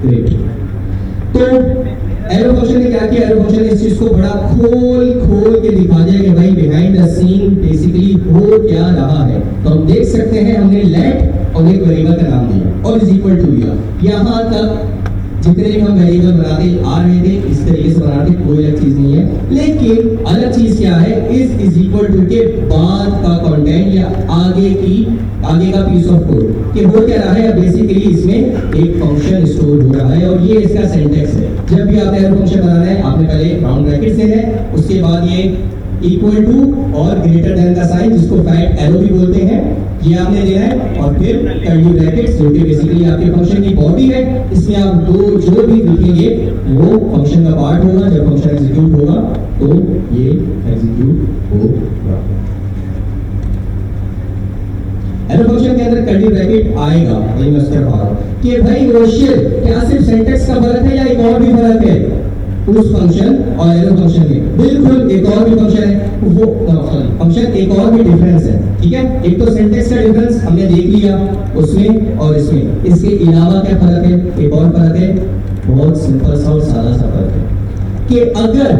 Great. तो arrow function ने क्या किया, एरो फंक्शन ने इस चीज को बड़ा खोल के दिखा दिया कि भाई बिहाइंड द सीन बेसिकली हो क्या रहा है। तो हम देख सकते हैं हमने लेट और एक वेरिएबल का नाम दिया और इज इक्वल टू दिया। यहां तक जितने भी हम वेरिएबल बनाते आ रहे थे इस तरीके से बनाते, कोई अलग चीज नहीं है। लेकिन अलग चीज क्या है, इज इक्वल टू के बाद का कंटेंट या आगे का पीस ऑफ कोड कि हो क्या रहा है। बेसिकली इसमें एक फंक्शन स्टोर हो रहा है और ये इसका सिंटैक्स है। जब भी आपने एरो फंक्शन बनाना है आपने पहले राउंड ब्रैकेट देना है, उसके बाद ये इक्वल टू और ग्रेटर देन का साइन जिसको फैक्ट एरो भी बोलते हैं ये आपने देना है, और फिर कर्ली ब्रैकेट्स जो कि बेसिकली आपके फंक्शन की बॉडी है। इसमें आप दो जो भी लिखेंगे वो फंक्शन का पार्ट होगा। जब फंक्शन एग्जीक्यूट होगा तो ये एग्जीक्यूट होगा। एरो फंक्शन के अंदर कर्ली ब्रैकेट आएगा, वही मैं उसके बाद कि भाई रोशियल क्या सिर्फ सिंटैक्स का फर्क है या एक और भी फर्क है उस फंक्शन और एरो फंक्शन में? बिल्कुल एक और भी फंक्शन है, वो फंक्शन एक और भी डिफरेंस है। ठीक है, एक तो सिंटैक्स का डिफरेंस हमने देख लिया उसमें और इसमें। इसके अलावा क्या फर्क है, एक और फर्क है, बहुत सिंपल सा और सादा सा फर्क है कि अगर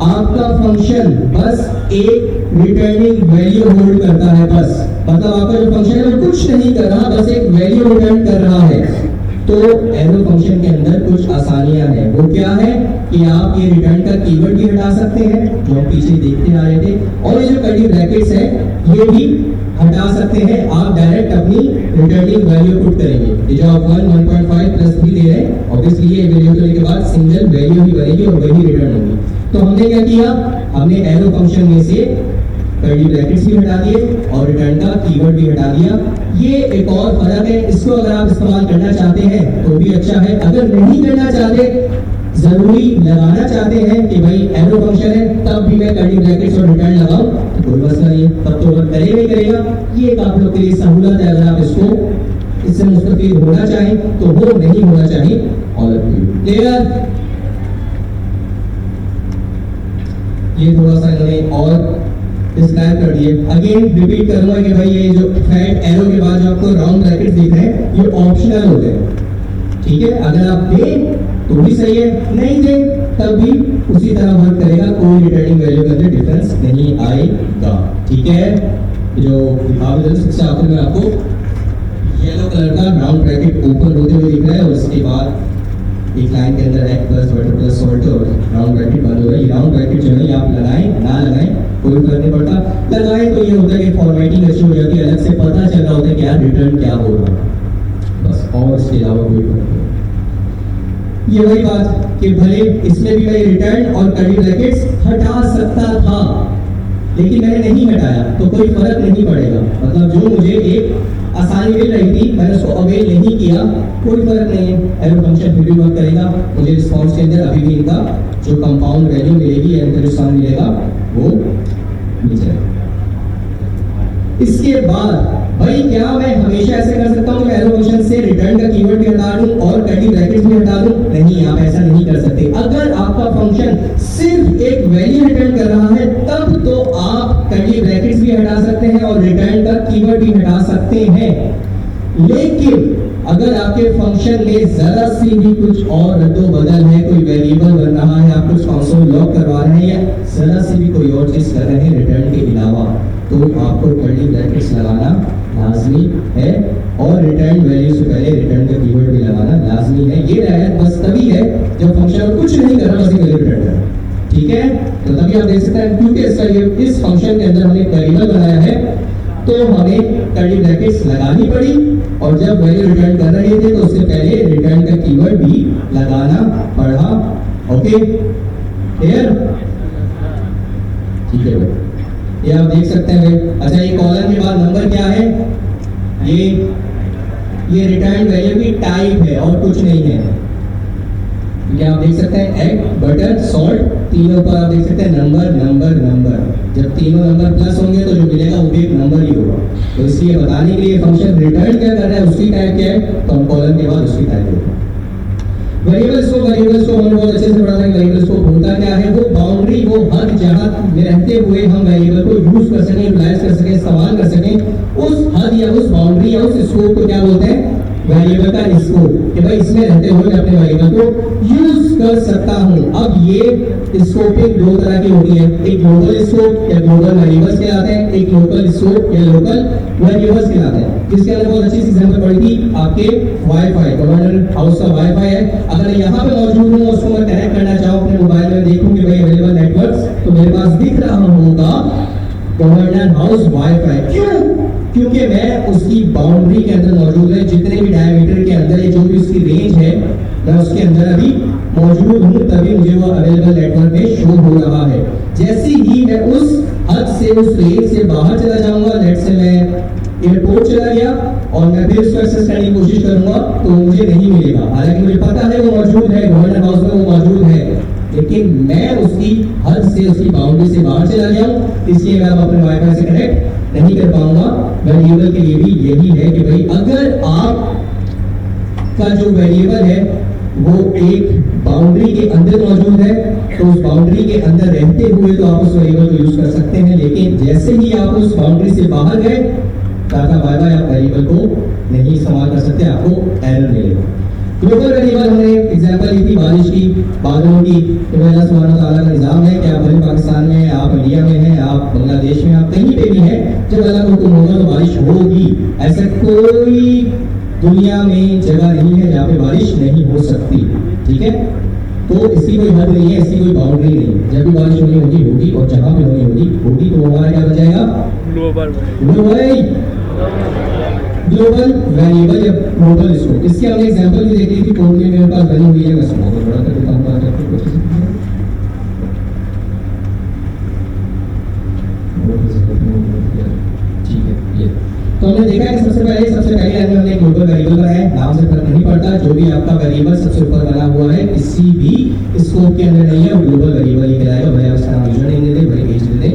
आपका फंक्शन बस एक रिटर्निंग वैल्यू होल्ड करता है, बस मतलब आपका जो फंक्शन है वो कुछ नहीं कर रहा, बस एक वैल्यू रिटर्न कर रहा है, तो एरो फंक्शन के अंदर कुछ आसानियां हैं। वो क्या है कि आप ये रिटर्न का कीवर्ड भी हटा सकते हैं जो हम पीछे देखते आ रहे थे, और ये जो कर्ली ब्रैकेट्स है ये भी हटा सकते हैं। आप डायरेक्ट अपनी रिटर्निंग वैल्यू पुट करेंगे। ये जो आप 1.5 प्लस भी दे रहे हैं ऑब्वियसली ये वैल्यू करने के बाद सिंगल वैल्यू ही बनेगी और वही रिटर्न होगी। तो हमने क्या किया, हमने एरो फंक्शन में से कर्ली ब्रैकेट्स भी हटा दिए और रिटर्न का कीवर्ड भी हटा दिया। ये एक और फर्क है, इसको अगर आप इस्तेमाल करना चाहते हैं तो भी अच्छा है, अगर नहीं करना चाहते, जरूरी लगाना चाहते हैं कि भाई एरो फंक्शन है तब भी मैं कर्ली ब्रैकेट्स और रिटर्न लगाऊं तो कोई मसला नहीं है, तब तो वर्क करेगा ही करेगा। ये एक आप लोग के लिए सहूलत है, अगर आप इसको इससे मुस्तफीद होना चाहें तो वो नहीं होना चाहिए। All of you clear? ये थोड़ा सा इन्होंने और डिस्क्राइब कर दिए। अगेन रिपीट करूंगा कि भाई ये जो फैक्ट एरो के बाद जो आपको राउंड ब्रैकेट दिख रहे हैं ये ऑप्शनल होते हैं। ठीक है, अगर आप दें तो भी सही है, नहीं दें तब भी उसी तरह वर्क करेगा, कोई रिटर्निंग वैल्यू के अंदर डिफरेंस नहीं आएगा। ठीक है, जो सबसे आखिर में आपको येलो कलर का राउंड ब्रैकेट ओपन होते हुए दिख रहा है और उसके बाद एक लाइन के अंदर x plus water plus salt और राउंड ब्रैकेट बंद हो रहा है। राउंड ब्रैकेट जो है आप लगाएं ना लगाएं कोई फर्क नहीं पड़ता, लगाएं तो ये होता है कि फॉर्मेटिंग अच्छी हो जाती है, अलग से पता चल रहा होता है कि यार रिटर्न क्या हो रहा है, बस, और इसके अलावा कोई फर्क नहीं। ये वही बात कि भले इसमें भी मैं रिटर्न और कर्ली ब्रैकेट्स हटा सकता था लेकिन मैंने नहीं हटाया तो कोई फर्क नहीं पड़ेगा। मतलब जो मुझे एक आसानी मिल रही थी मैंने उसको अवेल नहीं किया, कोई फर्क नहीं है, एरो फंक्शन फिर भी वर्क करेगा। मुझे रिस्पॉन्स के अंदर अभी भी इनका जो कंपाउंड वैल्यू मिलेगी या इंटरेस्टान मिलेगा वो मिल जाएगा। इसके बाद भाई क्या मैं हमेशा ऐसे कर सकता हूँ, एरो फंक्शन से रिटर्न का कीवर्ड भी हटा दूं और कर्ली ब्रैकेट्स भी हटा दूं? नहीं, आप ऐसा नहीं कर सकते। अगर आपका फंक्शन सिर्फ एक वैल्यू रिटर्न कर रहा है तब तो आप कर्ली ब्रैकेट्स भी हटा सकते हैं और रिटर्न का कीवर्ड भी हटा सकते हैं। लेकिन अगर आपके फंक्शन में जरा सी भी कुछ और रद्दो बदल है, कोई वेरिएबल बन रहा है, आप कुछ कंसोल लॉक करवा रहे हैं या जरा सी भी कोई और चीज कर रहे हैं रिटर्न के अलावा, तो आपको कर्ली ब्रैकेट्स लगाना लाजमी है और रिटर्न वैल्यू से पहले रिटर्न का कीवर्ड भी लगाना लाजमी है। ये रियायत बस तभी है जब फंक्शन कुछ नहीं कर रहा, बस वैल्यू रिटर्न कर रहा है। ठीक है, तो तभी आप देख सकते हैं क्योंकि इस फंक्शन के अंदर हमने वेरिएबल बनाया है तो हमें कर्ली ब्रैकेट्स लगानी पड़ी और जब वैल्यू रिटर्न कर रहे थे तो उससे पहले रिटर्न का कीवर्ड भी लगाना पड़ा। Okay clear? ठीक है भाई, ये आप देख सकते हैं। अच्छा, ये कॉलम के बाद नंबर क्या है, ये रिटर्न वैल्यू की टाइप है और कुछ नहीं है। क्या आप देख सकते हैं एग बटर सॉल्ट तीनों पर आप देख सकते हैं नंबर नंबर नंबर। जब तीनों नंबर प्लस होंगे तो जो मिलेगा वो भी एक नंबर ही होगा। तो इसलिए बताने के लिए फंक्शन रिटर्न क्या कर रहा है उसकी टाइप क्या है तो हम कॉलम के बाद उसकी टाइप होगा। वेरिएबल्स को हमने बहुत अच्छे से पढ़ा था। वेरिएबल्स को होता क्या है, वो बाउंड्री, वो हद जहां में रहते हुए हम वेरिएबल को यूज कर सकें, यूटिलाइज कर सकें, इस्तेमाल कर सकें, उस हद या उस बाउंड्री या उस स्कोप को क्या बोलते हैं, वेरिएबल का स्कोप कि भाई इसमें रहते हुए मैं अपने वेरिएबल को यूज कर सकता हूं। अब ये स्कोपिंग दो तरह की होती है, एक ग्लोबल स्कोप या ग्लोबल वेरिएबल्स कहलाते हैं, एक लोकल स्कोप या लोकल वेरिएबल्स कहलाते हैं। जिसके अंदर बहुत अच्छी सी एग्जांपल पड़ी थी आपके वाईफाई, गवर्नर हाउस का वाईफाई है, अगर यहाँ पे मौजूद हूँ उसको मैं कनेक्ट करना चाहूँ अपने मोबाइल में, देखूं कि भाई अवेलेबल नेटवर्क, तो मेरे पास दिख रहा होगा गवर्नर हाउस वाईफाई। क्यों? क्योंकि मैं उसकी बाउंड्री के अंदर मौजूद है, जितने भी डायमीटर के अंदर जो भी उसकी रेंज है मैं उसके अंदर अभी मौजूद हूं, तभी मुझे वो अवेलेबल नेटवर्क में शो हो रहा है। जैसे ही मैं उस हद से, उस रेंज से बाहर चला जाऊंगा, लेट से मैं एयरपोर्ट चला गया और मैं फिर उसको एक्सेस करने की कोशिश करूंगा तो मुझे नहीं मिलेगा। हालांकि मुझे पता है वो मौजूद है, गवर्नर हाउस में वो मौजूद है, लेकिन मैं उसकी हद से, उसकी बाउंड्री से बाहर चला गया हूं, इसलिए मैं अपने वाईफाई से कनेक्ट नहीं कर पाऊंगा। वेरिएबल के लिए भी यही है कि भाई अगर आप का जो वेरिएबल है वो एक बाउंड्री के अंदर मौजूद है तो उस बाउंड्री के अंदर रहते हुए तो आप उस वेरिएबल को यूज कर सकते हैं, लेकिन जैसे ही आप उस बाउंड्री से बाहर गए, टाटा बाय बाय, आप वेरिएबल को नहीं इस्तेमाल कर सकते, आपको एरर मिलेगा। ग्लोबल वेरिएबल हमने एग्जांपल ली थी बारिश की, बादलों की, तो अल्लाह सुब्हानहू तआला का निजाम है कि आप भले पाकिस्तान में, आप इंडिया में हैं, आप बांग्लादेश में, आप कहीं पे भी हैं, जब अल्लाह का हुक्म होगा तो बारिश होगी। ऐसा कोई दुनिया में जगह नहीं है जहाँ पे बारिश नहीं हो सकती, ठीक है? तो इसकी कोई हद नहीं है, इसकी कोई बाउंड्री नहीं है, जब भी बारिश होनी होगी होगी, और जहाँ पे होनी होगी होगी। तो हमारा क्या बन जाएगा? ग्लोबल वेरिएबल या ग्लोबल स्कोप। इसके हमने एग्जांपल भी देखी थी, कोड में मेरे पास बनी हुई है, मैं इसको बड़ा कर देता हूं ताकि आपको कोशिश ठीक है। ये तो हमने देखा है कि सबसे पहले लाइन में हमने ग्लोबल वेरिएबल बनाया है, नाम से फर्क नहीं पड़ता, जो भी आपका वेरिएबल सबसे ऊपर बना हुआ है किसी भी स्कोप के अंदर नहीं है, वो ग्लोबल वेरिएबल ही कहलाएगा, भले आप इसका नाम यूजर नेम दे दें, भले एज दे दें,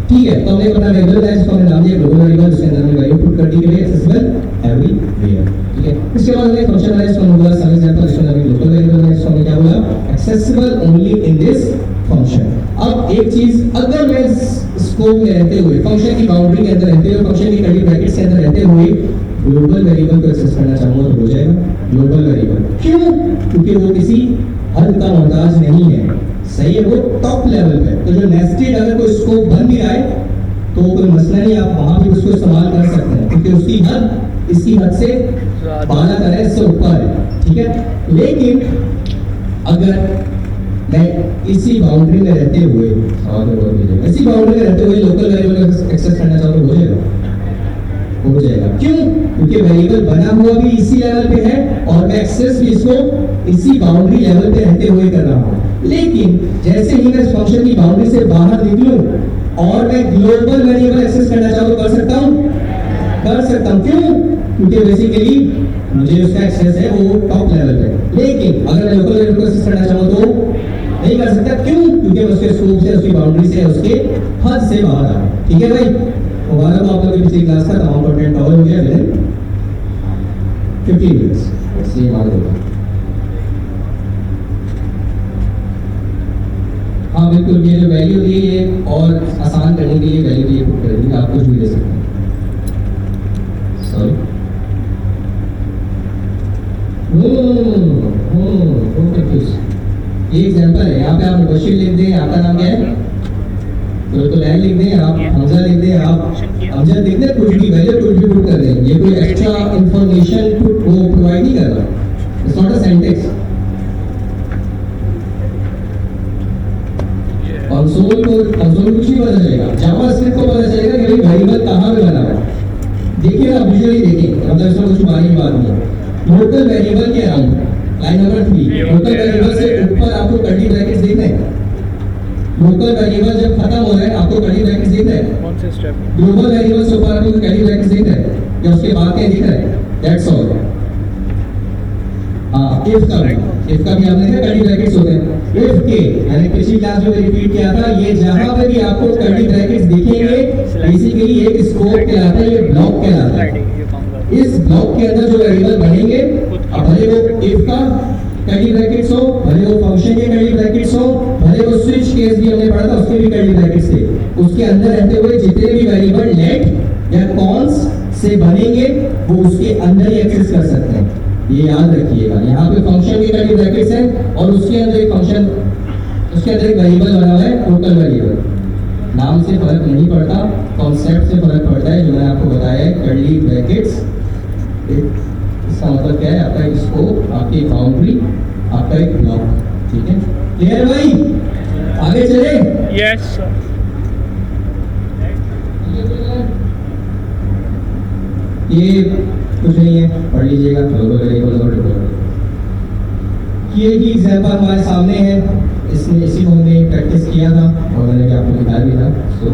ठीक है। तो हमने अपना वेरिएबल है जिसको हमने नाम दिया ग्लोबल वेरिएबल, जिसके अंदर हमने वैल्यू पुट कर दी है एक्सेसिबल एवरीवेयर, ठीक है। इसके बाद हमने फंक्शन है, इसको हमने बोला सम एग्जांपल, इसको हमने ग्लोबल वेरिएबल है, इसको हमने क्या बोला? Accessible only in this function. अब एक चीज, अगर मैं स्कोप में रहते हुए, फंक्शन की बाउंड्री के अंदर रहते हुए, फंक्शन की कर्ली ब्रैकेट्स के अंदर रहते हुए ग्लोबल वेरिएबल को एक्सेस करना चाहूंगा तो हो जाएगा ग्लोबल वेरिएबल। क्यों? क्योंकि वो किसी हद का मोहताज नहीं है, सही है, वो टॉप लेवल पे। तो जो नेस्टेड अगर कोई स्कोप बन भी रहा है तो कोई मसला नहीं, आप वहां भी उसको इस्तेमाल कर सकते हैं, क्योंकि उसकी हद इसी हद से बाला करे, इससे ऊपर है, ठीक है। लेकिन अगर मैं इसी बाउंड्री में रहते हुए, इसी बाउंड्री में रहते हुए लोकल वेरिएबल एक्सेस करना चाहूँ तो हो जाएगा। क्यों? क्योंकि वेरिएबल बना हुआ भी इसी लेवल पे है और मैं एक्सेस भी इसको इसी बाउंड्री लेवल पे रहते हुए कर रहा हूँ। लेकिन जैसे ही मैं इस फंक्शन की बाउंड्री से बाहर निकलूं और मैं ग्लोबल वेरिएबल एक्सेस करना चाहूँ तो कर सकता हूँ। क्यों? क्योंकि बेसिकली मुझे उसका एक्सेस है वो टॉप लेवल पे। लेकिन अगर मैं लोकल वेरिएबल को एक्सेस करना चाहूँ तो नहीं कर सकता। क्यों? क्योंकि मैं उसके स्कोप से, उसकी बाउंड्री से, उसके हद से बाहर आ, ठीक है भाई। हमारा तो आप लोगों की पिछली क्लास का तमाम कंटेंट कवर हो गया विद 15 मिनट्स, इसलिए हमारा होगा। हाँ बिल्कुल, ये जो वैल्यू दी है ये और आसान करने के लिए वैल्यू ये पुट करेंगे, आप कुछ भी दे सकते हैं। सॉरी, ये एग्जांपल है, यहाँ पे आप मुबशिर लिख दें, आपका नाम क्या है, तो लाइन लिख दें, आप हमजा लिख दें, आप हमजा लिख दें, कुछ भी वैल्यू कुछ भी पुट कर दें। ये कोई एक्स्ट्रा इंफॉर्मेशन वो प्रोवाइड नहीं कर रहा, it's not a sentence. Console को कुछ नहीं पता चलेगा, जावास्क्रिप्ट को पता चलेगा कि भाई वेरिएबल कहाँ पे बना हुआ है। देखिए आप विजुअली देखें, मतलब इसमें कुछ बारी की बात नहीं है। लोकल वेरिएबल के around line number 3, local variable से ऊपर आपको कर्ली ब्रैकेट्स दिख रहे हैं। लोकल वेरिएबल जब खत्म हो रहा है आपको कर्ली ब्रैकेट्स दिख रहे हैं। कौन से स्टेप? ग्लोबल वेरिएबल से ऊपर आपको कर्ली ब्रैकेट्स दिख रहे हैं या उसके बाद क्या दिख रहा है? That's all. इफ का भी आपने देखा कर्ली ब्रैकेट्स होते हैं। इफ के मैंने पिछली क्लास में रिपीट किया था, ये जहां पे भी आपको कर्ली ब्रैकेट्स दिखेंगे बेसिकली एक स्कोप कहलाता है, ये ब्लॉक कहलाता है। इस ब्लॉक के अंदर जो वेरिएबल बनेंगे, अब भले वो इफ का कर्ली ब्रैकेट्स हो, भले वो फंक्शन के कर्ली ब्रैकेट्स हो, भले वो स्विच केस भी हमने पढ़ा था उसके भी कर्ली ब्रैकेट्स थे, उसके अंदर रहते हुए जितने भी वेरिएबल लेट या कॉन्स से बनेंगे वो उसके अंदर ही एक्सेस कर सकते हैं। ये याद रखिएगा, यहाँ पे फंक्शन के कर्ली ब्रैकेट्स है और उसके अंदर एक फंक्शन, उसके अंदर एक वेरिएबल बना हुआ है, टोटल वेरिएबल। नाम से फर्क नहीं पड़ता, कॉन्सेप्ट से फर्क पड़ता है, जो मैंने आपको बताया है। कर्ली ब्रैकेट्स इसका मतलब क्या है? आपका एक स्कोप, आपकी बाउंड्री, आपका एक ब्लॉक। ठीक है, क्लियर भाई? आगे चले? Yes sir. ये कुछ नहीं है, पढ़ लीजिएगा। ये ही एग्जाम्पल हमारे सामने है, इसमें इसी को हमने प्रैक्टिस किया था और मैंने भी आपको दिखाया भी था। सो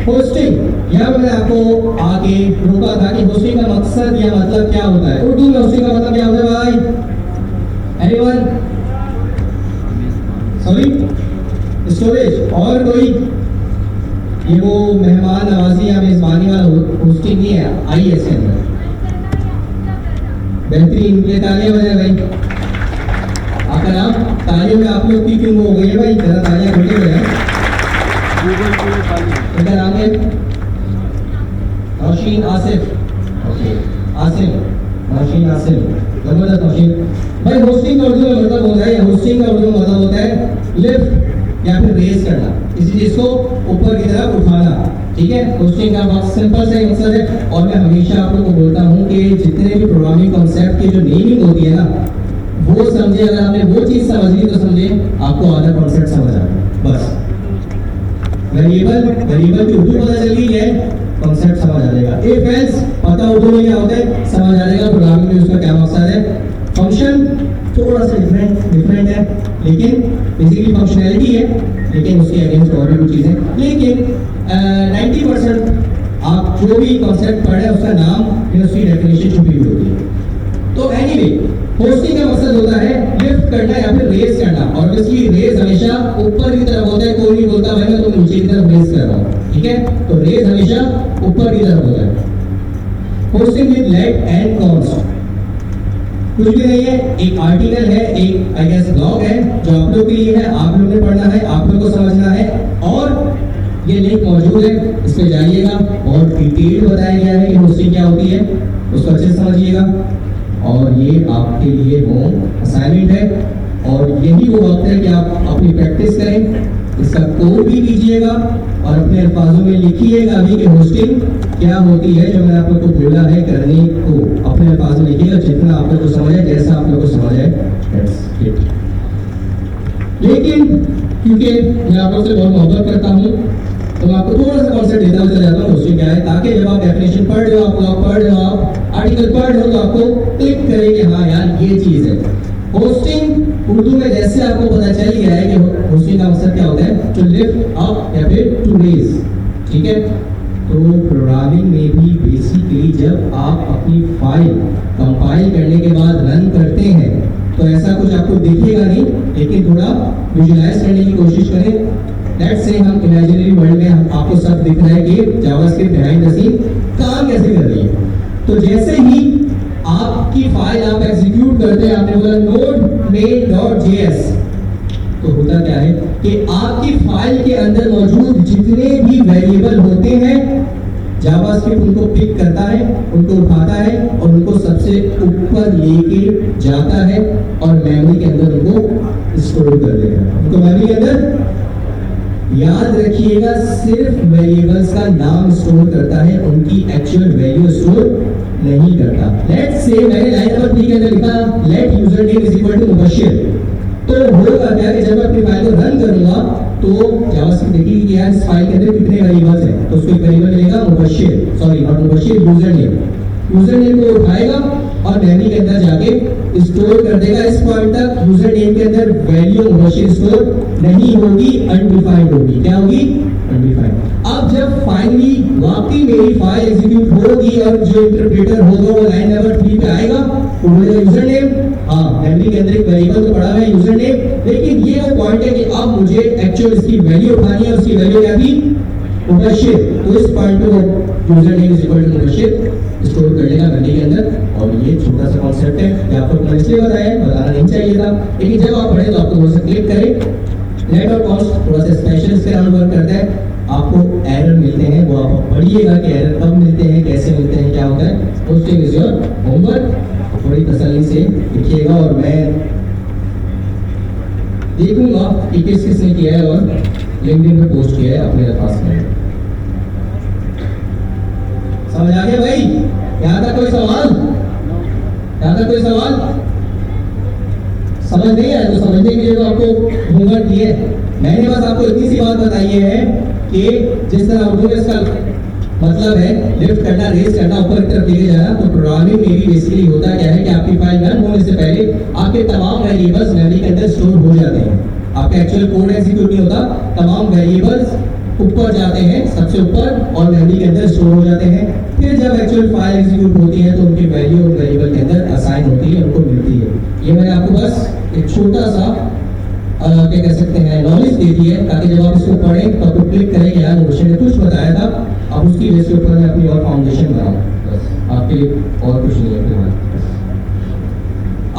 होस्टिंग, यहाँ मैंने आपको आगे रोका था कि होस्टिंग का मकसद या मतलब क्या होता है। उर्दू में होस्टिंग का मतलब क्या होता है भाई? एनीवन? Sorry, storage. और कोई? ये वो मेहमान नवाजी या मेजबानी वाला होस्टिंग नहीं है, आई है इसके अंदर। बेहतरीन, ये तालियां बजाए भाई। आकर आप तालियों में आप लोग की क्यों हो गई है भाई? जरा तालियां खोले हुए हैं। गूगल पे तालियां। इनका नाम है नौशीन आसिफ। ओके, आसिफ, नौशीन आसिफ, जबरदस्त नौशीन भाई। होस्टिंग का उर्दू में मतलब होता है, होस्टिंग का उर्दू में मतलब होता है लिफ्ट या फिर रेज करना, किसी चीज को ऊपर की तरफ उठाना। ठीक है, होस्टिंग का बहुत सिंपल सा मकसद है। और मैं हमेशा आप लोगों को बोलता हूँ कि जितने भी प्रोग्रामिंग कॉन्सेप्ट की जो नेमिंग होती है ना, वो समझे। अगर आपने वो चीज समझ ली तो समझे आपको आधा कॉन्सेप्ट समझ आ गया। बस वेरिएबल की उर्दू पता चल गई है, कॉन्सेप्ट समझ आ जाएगा। इफ एल्स पता उर्दू में क्या होता है, समझ आ जाएगा प्रोग्रामिंग में उसका क्या मकसद है। फंक्शन थोड़ा सा डिफरेंट है, लेकिन बेसिकली फंक्शनैलिटी है, लेकिन उसके अगेंस्ट और भी कुछ चीज़ें। लेकिन 90% आप जो भी कॉन्सेप्ट पढ़ रहे हैं उसका नाम फिर उसकी डेफिनेशन छुपी हुई होती है। तो एनीवे, होस्टिंग का मकसद होता है लिफ्ट करना या फिर रेज करना। ऑब्वियसली रेज हमेशा ऊपर की तरफ होता है, कोई नहीं बोलता भाई मैं तो नीचे की तरफ रेज कर रहा हूँ। ठीक है, तो रेज हमेशा ऊपर की तरफ होता है। Hosting with let and const कुछ भी नहीं है, एक आर्टिकल है, एक आई गेस ब्लॉग है जो आप लोग के लिए है, आप लोगों ने पढ़ना है, आप लोगों को समझना है। और ये लिंक मौजूद है, इस पे जाइएगा और डिटेल बताया गया है कि होस्टिंग क्या होती है, उसको अच्छे से समझिएगा। और ये आपके लिए होम असाइनमेंट है और यही वो वक्त है कि आप अपनी प्रैक्टिस करें, इसका कोड भी कीजिएगा और अपने अल्फाजों में लिखिएगा भी कि होस्टिंग क्या होती है। जो मैंने आप लोग को बोला है करने को, अपने अल्फाज में लिखिएगा, जितना आप लोग को समझ है, जैसा आप लोग को समझ है। लेकिन क्योंकि मैं आप लोग से बहुत मोहब्बत करता हूँ तो मैं आपको थोड़ा सा कॉन्सेप्ट देता हुआ चला जाता हूँ होस्टिंग क्या है, ताकि जब आप डेफिनेशन पढ़ रहे हो, आप ब्लॉग पढ़ रहे हो, आप आर्टिकल पढ़ रहे हो, तो आपको क्लिक करे कि हाँ यार ये चीज़ है। होस्टिंग उर्दू में जैसे आपको पता चल गया है कि होस्टिंग का मकसद क्या होता है, टू लिफ्ट अप या फिर टू रेज। ठीक है, तो प्रोग्रामिंग में भी बेसिकली जब आप अपनी फाइल कंपाइल करने के बाद रन करते हैं तो ऐसा कुछ आपको दिखेगा नहीं, लेकिन थोड़ा विजुलाइज करने की कोशिश करें। लेट्स से हम इमेजिनरी वर्ल्ड में हम आपको सब दिख रहा है कि जावास्क्रिप्ट बिहाइंड द सीन काम कैसे कर रही है। तो जैसे ही आपकी फाइल आप एग्जीक्यूट करते हैं, आपने बोला नोड main.js, तो होता क्या है कि आपकी फाइल के अंदर मौजूद जितने भी वेरिएबल होते हैं जावास्क्रिप्ट उनको पिक करता है, उनको उठाता है और उनको सबसे ऊपर लेके जाता है और मेमोरी के अंदर उनको स्टोर कर देता है। उनको मेमोरी के अंदर, याद रखिएगा, सिर्फ वेरिएबल्स का नाम स्टोर करता है, उनकी एक्चुअल वैल्यू स्टोर नहीं करता। लेट्स से मैंने लाइन नंबर 3 के अंदर लिखा let user name is equal to Mubashir, तो होगा क्या कि जब मैं अपनी फाइल को रन करूंगा तो जावास्क्रिप्ट देखेगी कि यार इस फाइल के अंदर कितने वेरिएबल्स हैं, तो उसको एक वेरिएबल मिलेगा Mubashir, sorry not Mubashir, user name को उठाएगा और मेमोरी के अंदर जाके स्टोर कर देगा। इस पॉइंट तक यूजर नेम के अंदर वैल्यू मुबशिर स्टोर नहीं होगी, अनडिफाइंड होगी। क्या होगी? अनडिफाइंड। अब जब फाइनली वाकई मेरी फाइल एग्जीक्यूट होगी और जो इंटरप्रेटर होगा वो लाइन नंबर 3 पे आएगा, तो बोलेगा यूजर नेम, हाँ मेमोरी के अंदर एक वेरिएबल तो पड़ा हुआ है यूजर नेम, लेकिन ये वो पॉइंट है कि अब मुझे एक्चुअल इसकी वैल्यू उठानी है, उसकी वैल्यू क्या थी? मुबशिर। तो इस पॉइंट पे वो user name is equal to Mubashir store कर लेगा मेमोरी के अंदर। और ये छोटा सा कॉन्सेप्ट है, ये आपको मैंने इसलिए बताना नहीं चाहिए था, लेकिन जब आप पढ़े तो आपको थोड़ा सा क्लिक करें। लेट और कॉन्स्ट थोड़ा सा स्पेशल इसके अराउंड वर्क करता है। आपको एरर मिलते हैं, वो आप पढ़िएगा कि एरर कब मिलते हैं, कैसे मिलते हैं, क्या होता है। पोस्टिंग इज योर होमवर्क, थोड़ी तसल्ली से लिखिएगा और मैं देखूंगा कि किस किसने किया है और लिंक्डइन पे पोस्ट किया है अपने पास में। समझ आ गया भाई? यहाँ तक कोई सवाल? यहाँ तक कोई सवाल? समझ नहीं आया तो समझने के लिए तो आपको होमवर्क दिए। मैंने बस आपको इतनी सी बात बताई है कि जिस तरह उर्दू में इसका मतलब है लिफ्ट करना, रेस करना, ऊपर की तरफ लेके जाना, तो प्रोग्रामिंग में भी बेसिकली होता क्या है कि आपकी फाइल रन होने से पहले आपके तमाम वेरिएबल्स मेमोरी के अंदर स्टोर हो जाते हैं। आपका एक्चुअल कोड एग्जीक्यूट नहीं होता, तमाम वेरिएबल्स ऊपर जाते हैं, सबसे ऊपर, और मेमोरी के अंदर स्टोर हो जाते हैं। फिर जब एक्चुअल फाइल एग्जीक्यूट होती है तो उनकी वैल्यू उन वेरिएबल के अंदर असाइन होती है, उनको मिलती है। ये मैंने आपको बस एक छोटा सा क्या कह सकते हैं नॉलेज दे दी है, ताकि जब आप इसको पढ़ें तो आपको क्लिक करेंगे यार मुझे ने कुछ बताया था, अब उसकी बेस के ऊपर मैं अपनी और फाउंडेशन बनाऊं। बस आपके लिए और कुछ नहीं है फिलहाल।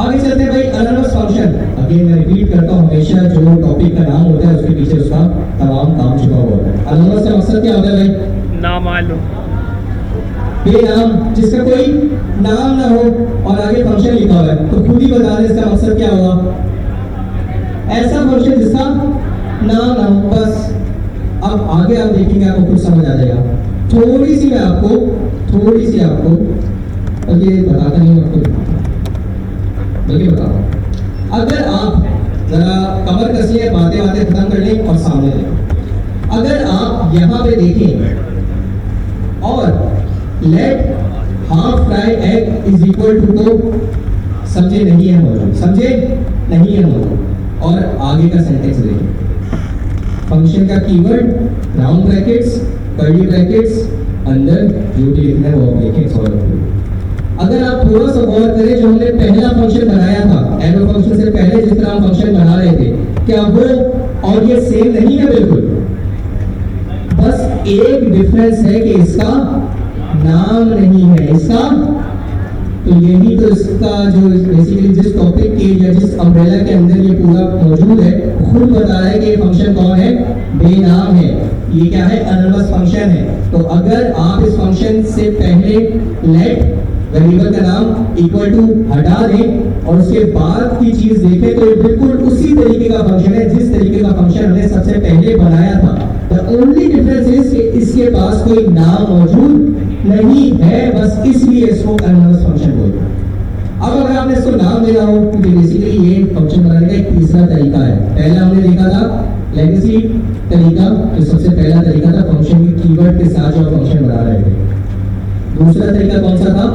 आगे चलते हैं भाई, अनोनिमस फंक्शन। अगेन मैं रिपीट करता हूँ, हमेशा जो टॉपिक का नाम होता है उसके पीछे उसका तमाम काम छुपा हुआ होता है। अनोनिमस का मकसद क्या होता है भाई? नामालूम। बेनाम, जिसका कोई नाम ना हो और आगे फंक्शन लिखा हुआ है, तो खुद ही बता दें इसका मकसद क्या होगा। ऐसा फंक्शन जिसका नाम ना हो, बस। अब आगे आप देखेंगे आपको कुछ समझ आ जाएगा। थोड़ी सी आपको और ये बताता नहीं हूं आपको, बल्कि बताता हूं। अगर आप जरा कमर कस लिए, बातें खत्म कर लें और सामने देखें। अगर आप यहाँ पे देखें और let half fried egg is equal to, तो समझे नहीं है मौजूद, और आगे का सेंटेंस देखिए। फंक्शन का keyword round brackets, curly brackets, अंदर जो भी लिखना है वो आप लिखें, सॉल्व करें। अगर आप थोड़ा सा गौर करें, जो हमने पहला फंक्शन बनाया था, एरो फंक्शन से पहले जिस तरह हम फंक्शन बना रहे थे, क्या वो और ये सेम नहीं है? बिल्कुल। बस एक डिफरेंस है कि इसका नाम नहीं है, इसका। तो यही तो इसका जो बेसिकली जिस टॉपिक के या जिस अम्ब्रेला के अंदर ये पूरा मौजूद है, खुद बता रहा है कि ये फंक्शन कौन है? बेनाम है। ये क्या है? अनोनिमस फंक्शन है। तो अगर आप इस फंक्शन से पहले लेट वेरिएबल का नाम इक्वल टू हटा दें और उसके बाद की चीज देखें, तो ये बिल्कुल उसी तरीके का फंक्शन है जिस तरीके का फंक्शन हमने सबसे पहले बनाया था। द ओनली डिफरेंस इज कि इसके पास कोई नाम मौजूद नहीं है, बस इसलिए इसको अनोनिमस फंक्शन बोलते हैं। अब अगर आपने इसको नाम देना हो, क्योंकि बेसिकली ये फंक्शन बनाने का एक तीसरा तरीका है। पहला हमने देखा था लेगेसी तरीका, जो सबसे पहला तरीका था फंक्शन के कीवर्ड के साथ जो फंक्शन बना रहे थे। दूसरा तरीका कौन सा था?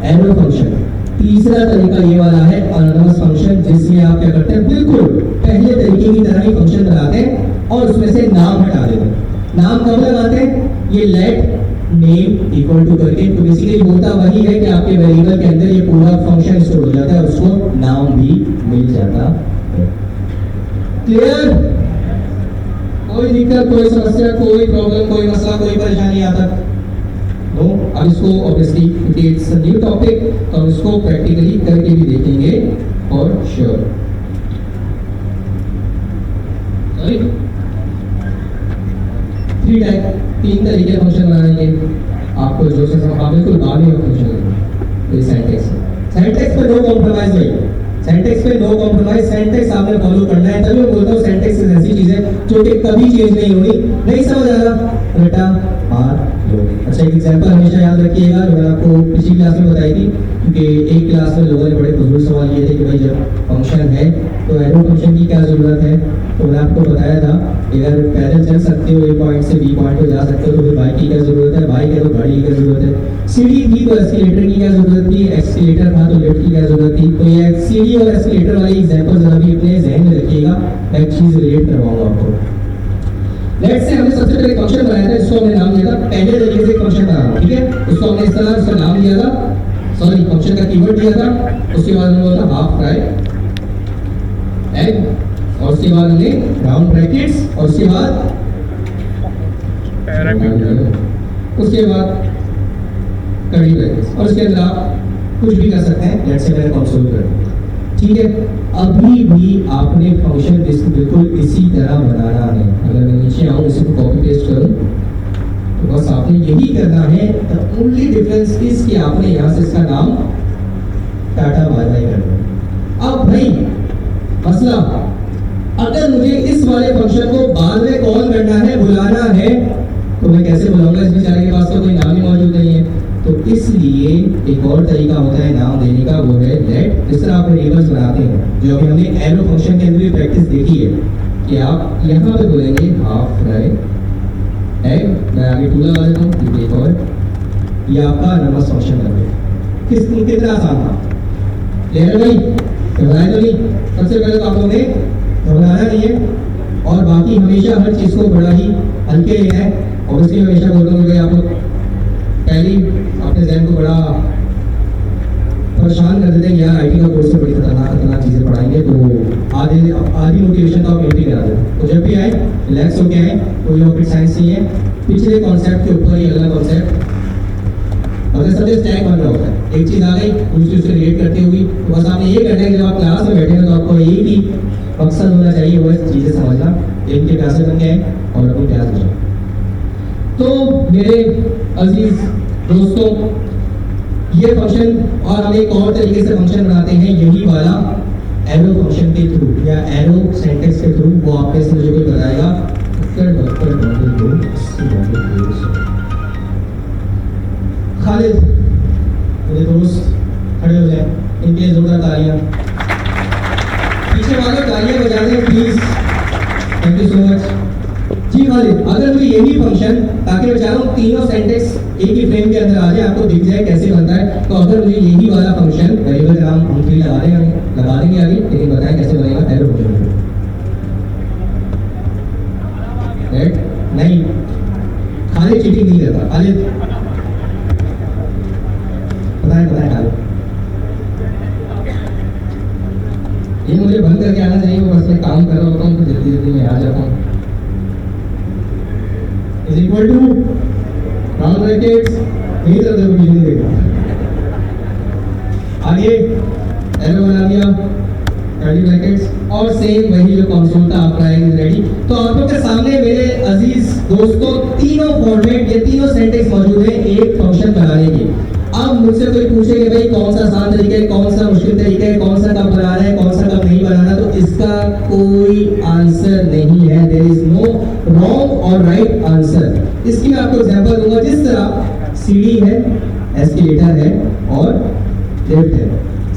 Arrow function. तीसरा तरीका ये वाला है अनोनिमस फंक्शन, जिसमें आप क्या करते हैं? बिल्कुल पहले तरीके की तरह ही फंक्शन बनाते हैं और उसमें से नाम हटा देते हैं। नाम कब लगाते हैं? ये लेट नेम इक्वल टू करके। तो बेसिकली होता वही है कि आपके वेरिएबल के अंदर ये पूरा फंक्शन स्टोर हो जाता है और उसको नाम भी मिल जाता है। क्लियर? कोई दिक्कत, कोई समस्या, कोई प्रॉब्लम, कोई मसला, कोई परेशानी आता? नो। अब इसको ऑब्वियसली क्योंकि इट्स अ न्यू टॉपिक, तो हम इसको प्रैक्टिकली करके भी देखेंगे और श्योर। सॉरी, तीन तरीके फंक्शन बनाएंगे आपको, जो से आप बिल्कुल बाद में फंक्शन करेंगे। सेंटेक्स पे नो कॉम्प्रोमाइज भाई, सेंटेक्स पे नो कॉम्प्रोमाइज। सेंटेक्स आपने फॉलो करना है, तभी मैं बोलता हूँ सेंटेक्स ऐसी चीज है जो कि कभी चेंज नहीं होनी। नहीं समझ आ रहा? रटा मार लो। अच्छा, एक एग्जांपल हमेशा याद रखिएगा, जो मैंने आपको पिछली क्लास में बताई थी, क्योंकि एक क्लास में लोगों ने बड़े फजूल सवाल किए थे कि भाई जब फंक्शन है तो एरो फंक्शन की क्या जरूरत है। तो मैंने आपको बताया था अगर पैदल चल सकते हो ए पॉइंट से बी पॉइंट पे जा सकते हो तो फिर बाइक की क्या जरूरत है? बाइक है तो गाड़ी की क्या जरूरत है? सीढ़ी थी तो एस्केलेटर की क्या जरूरत थी? एक्सीलेटर था तो लिफ्ट की क्या जरूरत थी? तो ये सीढ़ी और एस्केलेटर वाली एग्जांपल जरा भी अपने ज़हन में रखिएगा, एक चीज रिलेट करवाऊंगा आपको। लेट्स से हमने सबसे पहले फंक्शन बनाया था, इसको हमने नाम दिया था, पहले तरीके से फंक्शन बनाया, ठीक है? उसको हमने इस तरह उसका नाम दिया था, सॉरी फंक्शन का कीवर्ड दिया था, उसके बाद हमने बोला हाफ फ्राई एग, और उसके बाद हमने राउंड ब्रैकेट्स, और उसके बाद कर्ली ब्रैकेट्स, और उसके अंदर आप कुछ भी कर सकते हैं। लेट्स से मैंने कंसोल कर दिया। ठीक है, अभी भी आपने फंक्शन बिल्कुल इसी तरह बनाना है। अगर मैं नीचे आऊँ इसी को कॉपी पेस्ट करूँ तो बस आपने यही करना है। द ओनली डिफरेंस इज कि आपने यहाँ से इसका नाम टाटा बाय बाय कर दिया। अब भाई मसला, अगर मुझे इस वाले फंक्शन को बाद में कॉल करना है, बुलाना है, तो मैं कैसे बुलाऊंगा? इस बेचारे के पास तो कोई नाम ही मौजूद नहीं है। तो इसलिए एक और तरीका होता है नाम देने का, वो है लेट। जिस तरह आप वेरिएबल्स बनाते हैं, जो अभी हमने एरो फंक्शन के अंदर भी प्रैक्टिस देखी है कि आप यहाँ पे बोलेंगे हाफ फ्राई एग। मैं आगे टू लगा देता हूँ, एक और ये आपका नंबर्स फंक्शन बन गया। कितना आसान था? क्लियर भाई? घबराए तो नहीं? सबसे पहले तो आप लोगों ने घबराना नहीं है, और बाकी हमेशा हर चीज़ को बड़ा ही हल्के लेना है। ऑब्वियसली हमेशा बोलता हूँ कि आप लोग पहली अपने जहन को बड़ा परेशान कर देते हैं, यार आईटी का कोर्स से बड़ी खतरनाक चीज़ें पढ़ाएंगे, तो आधी मोटिवेशन तो आप यहीं पे करा दें। तो जब भी आए रिलैक्स होके आए, कोई रॉकेट साइंस नहीं है, पिछले कॉन्सेप्ट के ऊपर ही अगला कॉन्सेप्ट। अगर सब स्टैक बन रहा होता है, एक चीज़ आ गई दूसरी उससे रिलेट करती होगी, तो बस आपने ये करना है कि जब आप क्लास में बैठे हैं तो आपको यही भी मकसद होना चाहिए, वो चीज़ें समझना, इनके प्यासे बन गए और अपनी प्यास बचाओ। तो मेरे अजीज दोस्तों, ये फंक्शन, और हम एक और तरीके से फंक्शन बनाते हैं, यही वाला एरो फंक्शन के थ्रू या एरो सिंटैक्स के थ्रू। वो आपके से मुझे कोई बताएगा। खालिद, मेरे दोस्त खड़े हो जाए, इनके लिए जोरदार तालियां। पीछे वाले तालियां बजा दें please. Thank you so much जी खालिद। अगर मुझे यही फंक्शन, ताकि मैं चाह रहा हूँ तीनों सेंटेंस एक ही फ्रेम के अंदर आ जाए, आपको दिख जाए कैसे बनता है, तो अगर मुझे यही वाला फंक्शन वेरिएबल का नाम हम थ्री लगा देंगे आगे, लेकिन बताएं कैसे बनेगा एरो फंक्शन। नहीं, खालिद चीटिंग नहीं करता। खालिद बताएं खालिद, ये मुझे बंद करके आना चाहिए, वो बस मैं काम कर रहा होता हूँ तो जल्दी मैं आ जाता हूँ। Is equal to round brackets, नहीं तो देखो नहीं देगा। आगे एरो बना दिया, कर्ली ब्रैकेट्स, और सेम वही जो कंसोल था आपका इज रेडी। तो आप लोग के सामने मेरे अजीज दोस्तों तीनों फॉर्मेट, ये तीनों सेंटेंस मौजूद है एक फंक्शन बनाने के। अब मुझसे कोई पूछे कि भाई कौन सा आसान तरीका है, कौन सा मुश्किल तरीका है, कौन सा कब बनाना है, कौन सा कब नहीं बनाना, तो इसका कोई आंसर नहीं है। देयर इज नो रॉन्ग और राइट आंसर। इसकी मैं आपको एग्जांपल दूंगा। जिस तरह सीढ़ी है, एस्केलेटर है और लिफ्ट है।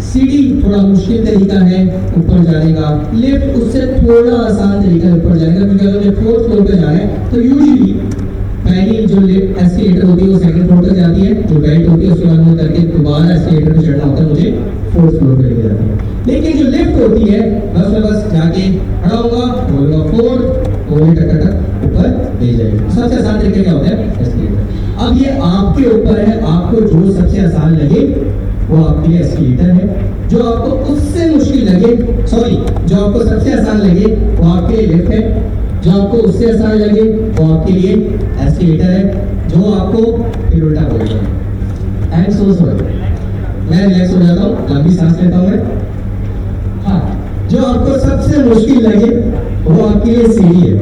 सीढ़ी थोड़ा मुश्किल तरीका है ऊपर जाने का, लिफ्ट उससे थोड़ा आसान तरीका है ऊपर जाने का, क्योंकि अगर मुझे फोर्थ फ्लोर पे जाना है तो यूजुअली पहली जो एस्केलेटर होती है वो सेकंड फ्लोर तक जाती है, जो बेल्ट होती है उसके बाद में करके दोबारा एस्केलेटर पे चढ़ना होता है, मुझे फोर्थ फ्लोर पे लेके जाती है। लेकिन जो लिफ्ट होती है बस जाके खड़ा होगा, बोलूंगा फोर्थ, वो भी टक टक ऊपर ले जाएगी। सबसे आसान तरीका क्या होता है? एस्केलेटर। अब ये आपके ऊपर है, आपको जो सबसे आसान लगे वो आपके लिए एस्केलेटर है, जो आपको उससे मुश्किल लगे, सॉरी, जो आपको सबसे आसान लगे वो आपके लिए लिफ्ट है, जो आपको उससे आसान लगे वो आपके लिए एस्केलेटर है, जो आपको फिर उल्टा बोलेगा। एंड सो सॉरी, मैं रिलैक्स हो जाता हूँ, लंबी सांस लेता हूँ मैं। हाँ, जो आपको सबसे मुश्किल लगे वो आपके लिए सीढ़ी है,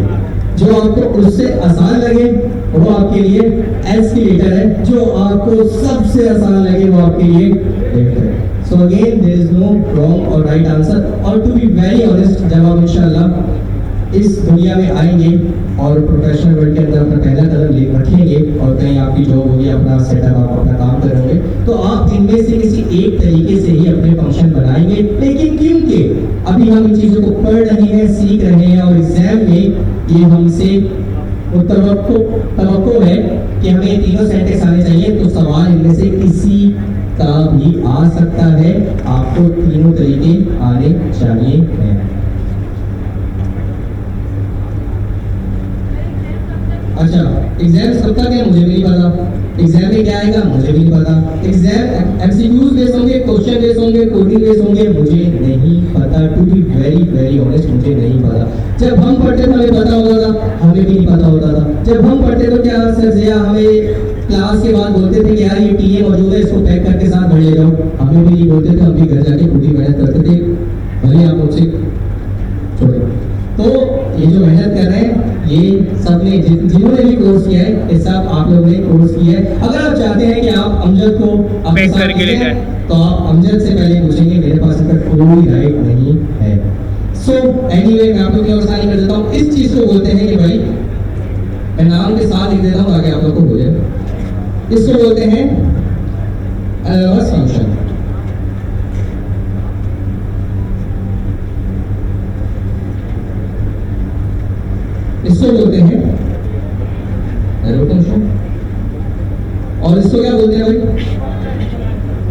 जो आपको उससे आसान लगे वो आपके लिए एस्केलेटर है, जो आपको सबसे आसान लगे वो आपके लिए लिफ्ट है। So again there is no wrong और राइट आंसर। और टू बी वेरी ऑनेस्ट, जब आप इंशाल्लाह इस दुनिया में आएंगे और प्रोफेशनल वर्ल्ड के अंदर अपना पहला कदम ले रखेंगे और कहीं आपकी जॉब होगी, अपना सेटअप, आप अपना काम करोगे, तो आप इनमें से किसी एक तरीके से ही अपने फंक्शन बनाएंगे। लेकिन क्योंकि अभी हम इन चीज़ों को पढ़ रहे हैं, सीख रहे हैं, और एग्जाम में ये हमसे तवक्को है कि हमें ये तीनों सेंटेंस आने चाहिए, तो सवाल इनमें से किसी का भी आ सकता है। आपको तीनों तरीके आने चाहिए हैं। अच्छा, एग्जाम सबका क्या मुझे भी नहीं पता, एग्जाम में क्या आएगा मुझे भी नहीं पता, एग्जाम एमसीक्यूज बेस होंगे, क्वेश्चन बेस होंगे, कोडिंग बेस होंगे, मुझे नहीं पता। To be very very honest, मुझे नहीं पता। जब हम पढ़ते थे हमें पता होता था, हमें भी नहीं पता होता था। जब हम पढ़ते तो क्या सर या हमें क्लास के बाद बोलते थे कि यार ये टीए मौजूद है, इसको पैक करके साथ भर ले जाओ, हमें भी नहीं बोलते थे, हम भी घर जाके खुद ही मेहनत करते थे। मुझसे छोड़े। तो ये जो मेहनत कर रहे हैं ये सब ने जिन्होंने भी कोर्स किया है ये सब आप लोगों ने कोर्स किया है। अगर आप चाहते हैं कि आप अमजद को अपने पैक साथ करके लें, लेकर तो आप अमजद से पहले पूछेंगे, मेरे पास इसका कोई राइट नहीं है। सो एनीवे मैं आप लोग की और आसानी कर देता हूँ। इस चीज को बोलते हैं कि भाई मैं नाम के साथ लिख देता हूँ ताकि आप लोग को हो जाए। इसको बोलते हैं एलोस फंक्शन। इसको बोलते हैं एरो फंक्शन। और इसको क्या बोलते हैं भाई?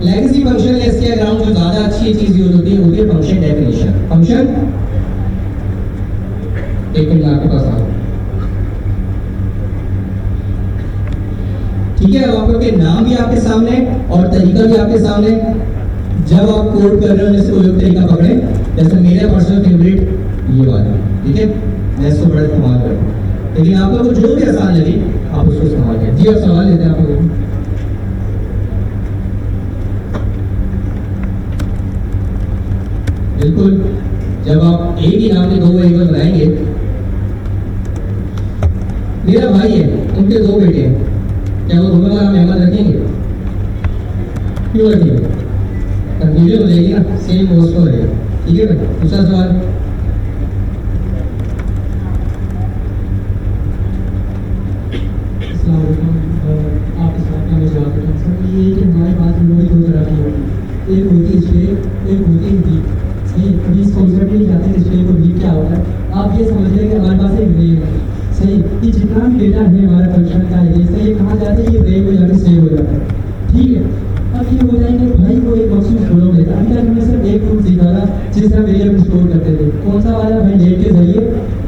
लेगेसी फंक्शन या इसके अराउंड जो ज्यादा अच्छी चीज यूज होती है फंक्शन डेफिनेशन। फंक्शन एक मिनट आपके पास आओ, ठीक है। अब आप लोग के नाम भी आपके सामने और तरीका भी आपके सामने। जब आप कोड कर रहे हो जैसे कोई तरीका पकड़े, जैसे मेरा पर्सनल फेवरेट ये वाला, ठीक है, मैं इसको बड़ा इस्तेमाल करता हूँ, लेकिन आप लोगों को जो भी आसान लगे आप उसको इस्तेमाल करें। जी आप सवाल लेते हैं आप लोगों को। बिल्कुल, जब आप एक ही नाम के दो वेरिएबल बनाएंगे, मेरा भाई है उनके दो बेटे हैं, क्या वो दोनों का नाम अहमद रखेंगे? क्यों रखेंगे? कंफ्यूजन हो जाएगी ना, सेम कोर्स को रहेगा। ठीक है भाई, दूसरा सवाल। आप इस बात का जवाब दें सर। ये कि हमारे पास मेमोरी दो तरह की होती है, एक होती है स्टेट, एक होती है वीक। सही, अभी इस कॉन्सेप्ट में जाते हैं स्टेट और वीक क्या होता है। आप ये समझ लें कि हमारे पास एक रेम है, सही, ये जितना भी डेटा है हमारा फंक्शन का है, सही, कहाँ जाते हैं, ये रेम में जाके सेव हो जाता है। ठीक है, अब ये हो जाएंगे भाई वो एक मखसूस फ्लो लेता है। अभी तक हमने सिर्फ एक रूल सीखा था जिससे हम वेरिएबल स्टोर करते थे। कौन सा वाला भाई? लेट के जरिए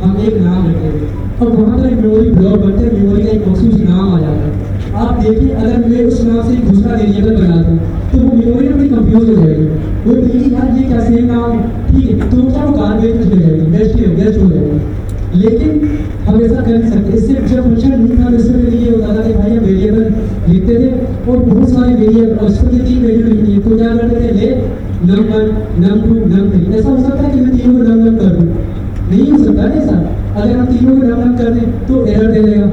हम एक नाम रखते थे और वहाँ पर मेमोरी ब्लॉक बनते हैं, मेमोरी का एक मखसूस नाम आ जाता है। आप देखिए अगर मैं उस नाम से एक दूसरा वेरिएबल बना दूँ तो वो मेमोरी में बड़ी कंफ्यूज हो जाएगी, वो देखिए यार ये क्या सेम नाम है, ठीक है, तो क्या वो गार्बेज में चले जाएगी, वेस्ट हो जाएगी। लेकिन हम ऐसा कर नहीं सकते। इससे जब फंक्शन नहीं था इससे पहले ये होता था कि भाई हम वेरिएबल लिखते थे और बहुत सारे वेरिएबल और उसके लिए 3 वेरिएबल लिखनी है, तो क्या करते थे, ले num1 num2 num3। ऐसा हो सकता है कि मैं तीनों को num कर दूँ? नहीं हो सकता है ऐसा। अगर हम तीनों को num कर दें तो एरर दे देगा।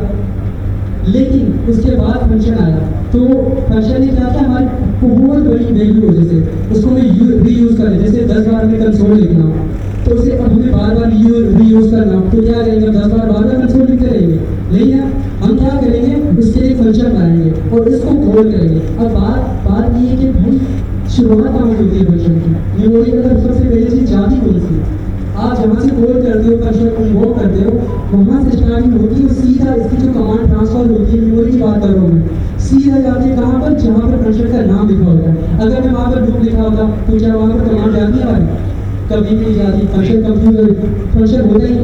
लेकिन उसके बाद फंक्शन आया तो फंक्शन ने क्या किया, हमारी बहुत बड़ी वैल्यू हो, जैसे उसको हमें रीयूज करें, जैसे 10 बार में कंसोल लिखना तो उसे अब हमें बार बार रीयूज करना, तो क्या करेंगे, 10 बार बार कंसोल लिखते रहेंगे। नहीं है, हम क्या करेंगे, उसके लिए फंक्शन बनाएंगे और इसको कॉल करेंगे। अब बात ये है कि भाई शुरुआत कहाँ होती है फंक्शन की? मेमोरी में सबसे पहले चीज जाती कौन सी? आप जहाँ से कॉल करते हो, फंक्शन को इन्वोक करते हो, वहाँ से स्टार्टिंग होती है, सीधा इसकी जो कमांड ट्रांसफर होती है, मेमोरी की बात कर रहा हूँ मैं, सीधा जाते हैं कहाँ पर, जहाँ पर फंक्शन का नाम लिखा होता है। अगर मैं वहाँ पर लूप लिखा होता तो क्या वहाँ पर कमांड जाती है हमारी? कभी नहीं जाती। फंक्शन फंक्शन होता ही,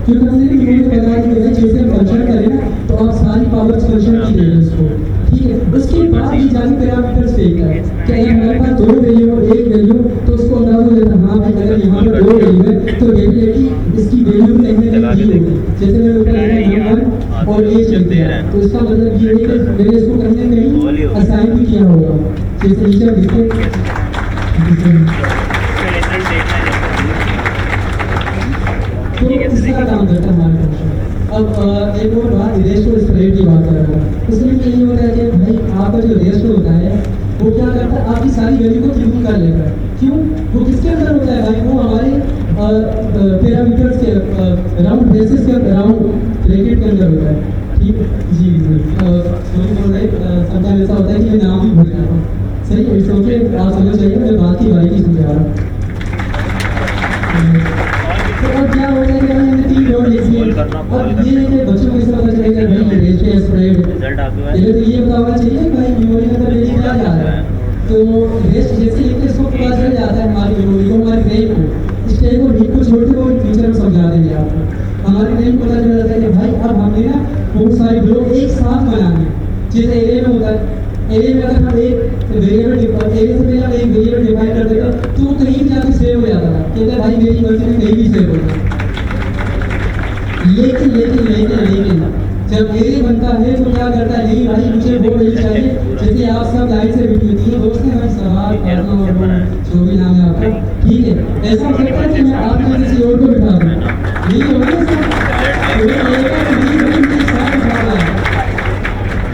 क्योंकि हमने मेमोरी को बता दी कि जैसे हम फंक्शन करें ना तो आप सारी पावर्स फंक्शन की देंगे उसको, ठीक है। उसके बाद ये जाके पैरामीटर्स देखता है कि अगर हमारे पास 2 वैल्यू और 1 वैल्यू, तो उसको अंदाजा हो जाता है हाँ भाई अगर यहाँ पर 2 वैल्यू है तो डेफिनेटली इसकी वैल्यू भी लिखने में दी होगी। जैसे मैंने ऊपर लिखा नंबर और 1 लिख दिया, तो इसका मतलब ये है कि मैंने इसको कहीं ना कहीं असाइन भी किया होगा। जैसे नीचे लिखे तो इस तरह काम करता है हमारा फंक्शन। अब एक और बात, रेस्ट और स्प्रेड की बात कर रहा हूँ। उसमें ये होता है कि भाई आपका जो रेस्ट होता है वो क्या करता है, आपकी सारी वैल्यू को ट्यून कर लेता है। क्यों? वो किसके अंदर होता है भाई? वो हमारे पैरामीटर्स के राउंड बेसिस के राउंड ब्रैकेट के अंदर होता है। ठीक जी सॉरी बोल रहे, समटाइम ऐसा होता है कि मैं नाम भी भूल जाता हूँ। सही है, सोचे आप समझ जाइए, मैं बात की बारीकी समझा रहा हूँ। तो अब क्या हो जाएगा, हमने 3 डॉट लिख दिए। अब ये है कि बच्चों को कैसे पता चलेगा भाई रेस्ट है स्प्रेड, पहले तो ये पता होना चाहिए भाई मेमोरी में अंदर रेस्ट क्या जा रहा है। तो रेस्ट जैसे लिखते इसको पता चल जाता है हमारी मेमोरी को, हमारी रैम को। स्टेप और हीट को छोड़ के वो फ्यूचर में समझा देंगे आपको। हमारी रैम को पता चल जाता है कि भाई अब हमने ना बहुत सारे ब्लॉक एक साथ बनाने, जैसे एरे में होता है। एरे में अगर हम एक वेरिएबल एरे से पहले हम एक वेरिएबल डिफाइन करते थे तो वो कहीं भी जाके सेव हो जाता था, कहते भाई मेरी मर्जी में कहीं भी सेव हो जाता। लेकिन जब ए बनता है तो क्या करता है, नहीं भाई मुझे वो वही चाहिए, जैसे आप सब लाइन से बैठी होती है दोस्त हैं, मैं सवाल करता हूँ और जो भी नाम है आपका, ठीक है, ऐसा हो सकता है कि मैं आप में किसी और को बिठा दूँ, यही हो ना सर,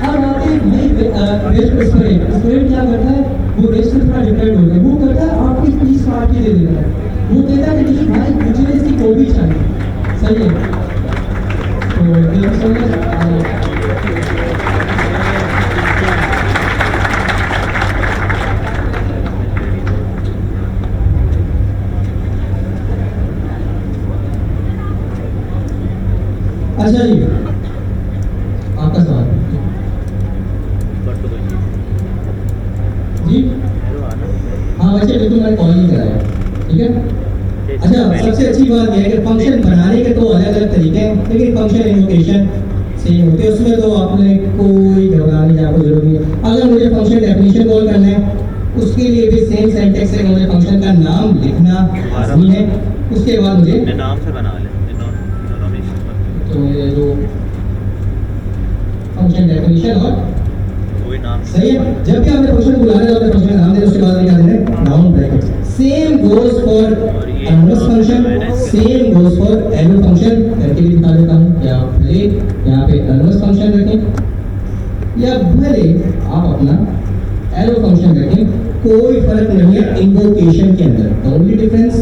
अब आते हैं भाई बेस्ट स्टूडेंट क्या करता है, वो बेस्ट से थोड़ा डिफरेंट होता है, वो करता है आपकी फीस काट के दे देता है, वो कहता है कि नहीं भाई मुझे इसकी कॉपी चाहिए, सही है। तो थैंक यू सो मच। अच्छा जी, आपका सवाल जी। हाँ बच्चे बिल्कुल मैंने कॉल नहीं कराया, ठीक है। अच्छा, सबसे अच्छी बात यह है कि फंक्शन बनाने के तो अलग अलग तरीके हैं, लेकिन फंक्शन इन्वोकेशन सेम होते हैं, उसमें तो आपने कोई घबराने की आपको जरूरत नहीं है। अगर मुझे फंक्शन डेफिनेशन कॉल करना है, उसके लिए भी सेम सेंटेक्स है, मुझे फंक्शन का नाम लिखना लाजमी है, उसके बाद मुझे नाम से बना ले तो ये जो फंक्शन डेफिनेशन और कोई नाम सही है। जब भी आपने फंक्शन बुलाना है, आपने फंक्शन का नाम देना, उसके बाद क्या देना है, noun bracket. Same goes for anonymous function, same goes for aero function. करके भी दिखा देता हूँ, या भले यहाँ पे एनोनिमस फंक्शन रखें या भले आप अपना एरो फंक्शन रखें, कोई फर्क नहीं है इन्वोकेशन के अंदर। द ओनली डिफरेंस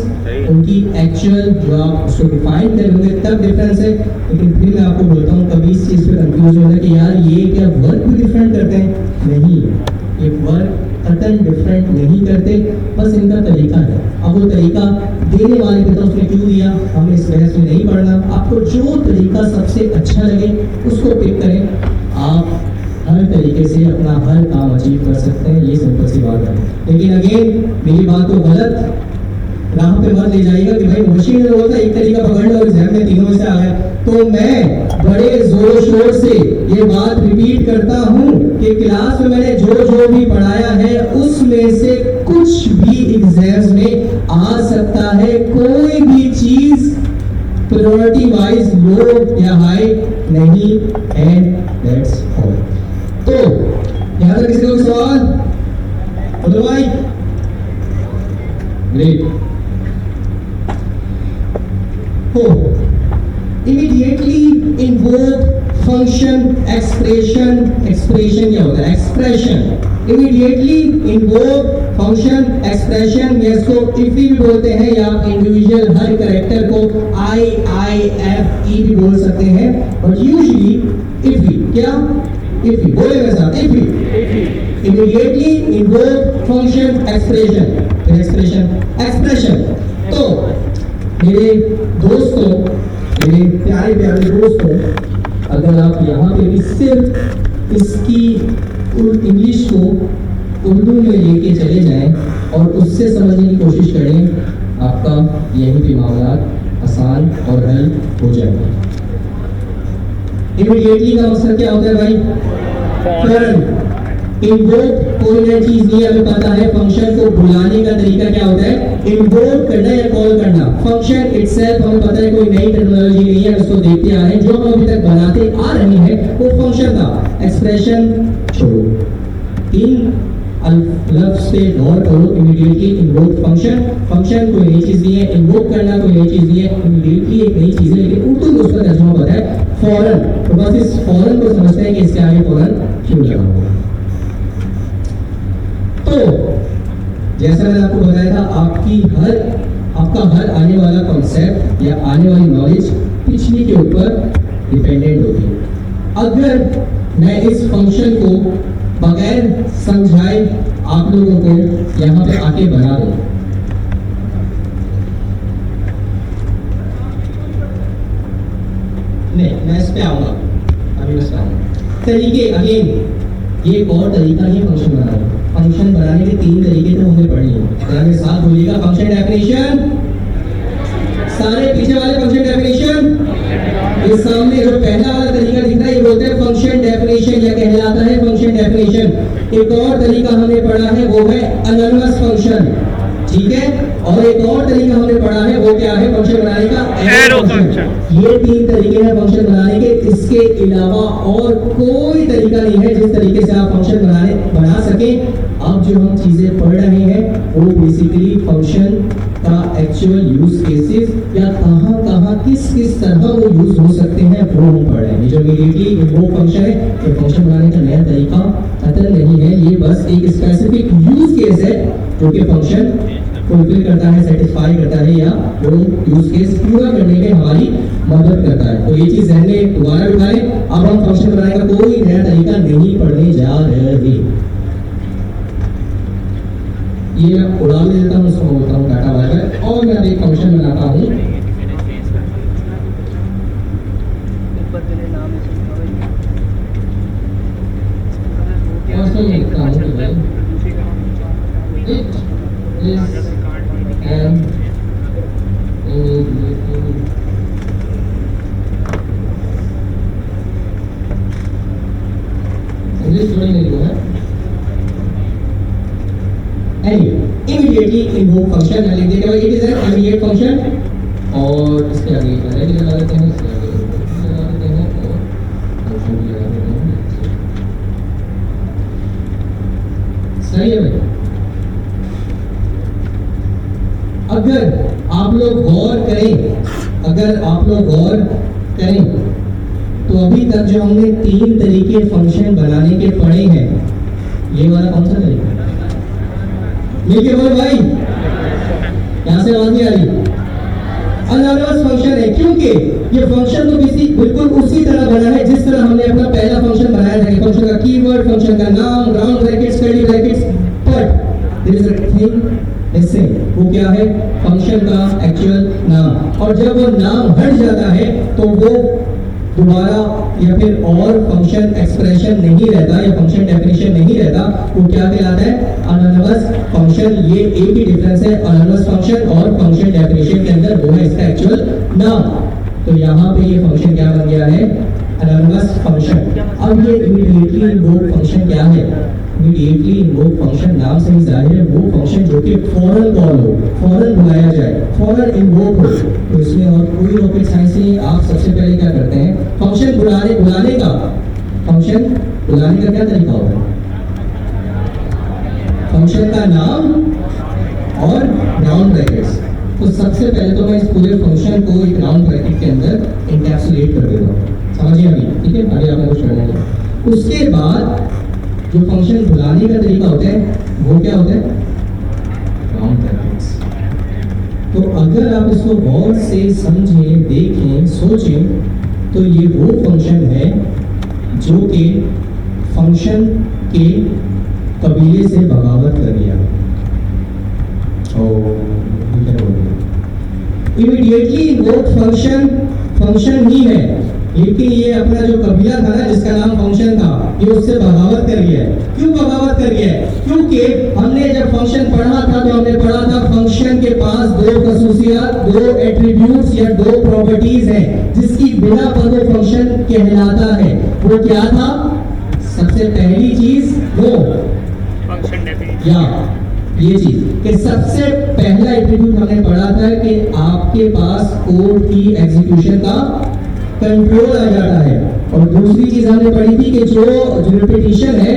उनकी एक्चुअल जो आप उसको डिफाइन करेंगे तब डिफरेंस है। लेकिन फिर मैं आपको बोलता हूँ, कभी इस चीज़ पे कंफ्यूज होना कि यार ये क्या वर्क भी डिफरेंट करते हैं, नहीं, ये वर्क कतन डिफरेंट नहीं करते, बस इनका तरीका है। अब वो तरीका देने वाले पे तो उसने क्यों दिया, हमें इस बहस में नहीं पढ़ना। आपको जो तरीका सबसे अच्छा लगे उसको पिक करें, आप हर तरीके से अपना हर काम अचीव कर सकते हैं, ये सिंपल सी बात है। लेकिन अगेन मेरी बात को गलत राह पे मत ले जाइएगा कि भाई मशीन में होता है एक तरीका पकड़ लो, एग्जाम में तीनों में से आ गए। तो मैं बड़े जोर शोर से ये बात रिपीट करता हूँ कि क्लास में मैंने जो भी पढ़ाया है उसमें से कुछ भी एग्जाम्स में आ सकता है, कोई भी चीज प्रायोरिटी वाइज लो या हाई नहीं है, दैट्स ऑल। तो यहाँ तक किसी को सवाल? भाई ग्रेट। हो immediately invoke function expression. Expression क्या होता है? Expression. Immediately invoke function expression में इसको इफी भी बोलते हैं, या इंडिविजुअल हर कैरेक्टर को IIFE भी बोल सकते हैं, और यूजुअली इफी क्या, इफी बोले मेरे साथ, IIFE immediately invoke function expression. Expression. तो मेरे दोस्तों, मेरे प्यारे प्यारे दोस्तों, अगर आप यहाँ पे भी सिर्फ इसकी इंग्लिश को उर्दू में लेके चले जाएं और उससे समझने की कोशिश करें, आपका यहीं पे मामला आसान और हल हो जाएगा। इमीडिएटली का मकसद क्या होता है भाई? फौरन। इन्वोक कोई नई चीज नहीं है, हमें पता है फंक्शन को बुलाने का तरीका क्या होता है, इन्वोक करना या कॉल करना। फंक्शन इटसेल्फ हमें पता है कोई नई टेक्नोलॉजी नहीं है, उसको देखते आ रहे हैं, जो हम अभी तक बनाते आ रहे हैं वो फंक्शन था। एक्सप्रेशन छोड़ो, तीन लफ्ज पे गौर करो। इमीडिएटली इन्वोक फंक्शन, फंक्शन कोई नई चीज नहीं है, इन्वोक करना कोई नई चीज नहीं है, इमीडिएटली एक नई चीज है, लेकिन उर्दू में उसका तर्जुमा पता है फौरन। तो बस इस फौरन को समझते हैं कि इसके आगे फौरन क्यों लगा हुआ। तो जैसा मैंने आपको बताया था, आपका हर आने वाला कॉन्सेप्ट या आने वाली नॉलेज पिछली के ऊपर डिपेंडेंट होती है। अगर मैं इस फंक्शन को बगैर समझाए आप लोगों को यहाँ पे आके बना दूं, नहीं मैं इस पे आऊंगा, अभी इस पे आऊंगा। तरीके अगेन, ये एक और तरीका नहीं है फंक्शन बनाने का। फंक्शन बनाने के तीन तरीके तो हमने पढ़ लिए। मेरे साथ बोलिएगा, फंक्शन डेफिनेशन, सारे पीछे वाले फंक्शन डेफिनेशन, ये सामने जो पहला वाला तरीका दिख रहा है ये बोलते हैं फंक्शन डेफिनेशन, या कहलाता है फंक्शन डेफिनेशन। एक और तरीका हमने पढ़ा है वो है एनोनिमस फंक्शन, ठीक है। और एक और तरीका हमने पढ़ा है, वो क्या है फंक्शन बनाने का? Arrow function. ये 3 तरीके हैं फंक्शन बनाने के, इसके अलावा और कोई तरीका नहीं है जिस तरीके से आप फंक्शन बना सके। अब जो हम चीजें पढ़ रहे हैं वो बेसिकली फंक्शन का एक्चुअल यूज केसेस या कहां किस तरह वो यूज हो सकते हैं वो हम पढ़ रहे हैं। ये जो इमीडिएटली वो फंक्शन है, ये फंक्शन बनाने का नया तरीका कतई नहीं है, ये बस एक स्पेसिफिक यूज केस है जो कि फंक्शन फुलफिल करता है, सेटिस्फाई करता है या वो यूज केस पूरा करने में हमारी मदद करता है। तो ये चीज ध्यान में दोबारा उठाएं। अब हम फंक्शन बनाने का कोई नया तरीका नहीं पढ़ने जा रहे। ये मैं उड़ा देता हूँ, उसको बोलता हूँ डाटा वाइपर, और मैं एक फंक्शन बनाता हूँ। और उसमें मैं लिखता हूँ कि भाई it is an इंग्लिश थोड़ी नहीं हुआ है। इमीडिएटली इन्वोक फंक्शन लिख देंगे भाई, it is an immediate function, और इसके आगे अरे लगा देते हैं, इसके आगे लगा देते हैं और फंक्शन भी लगा देते हैं। सही है भाई। अगर आप लोग गौर करें तो अभी तक जो हमने 3 तरीके फंक्शन बनाने के पढ़े हैं, ये वाला कौन सा तरीका? मिलके बोल भाई, यहां से आवाज नहीं आ रही। अनोनिमस फंक्शन है, क्योंकि ये फंक्शन तो बिल्कुल उसी तरह बना है जिस तरह हमने अपना पहला फंक्शन बनाया था। फंक्शन का कीवर्ड, फंक्शन का नाम, round brackets, curly brackets, but there is a thing इससे, वो क्या है? फंक्शन का एक्चुअल नाम। और जब वो नाम हट जाता है तो वो दोबारा या फिर और फंक्शन एक्सप्रेशन नहीं रहता या फंक्शन डेफिनेशन नहीं रहता, वो क्या कहलाता है? Anonymous function. ये एक ही डिफरेंस है अनोनिमस फंक्शन और फंक्शन डेफिनेशन के अंदर, वो है इसका एक्चुअल नाम। तो यहाँ पे ये फंक्शन क्या बन गया है? Anonymous function. अब ये इमीडिएटली इन्वोक फंक्शन क्या है? इमीडिएटली इन्वोक फंक्शन नाम से ही जाहिर है वो फंक्शन जो कि फौरन कॉल हो, फौरन बुलाया जाए, फौरन इन्वोक हो। तो इसमें और कोई रॉकेट साइंस नहीं। आप सबसे पहले क्या करते हैं? फंक्शन बुलाने का क्या तरीका होता है? फंक्शन का नाम और राउंड ब्रैकेट्स। तो सबसे पहले तो मैं इस पूरे फंक्शन को एक राउंड ब्रैकेट के अंदर एनकैप्सुलेट कर देता हूँ। समझिए अभी, ठीक है? आगे आपने कुछ करना है। उसके बाद जो फंक्शन बुलाने का तरीका होता है वो क्या होता है? Round brackets. तो अगर आप इसको गौर से समझें, देखें, सोचें तो ये वो फंक्शन है जो कि फंक्शन के कबीले से बगावत कर दिया। इमीडिएटली वो फंक्शन ही है, लेकिन ये अपना जो कबीला था ना जिसका नाम फंक्शन था, ये उससे बगावत कर गया है। क्यों बगावत कर गया है? क्योंकि हमने जब फंक्शन पढ़ा था तो हमने पढ़ा था फंक्शन के पास 2 खसूसियात, 2 एट्रीब्यूट्स या 2 प्रॉपर्टीज हैं जिसकी बिना पर वो फंक्शन कहलाता है। वो क्या था? सबसे पहली चीज वो फंक्शन डेफिनेशन, या ये चीज कि सबसे पहला एट्रीब्यूट हमने पढ़ा था कि आपके पास कोड की एग्जीक्यूशन का कंट्रोल आ जाता है। और दूसरी चीज हमने पढ़ी थी कि जो रिपीटिशन है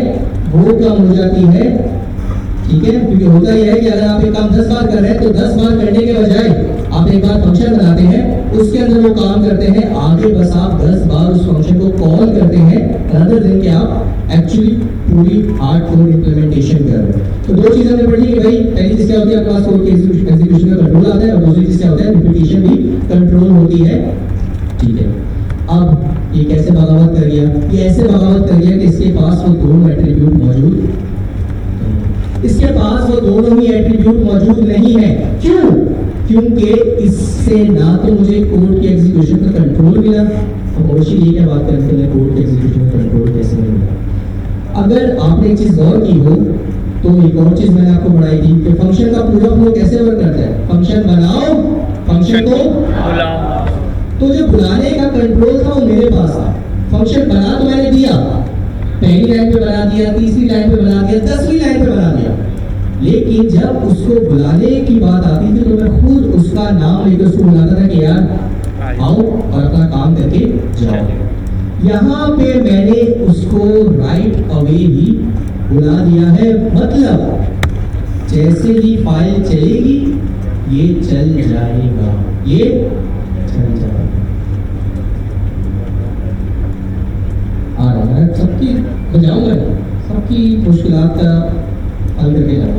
वो कम हो जाती है, ठीक है? क्योंकि होता यह है कि अगर आप एक काम 10 बार कर रहे हैं तो 10 बार करने के बजाय आप एक बार फंक्शन बनाते हैं, उसके अंदर वो काम करते हैं, आगे बस आप 10 बार उस फंक्शन को कॉल करते हैं, rather than कि आप एक्चुअली पूरी हार्डकोर इंप्लीमेंटेशन कर रहे हैं। तो 2 चीजें हमने पढ़ी कि भाई पहली चीज क्या होती है? आपके पास कोड के एग्जीक्यूशन का कंट्रोल आता है, और दूसरी चीज क्या होता है? रिपीटिशन भी कंट्रोल होती है, ठीक है? अब ये कैसे बगावत कर गया? ये ऐसे बगावत कर गया कि इसके पास वो दोनों एट्रीब्यूट मौजूद, इसके पास वो दोनों ही एट्रीब्यूट मौजूद नहीं है। क्यों? क्योंकि इससे ना तो मुझे कोड की एग्जीक्यूशन का कंट्रोल मिला, और मोशी ये क्या बात करते हैं कोड की एग्जीक्यूशन का कंट्रोल कैसे मिला? अगर आपने एक चीज गौर की हो तो एक और चीज मैंने आपको पढ़ाई थी कि फंक्शन का पूरा फ्लो कैसे वर्क करता है? फंक्शन बनाओ, फंक्शन को बुलाओ। तो जो बुलाने का कंट्रोल था वो मेरे पास था। फंक्शन बना तो मैंने दिया, पहली लाइन पे बना दिया, तीसरी लाइन पे बना दिया, 10वीं लाइन पे बना दिया, लेकिन जब उसको बुलाने की बात आती थी तो मैं खुद उसका नाम लेकर उसको बुलाता था कि यार आओ और अपना काम करके जाओ। यहाँ पे मैंने उसको राइट अवे ही बुला दिया है, मतलब जैसे ही फाइल चलेगी ये चल जाएगा, ये चल जाएगा। आ रहा है सबकी बजाऊंगा, सबकी मुश्किलात का हल करके जाऊंगा।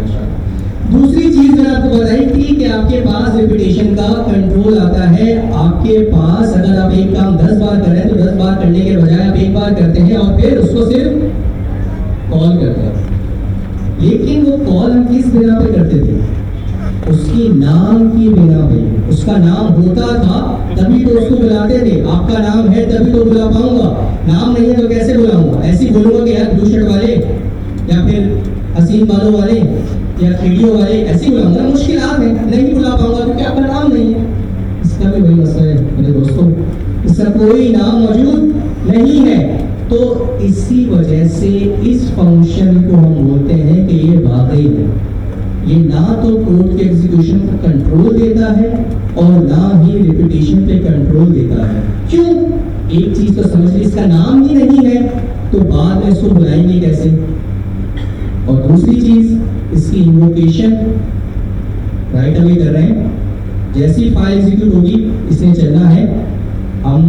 दूसरी चीज मैंने आपको बताई थी कि आपके पास रिपीटेशन का कंट्रोल आता है। आपके पास अगर आप एक काम 10 बार करें तो 10 बार करने के बजाय आप एक बार करते हैं और फिर उसको सिर्फ कॉल करते हैं। लेकिन वो कॉल हम किस बिना पे करते थे? उसके नाम की बिना पे। उसका नाम होता था तभी तो उसको बुलाते थे। आपका नाम है तभी तो बुला पाऊंगा, नाम नहीं है तो कैसे बुलाऊंगा? ऐसे ही बोलूंगा कि यार ब्लू शर्ट वाले या फिर हसीन बालों वाले या थ्रीडियो वाले, ऐसे बुलाऊंगा। मुश्किलात है, नहीं बुला पाऊंगा क्योंकि आपका नाम नहीं है। इसका भी वही मसला है मेरे दोस्तों, इसका कोई नाम मौजूद नहीं है। तो इसी वजह से इस फंक्शन को हम बोलते हैं कि ये बागी है। ये ना तो कोड के एग्जीक्यूशन पर कंट्रोल देता है और ना ही रिपीटेशन पे कंट्रोल देता है। क्यों? एक चीज तो समझ ली, इसका नाम ही नहीं है तो बाद में इसको बुलाएंगे कैसे? और दूसरी चीज, इसकी इन्वोकेशन राइट अवे कर रहे हैं। जैसी फाइल एग्जीक्यूट होगी इसने चलना है। हम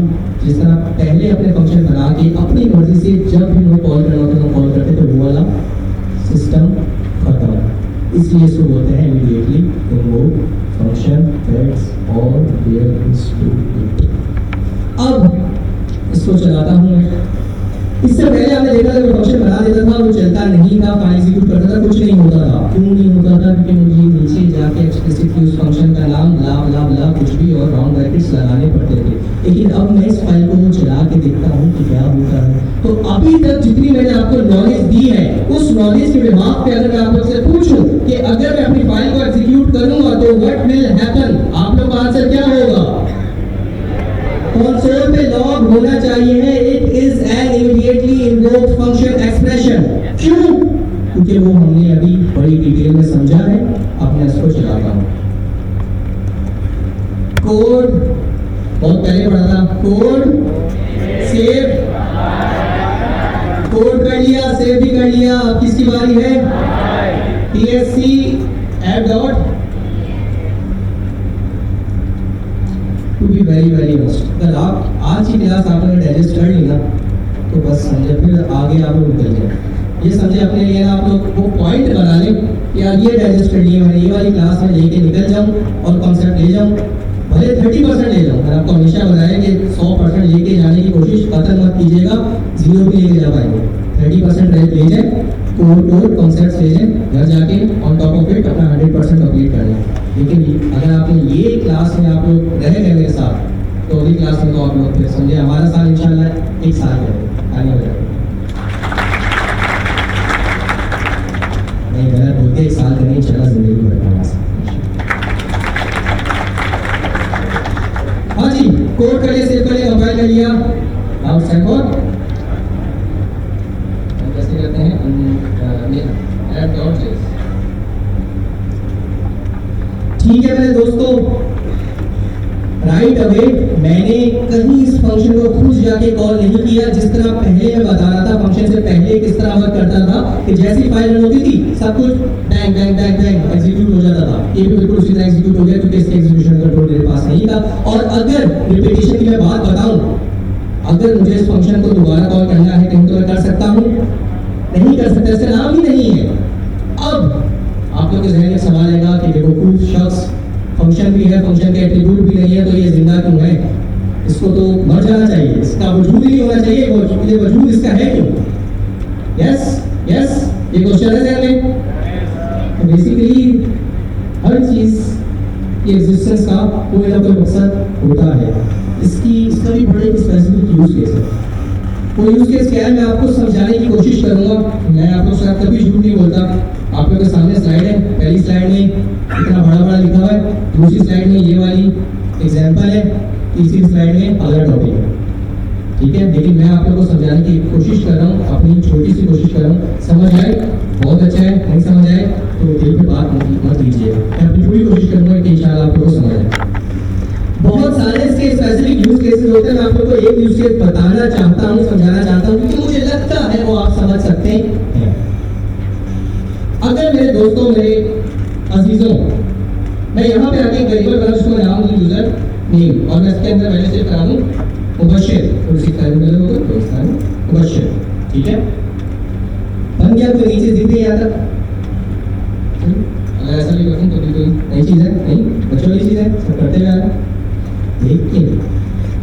जिस तरह पहले अपने फंक्शन बना के अपनी मर्जी से जब भी हमें कॉल करना होता है हम कॉल करते, तो वो वाला सिस्टम खत्म। इसलिए इसको बोलते हैं immediately invoke function that's all there is to it. अब इसको चलाता हूं मैं। इससे पहले आपने देखा था फंक्शन बना देता था, वो चलता नहीं था, फाइल एग्जीक्यूट करता था, कुछ नहीं होता था। क्यों नहीं होता था? क्योंकि मुझे नीचे जाके एक्सप्लिसिटली उस फंक्शन का नाम ला ला ला कुछ भी और राउंड ब्रैकेट्स लगाने पड़ते थे। लेकिन अब मैं इस फाइल को चला के देखता हूँ कि क्या होता है। तो अभी तक जितनी मैंने आपको नॉलेज दी है, उस नॉलेज के बिहाफ पे अगर मैं आप लोग से पूछूं कि अगर मैं अपनी फाइल को एग्जीक्यूट करूंगा तो व्हाट विल हैपन, आप लोग का आंसर क्या होगा? कंसोल पे लॉग होना चाहिए है it is an immediately invoked function expression. क्यों? क्योंकि वो हमने अभी बड़ी डिटेल में समझा है। अब मैं इसको चलाता हूं। कोड बहुत पहले पढ़ा था, कोड सेव, कोड कर लिया, सेव भी कर लिया। अब किसकी बारी है? TSC add dot to be very honest। अगर आप आज की क्लास आपने डाइजेस्ट कर ली ना तो बस समझे, फिर आगे आप लोग निकल जाए। ये समझे अपने लिए ना, आप लोग वो पॉइंट बना लें कि यार ये डाइजेस्ट कर लिए मैंने, ये वाली क्लास में लेके निकल जाऊं और कॉन्सेप्ट ले जाऊं। भले 30% ले जाऊं, मैंने आपको हमेशा बताया कि 100% लेके जाने की कोशिश कतई मत कीजिएगा, 0 भी लेके जा पाएंगे। 30% ले जाए, कोर कॉन्सेप्ट्स ले जाए, घर जाके ऑन टॉप ऑफ इट अपना 100% कंप्लीट कर लें। लेकिन अगर आपने ये क्लास में आप लोग रह गए मेरे साथ, तो अगली क्लास में तो आप लोग फिर समझे हमारा साल इंशाल्लाह 1 साल है आने वाला। नहीं गलत बोलते, 1 साल का नहीं चला, जिंदगी भर का। हाँ जी, कोड कर लिया, सेव कर लिया, कंपाइल कर लिया। अब सेकंड कैसे करते हैं? ठीक है मेरे दोस्तों, राइट अवे मैंने कहीं इस फंक्शन को खुद जाके कॉल नहीं किया। जिस तरह पहले मैं बता रहा था फंक्शन से पहले किस तरह वर्क करता था कि जैसी फाइल रन होती थी सब कुछ bang bang bang bang execute हो जाता था। ये भी बिल्कुल उसी तरह एग्जीक्यूट हो गया क्योंकि इसके एग्जीक्यूशन कंट्रोल मेरे पास नहीं था। और अगर रिपीटेशन की मैं बात बताऊं, अगर मुझे इस फंक्शन को दोबारा कॉल करना है कहीं तो मैं कर सकता हूं? नहीं कर सकता, इसका नाम ही नहीं है। अब आप लोग के जहन में सवाल आएगा कि बेवकूफ शख्स, फंक्शन भी है, फंक्शन के एट्रीब्यूट भी नहीं है, तो ये जिंदा क्यों है? इसको तो मर जाना चाहिए, इसका वजूद ही नहीं होना चाहिए। ये वजूद इसका है क्यों? यस यस, ये क्वेश्चन है जहन में। तो बेसिकली हर चीज की एग्जिस्टेंस का कोई ना कोई मकसद होता है। इसका भी बड़े स्पेसिफिक यूज केस है। वो यूज केस क्या है मैं आपको समझाने की कोशिश करूंगा। मैं आप लोग से कभी झूठ नहीं बोलता। आप लोगों के सामने स्लाइड है, पहली स्लाइड में इतना बड़ा बड़ा लिखा हुआ है, दूसरी स्लाइड में ये वाली एग्जांपल है, तीसरी स्लाइड में अगला टॉपिक है। ठीक है, लेकिन मैं आप लोगों को समझाने की कोशिश कर रहा हूँ, अपनी छोटी सी कोशिश कर रहा हूँ। समझ आए बहुत अच्छा है, नहीं समझ आए तो दिल पे बात मत लीजिएगा। मैं अपनी पूरी कोशिश करूंगा कि इंशाल्लाह आप लोगों को समझ आए। बहुत सारे इसके स्पेसिफिक यूज केसेस होते हैं, मैं आप लोगों को एक यूज केस बताना चाहता हूँ, समझाना चाहता हूँ, क्योंकि मुझे लगता है वो आप समझ सकते हैं। अगर मेरे दोस्तों, मेरे अजीजों, मैं यहाँ पे आके एक वेरिएबल बना, उसको मैं नाम दूँ यूजर नेम, और मैं इसके अंदर पहले से करा दूँ मुबश्शिर, थोड़ी सी टाइम होगा मुबश्शिर, ठीक है, बन गया। कोई नई चीज दिख रही है यहाँ तक? अगर ऐसा भी करूँ तो भी कोई नई चीज है? नहीं, बच्चों वाली चीज है, सब करते हुए आ रहा है। लेकिन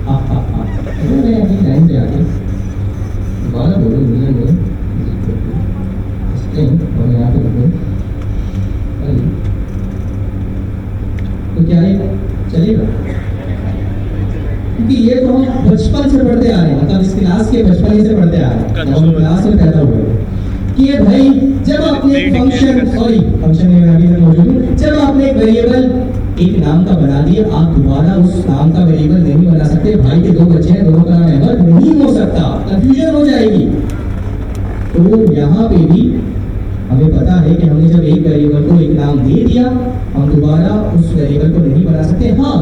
अगर मैं अभी लाइन पे आके दोबारा बोलूँ दुनिया में और मैं यहाँ पे लिखूँ तो क्या है, चलेगा? क्योंकि ये तो हम बचपन से पढ़ते आ रहे हैं, मतलब इस क्लास के बचपन ही से पढ़ते आ रहे हैं, जब हम क्लास में पैदा हुए कि ये भाई जब आपने एक फंक्शन में अभी तक मौजूद हूँ, जब आपने एक वेरिएबल एक नाम का बना दिया, आप दोबारा उस नाम का वेरिएबल नहीं बना सकते। भाई के दो बच्चे हैं, दोनों का नाम अहमद नहीं हो सकता, कंफ्यूजन हो जाएगी। तो यहाँ पे भी हमें पता है कि हमने जब एक वेरिएबल को एक नाम दे दिया, हम दोबारा उस वेरिएबल को नहीं बना सकते। हाँ,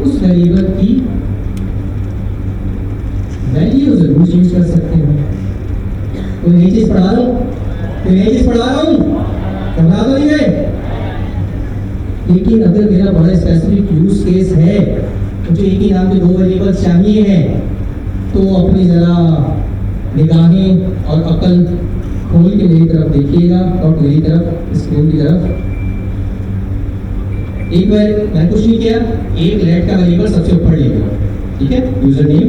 उस वेरिएबल की वैल्यू जरूर चेंज कर सकते हैं। कोई नई चीज पढ़ा रहा हूँ, घबरा तो नहीं गए? लेकिन अगर मेरा बड़ा स्पेसिफिक यूज केस है, मुझे एक ही नाम के दो वेरिएबल चाहिए हैं, तो अपनी जरा निगाहें और अकल खोल के मेरी तरफ देखिएगा और मेरी तरफ स्क्रीन की तरफ। एक बार मैंने कुछ नहीं किया, एक लेट का वेरिएबल सबसे ऊपर ले लिया, ठीक है, यूजर नेम,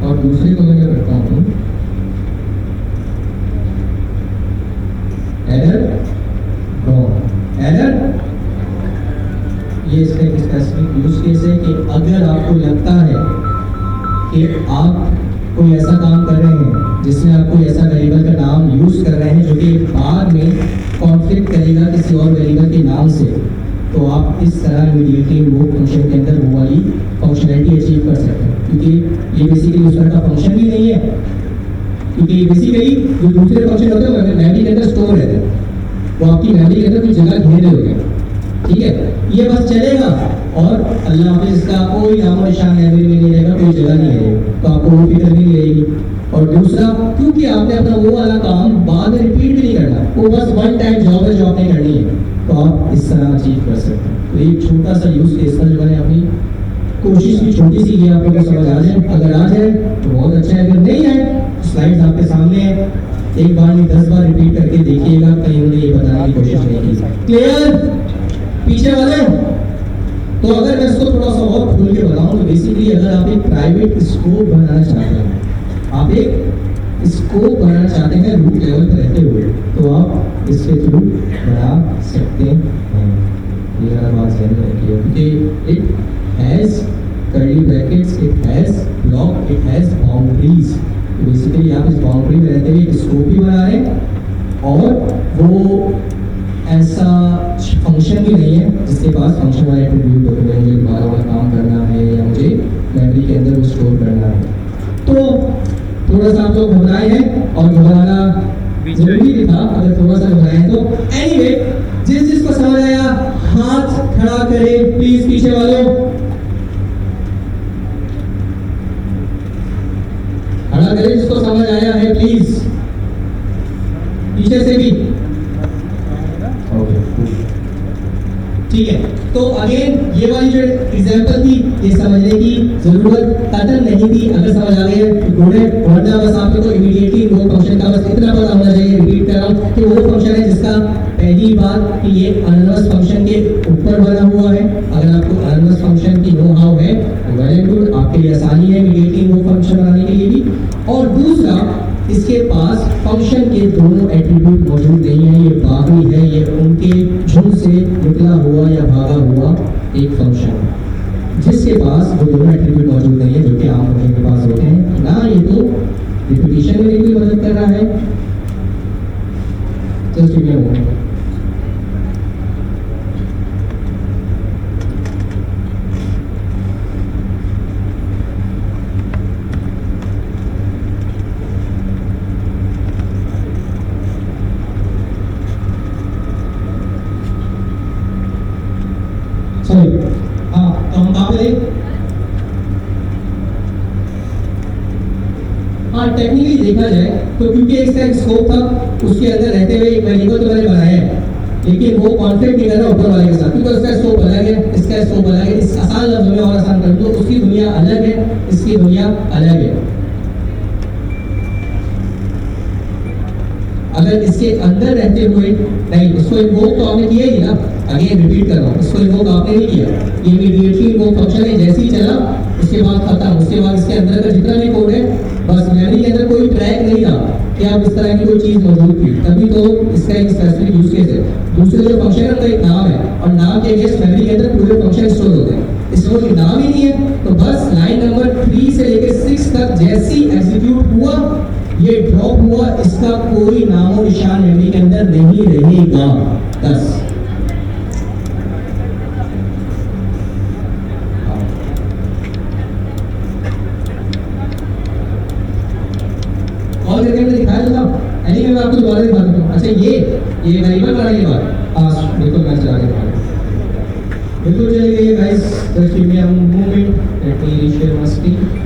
और दूसरे को मैं क्या करता हूँ, एरर। ये इसका एक स्पेसिफिक यूज केस है कि अगर आपको लगता है कि आप कोई ऐसा काम कर रहे हैं जिसमें आप कोई ऐसा वेरिएबल का नाम यूज कर रहे हैं जो कि बाद में कॉन्फ्लिक्ट करेगा किसी और वेरिएबल के नाम से, तो आप इस तरह इमीडिएटली वो फंक्शन के अंदर वो वाली फंक्शनैलिटी अचीव कर सकते हैं, क्योंकि ये बेसिकली उस तरह का फंक्शन भी नहीं है, क्योंकि बेसिकली जो दूसरे फंक्शन होते हैं मेमोरी के अंदर स्टोर रहते हैं, वो आपकी मेमोरी के अंदर कुछ जगह घेर रहे होते हैं, ठीक है, ये बस चलेगा और अल्लाह हाफिज़ इसका कोई नाम और निशान मेमोरी में नहीं रहेगा, कोई जगह नहीं रहेगी, तो आपको वो फिक्र नहीं रहेगी। और दूसरा, क्योंकि आपने अपना वो वाला काम बाद में रिपीट भी नहीं करना, वो बस वन टाइम जॉब है जो आपने करनी है, तो आप इस तरह अचीव कर सकते हैं। तो एक छोटा सा यूज केस था जो मैंने अपनी कोशिश की छोटी सी की, आप लोगों को समझ आ जाए, अगर आ जाए तो बहुत अच्छा है, अगर नहीं आए स्लाइड्स आपके सामने है, एक बार नहीं 10 बार रिपीट करके देखिएगा, कहीं उन्होंने ये बताने की कोशिश नहीं की। क्लियर पीछे वाले? तो अगर मैं इसको थोड़ा सा और खोल के बताऊं तो बेसिकली अगर आप एक प्राइवेट स्कोप बनाना चाहते हैं, आप एक स्कोप बनाना चाहते हैं रूट लेवल पर रहते हुए, तो आप इसके थ्रू बना सकते हैं। ये वाला बात ध्यान में रखिए, क्योंकि it has curly brackets, it has block, it has boundaries. Basically आप इस बाउंड्री में रहते हुए एक स्कोप भी बना रहे हैं, और वो ऐसा फंक्शन भी नहीं है जिसके पास फंक्शन वाले एट्रीब्यूट होते हैं, मुझे दोबारा वाला काम करना है या मुझे मेमोरी के अंदर वो स्टोर करना है। तो थोड़ा सा आप लोग घबराए हैं, और घबराना जरूरी भी था, अगर थोड़ा सा घबराए तो। एनीवे, जिसको समझ आया हाथ खड़ा करे प्लीज, पीछे वालों खड़ा करें जिसको समझ आया है प्लीज, पीछे से भी। ठीक है, तो अगेन ये वाली जो एग्जांपल थी, ये समझने की जरूरत कतई नहीं थी। अगर समझ आ गई है तो गुड है, वरना बस आप लोग को इमीडिएटली वो फंक्शन का बस इतना पता होना चाहिए, रिपीट कर रहा हूँ, कि वो फंक्शन है जिसका पहली बात कि ये अनोनिमस फंक्शन के ऊपर बना हुआ है। अगर आपको अनोनिमस फंक्शन की नो हाउ है तो वेल एंड गुड, आपके लिए आसानी है इमीडिएटली वो फंक्शन बनाने के लिए भी। और दूसरा, इसके पास फंक्शन के दोनों एट्रीब्यूट मौजूद नहीं है, ये बागी है, ये उनके झुंड से निकला हुआ या भागा हुआ एक फंक्शन है जिसके पास वो दोनों एट्रीब्यूट मौजूद नहीं है जो कि आम फंक्शन के पास होते हैं ना। ये तो रिपीटिशन में भी मदद कर रहा है। Just give me a moment. देखा जाए तो क्योंकि इसका एक स्कोप था, उसके अंदर रहते हुए एक वेरिएबल तो मैंने बनाया है, लेकिन वो कॉन्फ्लिक्ट नहीं कर रहा ऊपर वाले के साथ, क्योंकि उसका स्कोप अलग है, इसका स्कोप अलग है। इस आसान लफ्जों में और आसान कर दो, उसकी दुनिया अलग है, इसकी दुनिया अलग है। अगर इसके अंदर रहते हुए नहीं, उसको इन्वोक तो आपने किया ही ना, अगेन रिपीट कर रहा हूँ, इसको इन्वोक आपने नहीं किया, ये इमीडिएटली इन्वोक फंक्शन है, जैसे ही चला उसके बाद खत्म, उसके बाद इसके अंदर का जितना भी कोड है, बस मेमोरी के अंदर कोई ट्रैक नहीं रहा कि अब इस तरह की कोई चीज मौजूद थी, तभी तो इसका एक स्पेसिफिक यूज केस है। दूसरे जो फंक्शन है उनका एक नाम है, और नाम के अगेंस्ट मेमोरी के अंदर पूरे फंक्शन स्टोर होते हैं। इसमें कोई नाम ही नहीं है, तो बस लाइन नंबर 3 से लेकर 6 तक जैसी एग्जीक्यूट हुआ, ये ड्रॉप हुआ, इसका कोई नामो निशान मेमोरी के अंदर नहीं रहेगा। बस और करके मैंने दिखाया था, यानी मैं आपको दोबारा दिखा देता हूँ। अच्छा ये वेरिएबल बना ये बात, हाँ बिल्कुल मैं चला के दिखा बिल्कुल चली गई है guys. Just give me a moment, let me reshare my screen.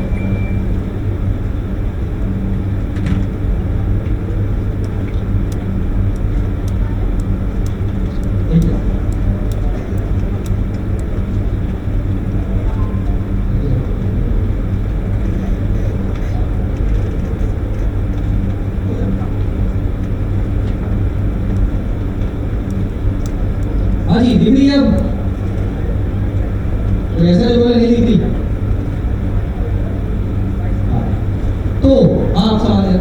हाँ जी दिख रही है अब, तो ऐसा जो बोला नहीं दिख रही। हाँ, तो आप सवाल है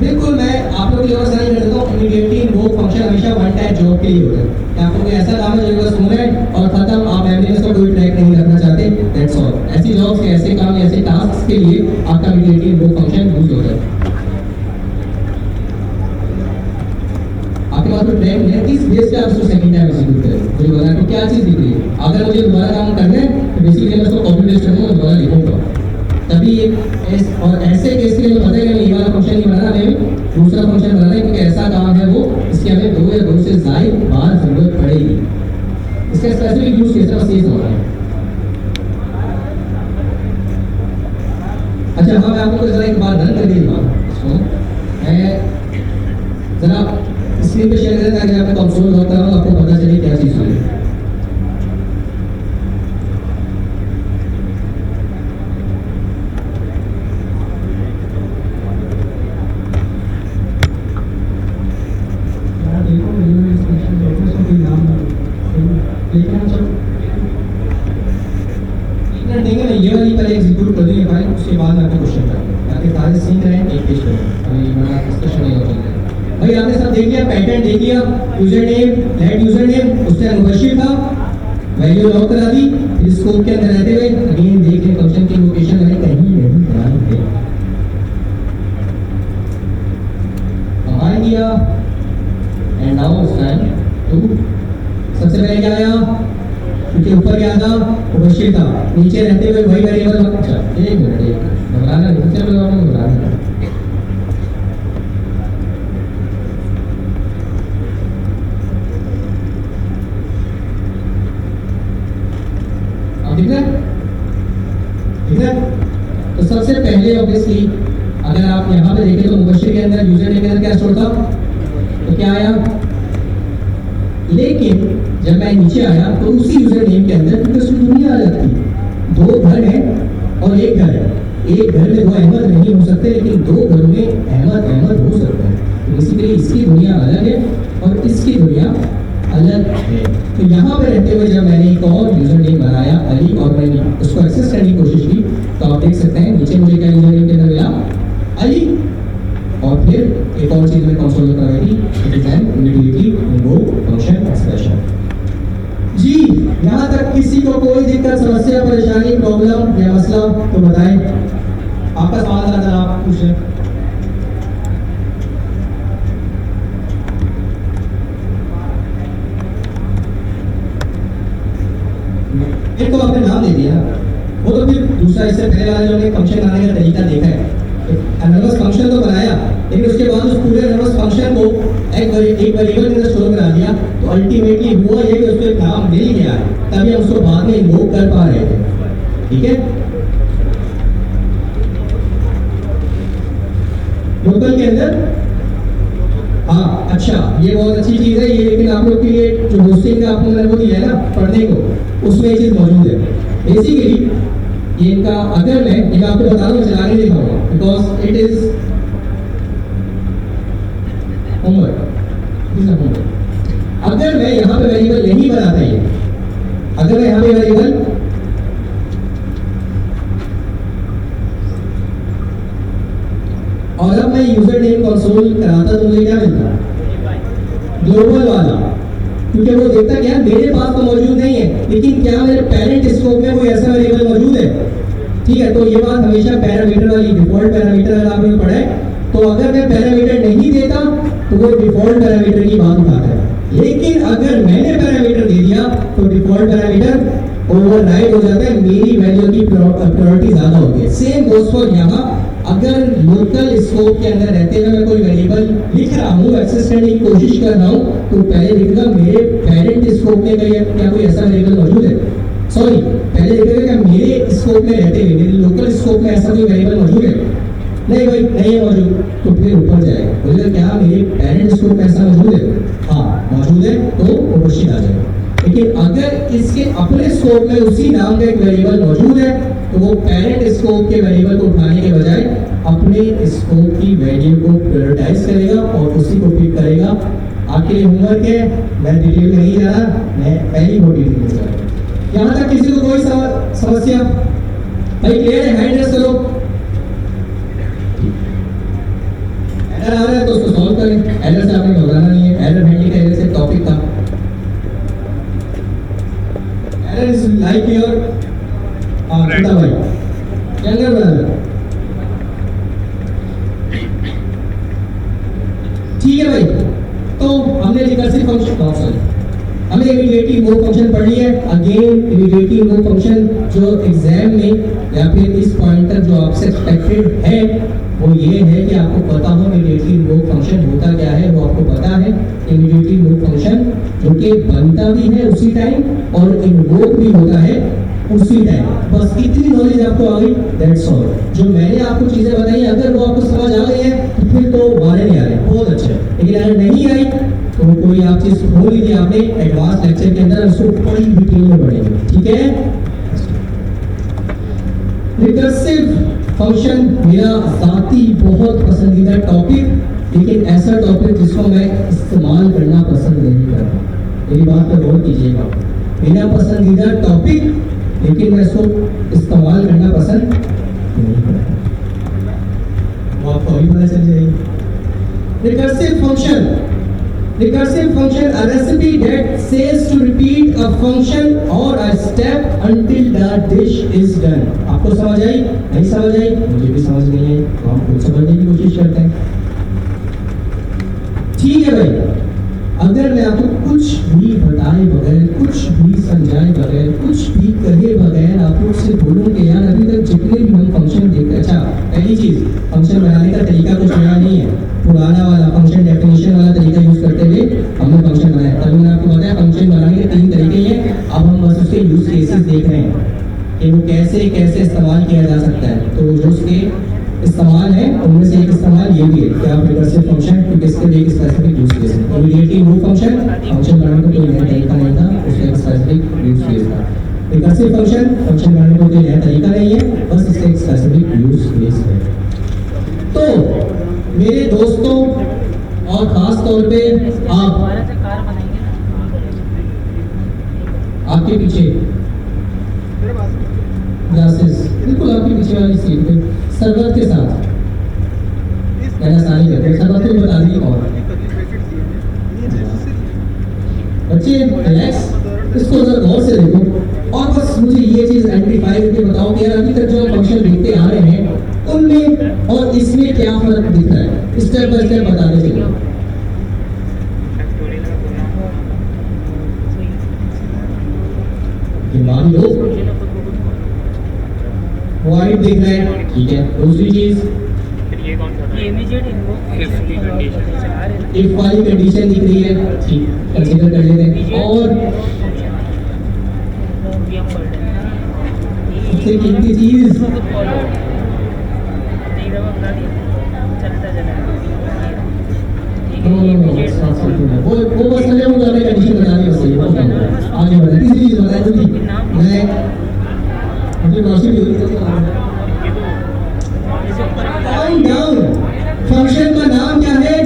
बिल्कुल, मैं आप लोगों की और सारी कर देता हूँ। इमीडिएटली वो फंक्शन हमेशा वन टाइम जॉब के लिए होता है कि आपको कोई ऐसा काम है जो बस होना है और खत्म, आप मेमोरी में इसका कोई ट्रैक नहीं रखना चाहते, दैट्स ऑल। ऐसी जॉब्स के ऐसे काम ऐसे टास्क के लिए आपका इमीडिएटली वो फंक्शन यूज होता है। आपके पास कोई ट्रैक नहीं है, किस बेस पे आप उसको सेकंड टाइम एग्जीक्यूट करें, मुझे बताएं तो क्या चीज दिख रही है। अगर मुझे दोबारा काम करना है तो बेसिकली मैं उसको कॉपी पेस्ट करूंगा, दोबारा लिखूंगा, तभी और ऐसे केस के लिए पता है कि मैं ये वाला फंक्शन नहीं बनाना, हमें दूसरा फंक्शन बनाना है, क्योंकि ऐसा काम है वो इसकी हमें 2 या 2 से ज्यादा बार जरूरत पड़ेगी। इसका स्पेसिफिक यूज केस बस ये समझना है। अच्छा हाँ, मैं आपको जरा एक बार रन करके दिखाऊं, मैं जरा स्क्रीन पे शेयर करें ताकि आपको कंसोल लॉक कर रहा हूं, आपको पता चले क्या चीज हुई। देंगे ना, ये वाली पहले एग्जीक्यूट कर देंगे फाइल, उसके बाद मैं आपको क्वेश्चन करूंगा ताकि सारे सीन रहे एक पेज पे, अभी हमारा डिस्कशन नहीं होगा। भाई आपने सब देख लिया, पैटर्न देख लिया, user name let user name उससे मुबशिर था, वैल्यू लॉक करा दी, फिर स्कोप के अंदर रहते हुए अगेन देख लें फंक्शन की लोकेशन मैंने कहीं नहीं बनाई है, कंबाइन किया and now it's time to. सबसे पहले क्या आया, क्योंकि ऊपर क्या था मुबशिर था, नीचे रहते हुए वही वेरिएबल। अच्छा एक मिनट, घबराना नहीं, सबसे पहले आपको घबराना है। दिख रहा है, दिख रहा है? तो सबसे पहले ऑब्वियसली अगर आप यहाँ पे देखें तो मुबशिर के अंदर यूजर नेम के अंदर क्या स्टोर था, तो क्या आया, लेकिन जब मैं नीचे आया तो उसी यूजर नेम के अंदर, क्योंकि उसकी दुनिया अलग थी, 2 घर हैं और एक घर है, एक घर में 2 अहमद नहीं हो सकते, लेकिन 2 घरों में अहमद हो सकता है। तो बेसिकली इसकी दुनिया अलग है और इसकी दुनिया अलग है। तो यहाँ पे रहते हुए जब मैंने एक और यूजर नेम बनाया अली और मैंने उसको एक्सेस करने की कोशिश की, तो आप देख सकते हैं नीचे मुझे क्या यूजर नेम के अंदर मिला, अली, और फिर एक और चीज में कंसोल कर रही थी, it can immediately invoke function expression. जी यहाँ तक किसी को कोई दिक्कत, समस्या, परेशानी, प्रॉब्लम या मसला तो बताएं। आपका सवाल था, आप पूछें। एक तो आपने नाम दे दिया, वो तो फिर दूसरा इससे पहले वाला जो फंक्शन बनाने का तरीका देखा है, एनालॉगस फंक्शन तो बनाया, लेकिन उसके बाद उस पूरे नर्वस फंक्शन को एक वेरिएबल के अंदर स्टोर करा दिया, तो अल्टीमेटली हुआ ये कि उसको एक नाम मिल गया है, तभी हम उसको बाद में इन्वोक कर पा रहे थे। ठीक है, लोकल के अंदर। हाँ अच्छा, ये बहुत अच्छी चीज है ये, लेकिन आप लोग के लिए जो होस्टिंग का आपको मैंने वो दिया है ना पढ़ने को, उसमें ये चीज मौजूद है। बेसिकली ये इनका, अगर मैं आपको बता दूं, चलाने नहीं दिखाऊंगा बिकॉज इट इज होमवर्क। अगर मैं यहाँ पे वेरिएबल नहीं बनाता, ये अगर मैं यहाँ पे वेरिएबल और अब मैं यूजर नेम कंसोल कराता तो मुझे क्या मिलता? ग्लोबल वाला, क्योंकि वो देखता क्या मेरे पास तो मौजूद नहीं है, लेकिन क्या मेरे पेरेंट स्कोप में कोई ऐसा वेरिएबल मौजूद है। ठीक है, तो ये बात हमेशा पैरामीटर वाली, डिफॉल्ट पैरामीटर अगर आपने पढ़ा है, तो अगर मैं पैरामीटर नहीं देता तो वो डिफॉल्ट पैरामीटर की बात उठाता है, लेकिन अगर मैंने पैरामीटर दे दिया तो डिफॉल्ट पैरामीटर ओवरराइड हो जाता है, मेरी वैल्यू की प्रायोरिटी ज्यादा होती है। सेम गोस फॉर यहाँ, अगर लोकल स्कोप के अंदर रहते हुए मैं कोई वेरिएबल लिख रहा हूँ, एक्सेस करने की कोशिश कर रहा हूँ, तो पहले लिखेगा मेरे पेरेंट स्कोप में क्या कोई ऐसा वेरिएबल मौजूद है। सॉरी, पहले लिखेगा क्या मेरे स्कोप में रहते हुए, मेरे लोकल स्कोप में ऐसा कोई वेरिएबल मौजूद है। नहीं भाई नहीं है मौजूद, तो फिर ऊपर जाएगा, बोलेगा क्या मेरे पेरेंट स्कोप में ऐसा मौजूद है। हाँ मौजूद है, तो ओवरशीट आ जाएगा। लेकिन अगर इसके अपने स्कोप में उसी नाम का एक वेरिएबल मौजूद है, तो वो पेरेंट स्कोप के वेरिएबल को उठाने के बजाय अपने स्कोप की वैल्यू को प्रायोरिटाइज करेगा और उसी को पिक करेगा। आपके लिए होमवर्क है, मैं डिटेल में नहीं जा रहा, मैं पहली वो डिटेल में जा रहा हूँ। यहाँ तक किसी को कोई समस्या? भाई क्लियर है? हैंड रेस करो। एरर आ रहा है तो उसको सॉल्व करें, एरर से आपने घबराना नहीं है, एरर हैंडलिंग का एरर से टॉपिक था। एरर इज लाइक योर छोटा भाई, यंगर ब्रदर। ठीक है भाई, तो हमने रिकर्सिव फंक्शन, हमने इमीडिएटली मूव फंक्शन पढ़ लिया है। अगेन इमीडिएटली मूव फंक्शन जो एग्जाम में या फिर इस पॉइंट तक जो आपसे एक्सपेक्टेड है वो ये है कि आपको पता हो इमीडिएटली मूव फंक्शन होता क्या है, वो आपको पता है। इमीडिएटली मूव फंक्शन जो कि बनता भी है उसी टाइम और इन्वोक भी होता है उसी टाइम। बस इतनी नॉलेज आपको आ गई, दैट्स ऑल। जो मैंने आपको चीजें बताई अगर वो आपको समझ आ गई है तो फिर तो वारे नहीं आ रहे, बहुत अच्छे। लेकिन अगर नहीं आई तो कोई आप चीज खोल लीजिए आपने एडवांस लेक्चर के अंदर, उसको बड़ी डिटेल में पढ़ेंगे। ठीक है, रिकर्सिव फंक्शन मेरा जाती बहुत पसंदीदा टॉपिक, लेकिन ऐसा टॉपिक जिसको मैं इस्तेमाल करना पसंद नहीं करता। मेरी बात पर गौर कीजिएगा, मेरा पसंदीदा टॉपिक, लेकिन मैं इसको इस्तेमाल करना पसंद नहीं करता। वो आपको अभी पता चल जाएगी। Recursive function, a recipe that says to repeat a function or a step until the dish is done। आपको समझ आई? नहीं समझ आई? मुझे भी समझ नहीं आई, तो हम खुद समझने की कोशिश करते हैं। ठीक है भाई, अगर मैं आपको कुछ भी बताए बगैर, कुछ भी समझाए बगैर, कुछ भी कहे बगैर आप लोग से बोलूं कि यार अभी तक जितने भी हम फंक्शन देखे, अच्छा पहली चीज फंक्शन बनाने का तरीका कुछ नया नहीं है, पुराना वाला फंक्शन डेफिनेशन वाला तरीका यूज करते हुए हमने फंक्शन बनाया। तभी मैंने आपको बताया फंक्शन बनाने के 3 तरीके हैं। अब हम बस उसके यूज केसेस देख रहे हैं कि वो कैसे कैसे इस्तेमाल किया जा सकता है। तो जो उसके इस्तेमाल है उनमें से एक इस्तेमाल ये भी है कि आप रिकर्सिव फंक्शन, क्योंकि इसके लिए एक स्पेसिफिक यूज केस है। इमीडिएटली मूव फंक्शन बनाने को कोई नया तरीका नहीं था, उसका एक स्पेसिफिक यूज केस था। रिकर्सिव फंक्शन बनाने को कोई नया तरीका नहीं है, बस इसका एक स्पेसिफिक यूज केस है। तो मेरे दोस्तों और खास तौर पे आपके पीछे ग्लासेस, बिल्कुल आपके पीछे वाली सीट पे सरबत के साथ मैंने आसानी करते हैं। सरबत को बता दी और बच्चे रिलैक्स, इसको जरा गौर से देखो और बस मुझे ये चीज आइडेंटिफाई करके बताओ कि यार अभी तक जो फंक्शन देखते आ रहे हैं उनमें और इसमें क्या फर्क दिख रहा है। स्टेप बाय स्टेप बताते चलिए। मान लो वाइट दिख रहा है, ठीक है। दूसरी चीज इफ की कंडीशन इफ वाली कंडीशन दिख रही है, ठीक, कंसीडर कर लेते हैं। और सबसे कीमती चीज वो बस चले वो हमें कंडीशन बता दी, बस ये आगे बढ़े। तीसरी चीज बताएं जल्दी। मैं मुझे रोशनी भी हो रही है। फंक्शन का नाम क्या है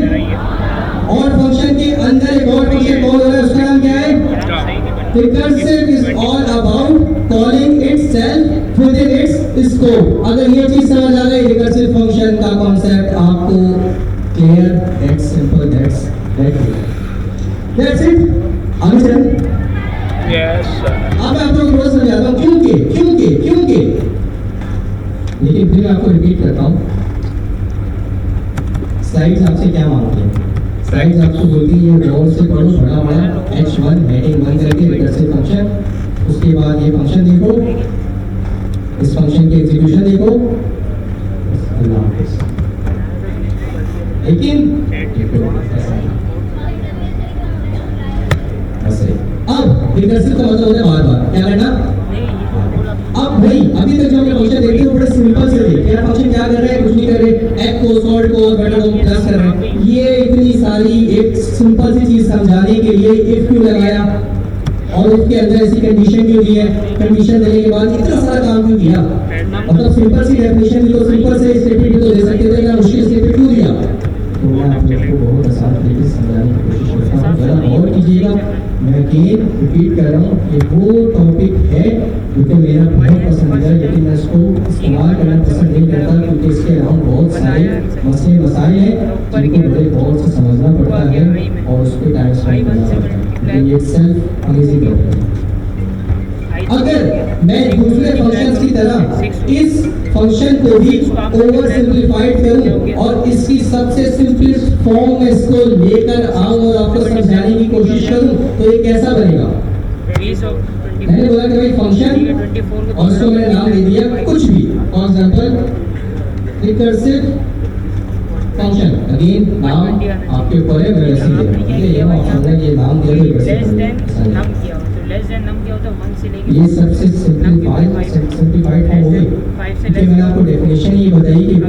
और फंक्शन के अंदर एक और फंक्शन कॉल हो रहा है, उसका नाम क्या है? Recursive is all about calling itself within its scope। अगर ये चीज समझ आ गई रिकर्सिव फंक्शन का कॉन्सेप्ट आपको clear, that's simple, that's it. आगे चलें। Yes sir. अब मैं आप लोगों को समझाता हूँ क्योंकि लेकिन फिर आपको रिपीट करता हूँ। स्लाइड्स आपसे क्या मांगती है? स्लाइड्स आपको बोलती है ये गौर से पढ़ो, बड़ा H1 हेडिंग 1 करके रिकर्सिव फंक्शन, उसके बाद ये फंक्शन देखो, इस फंक्शन की एग्जीक्यूशन देखो, लेकिन अब रिकर्सिव का मतलब होता है बार-बार क्या करना। अब भाई अभी तक जो हमने फंक्शन देखे वो बड़े सिंपल से थे। क्या फंक्शन क्या कर रहे हैं? कुछ नहीं कर रहे, एफ को सॉल्ट को बटन को प्लस कर रहे हैं। ये इतनी सारी एक सिंपल सी चीज समझाने के लिए इफ क्यों लगाया और उसके अंदर ऐसी कंडीशन क्यों दी है? कंडीशन देने के बाद इतना सारा काम क्यों किया? मतलब सिंपल सी डेफिनेशन भी तो सिंपल से स्टेटमेंट भी तो दे सकते थे, क्या मुश्किल स्टेटमेंट क्यों दिया? तो मैं आप लोगों को बहुत आसान तरीके से समझाने की कोशिश करता हूँ, जरा गौर कीजिएगा। मैं अगेन रिपीट कर रहा हूँ, ये वो टॉपिक है जो कि मेरा बहुत पसंद है, लेकिन मैं इसको इस्तेमाल करना पसंद नहीं करता क्योंकि इसके अराउंड बहुत सारे मसले मसाइल हैं जिनको बड़े गौर से समझना पड़ता है और उस पर टाइम स्पेंड करना पड़ता है। लेकिन ये सेल्फ अमेजिंग है। अगर मैं दूसरे फंक्शंस की तरह इस फंक्शन को भी ओवर सिंप्लीफाइड करूं और इसकी सबसे सिंपलेस्ट फॉर्म में इसको लेकर आऊं और आपको समझाने की कोशिश करूं तो ये कैसा बनेगा? मैंने बोला कि भाई फंक्शन और उसको मैंने नाम दे दिया कुछ भी, for example recursive function. Again नाम आपके ऊपर है, मैं वैसे ही दे रहा हूं, ठीक है? ये ऑप्शन है, ये नाम दे दो, ये सबसे सिंपलीफाइड फॉर्म हो गई। क्योंकि मैंने आपको डेफिनेशन ये बताई कि वो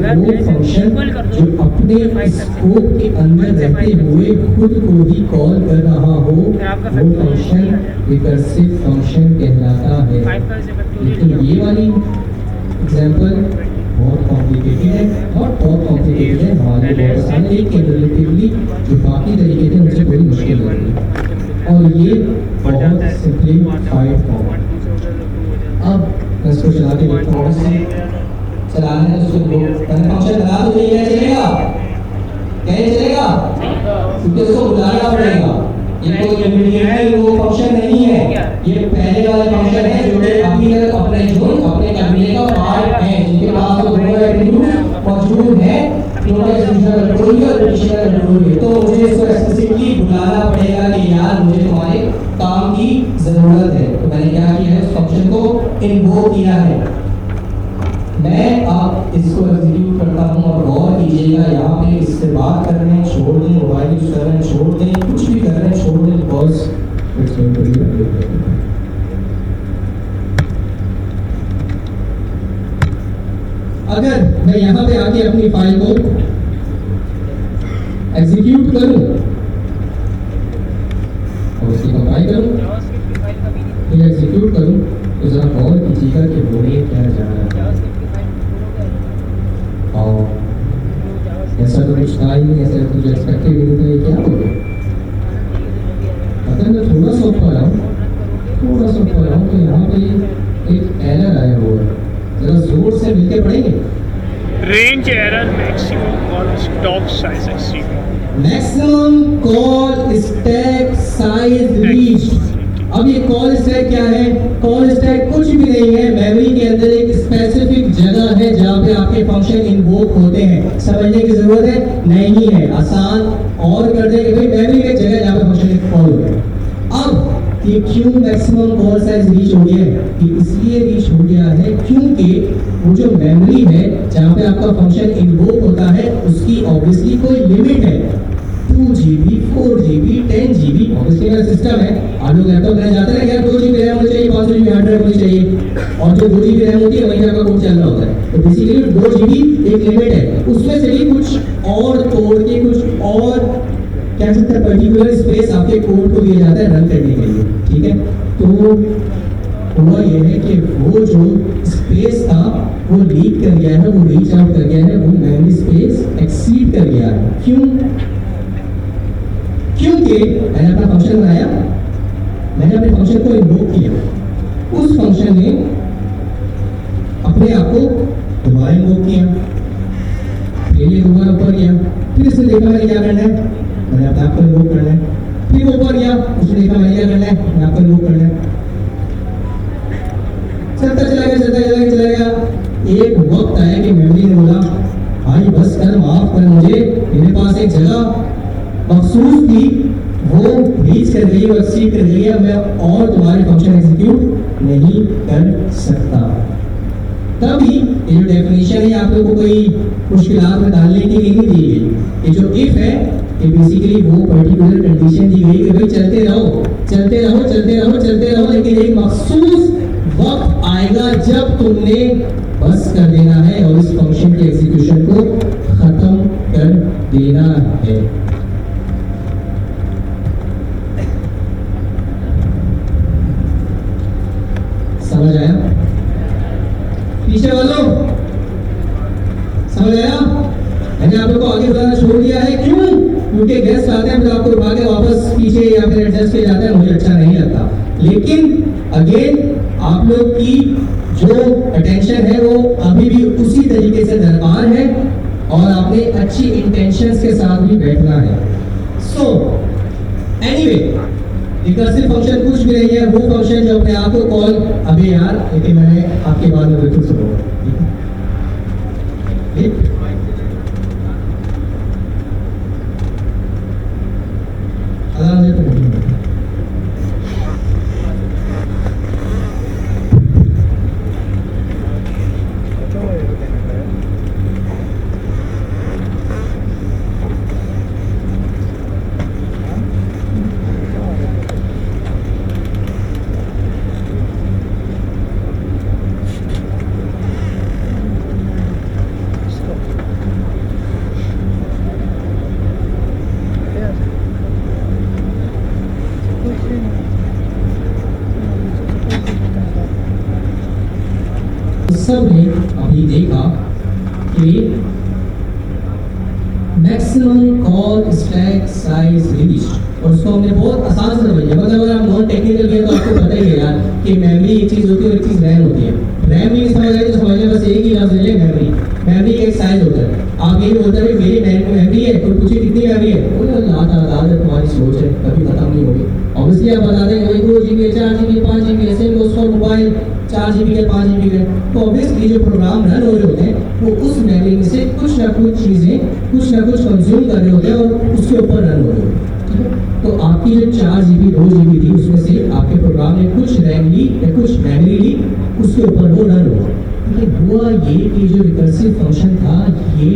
फंक्शन जो अपने स्कोप के अंदर रहते हुए खुद को ही कॉल कर रहा हो वो फंक्शन रिकर्सिव फंक्शन कहलाता है। लेकिन ये वाली एग्जांपल बहुत कॉम्प्लिकेटेड है, बहुत कॉम्प्लिकेटेड है, हमारे लिए बहुत आसान है, लेकिन रिलेटिवली जो बाकी तरीके थे उनसे बड़ी मुश्किल लग रही है और ये बहुत सिंपलीफाइड फॉर्म। अब मैं इसको चला के देखता हूँ, चलाने है तो फंक्शन लगा तो नहीं है, चलेगा क्या? चलेगा क्योंकि उसको बुलाना पड़ेगा। ये कोई इमीडिएटली वो फंक्शन नहीं है, ये पहले वाला फंक्शन है जो अभी तक अपने कबीले का पार्ट है, जिनके पास तो दोनों एट्रिब्यूट मौजूद है, दोनों एग्जीक्यूशन कंट्रोल और रिलेशनल कंट्रोल है। तो मुझे इसको एक्सप्लिसिटली बुलाना पड़ेगा कि यार मुझे तुम्हारे काम की जरूरत है। तो मैंने क्या किया है, उस फंक्शन को इन्वोक किया है। मैं आप इसको एग्जीक्यूट करता हूँ और गौर कीजिएगा, यहाँ पे इससे बात कर रहे हैं छोड़ दें, मोबाइल यूज कर रहे हैं छोड़ दें, कुछ भी कर रहे हैं छोड़ दें, because it's going to be. अगर मैं यहाँ पे आके अपनी फाइल को एग्जीक्यूट करूं और उसकी कंपाइल करूं फिर एग्जीक्यूट करूं तो जरा गौर कीजिएगा कि होने क्या जा रहा है। और ऐसा तो कुछ था ही नहीं, ऐसा कुछ एक्सपेक्टेड नहीं था, ये क्या हो गया? अगर मैं थोड़ा सा ऊपर आऊँ तो यहाँ पे एक एरर आया हुआ है, जरा जोर से मिलके पढ़ेंगे। Range error maximum call stock size exceed. Maximum call stack size reached. अब ये कॉल स्टैक क्या है? कॉल स्टैक कुछ भी नहीं है, मेमोरी के अंदर एक स्पेसिफिक जगह है जहाँ पे आपके फंक्शन इन्वोक होते हैं। समझने की जरूरत है नहीं है, आसान और कर देंगे भाई, मेमोरी की जगह जहाँ पे फंक्शन कॉल हो गया। अब कि क्यों मैक्सिमम कॉल साइज रीच हो गया है, कि इसलिए रीच हो गया है क्योंकि वो जो मेमोरी है जहाँ पे आपका फंक्शन इन्वोक होता है उसकी ऑब्वियसली कोई लिमिट है, 2 GB 4 GB 10 GB ऑब्वियसली मेरा सिस्टम है। आप लोग लैपटॉप लेने जाते हैं यार 2 GB रैम होनी चाहिए, 500 GB हार्ड ड्राइव होनी चाहिए, और जो 2 GB रैम होती है वहीं पे आपका कोड चल रहा होता है। तो बेसिकली 2 GB एक लिमिट है, उसमें से भी कुछ और तोड़ के कुछ और कह सकते हैं पर्टिकुलर स्पेस आपके कोड को दिया जाता है रन करने के लिए, ठीक है। तो हुआ ये है कि वो जो स्पेस था वो लीक कर गया है, वो रीच आउट कर गया है, वो मेमोरी स्पेस एक्सीड कर गया है। क्यों? क्योंकि मैंने अपना फंक्शन बनाया, मैंने अपने फंक्शन को इन्वोक किया, उस फंक्शन ने अपने आप को दोबारा इन्वोक किया, फिर ये दोबारा ऊपर गया, फिर इसने देखा मैंने क्या करना है, मैंने अपने आप को इन्वोक करना है, फिर ऊपर गया, उसने देखा मैंने क्या करना है, मैंने आपको इन्वोक करना है, चलता चला गया। एक वक्त आया कि मेमोरी ने बोला भाई बस कर, माफ कर मुझे, मेरे पास एक जगह मखसूस थी वो रीच कर गई और एक्सीड कर गई है, मैं और तुम्हारे फंक्शन एग्जीक्यूट नहीं कर सकता। तभी ये जो डेफिनेशन है आप लोगों को कोई मुश्किलात में डालने की नहीं दी गई। ये जो इफ है ये बेसिकली वो पर्टिकुलर कंडीशन दी गई कि भाई चलते रहो, लेकिन एक मखसूस वक्त आएगा जब तुमने बस कर देना है और इस फंक्शन के एग्जीक्यूशन को खत्म कर देना है। समझ आया? पीछे वालों समझ आया? मैंने आप लोग को आगे बताना छोड़ दिया है, क्यों? क्योंकि गेस्ट आते हैं तो आपको उठा के वापस पीछे या फिर एडजस्ट किया जाता है, मुझे अच्छा नहीं लगता। लेकिन अगेन आप लोग की जो अटेंशन है वो अभी भी उसी तरीके से दरकार है और आपने अच्छी इंटेंशंस के साथ भी बैठना है। सो एनीवे, रिकर्सिव फंक्शन कुछ भी नहीं है, वो फंक्शन जो अपने आप को कॉल, अभी यार लेकिन मैंने आपके बाद में बिल्कुल सुनो, ठीक? सब ने अभी देखा कि maximum call stack size reach, और उसको हमने बहुत आसान से समझा। मतलब अगर आप नॉन टेक्निकल गए तो आपको पता ही है यार कि मेमोरी एक चीज होती है और एक चीज रैम होती है। रैम नहीं समझ आई तो समझ लें बस एक ही लफ्ज ले, मेमोरी। मेमोरी का एक साइज होता है। आप यही बोलते हैं मेरी मेमोरी है, कोई पूछे कितनी मेमोरी है, बोले अल्लाह तुम्हारी सोच है, कभी खत्म नहीं होगी। ऑब्वियसली आप बता दें 2 GB 4 GB 5 GB ऐसे गोस फॉर मोबाइल 4 GB के 5 GB के, तो ऑब्वियसली जो प्रोग्राम रन हो रहे होते हैं वो उस मेमोरी में से कुछ ना कुछ चीज़ें कुछ ना कुछ कंज्यूम कर रहे होते हैं और उसके ऊपर रन हो रहे होते हैं, ठीक है। तो आपकी जो 4 GB 2 GB थी उसमें से आपके प्रोग्राम ने कुछ रैम ली या कुछ मेमोरी ली, उसके ऊपर वो रन हुआ। लेकिन हुआ ये कि जो रिकर्सिव फंक्शन था ये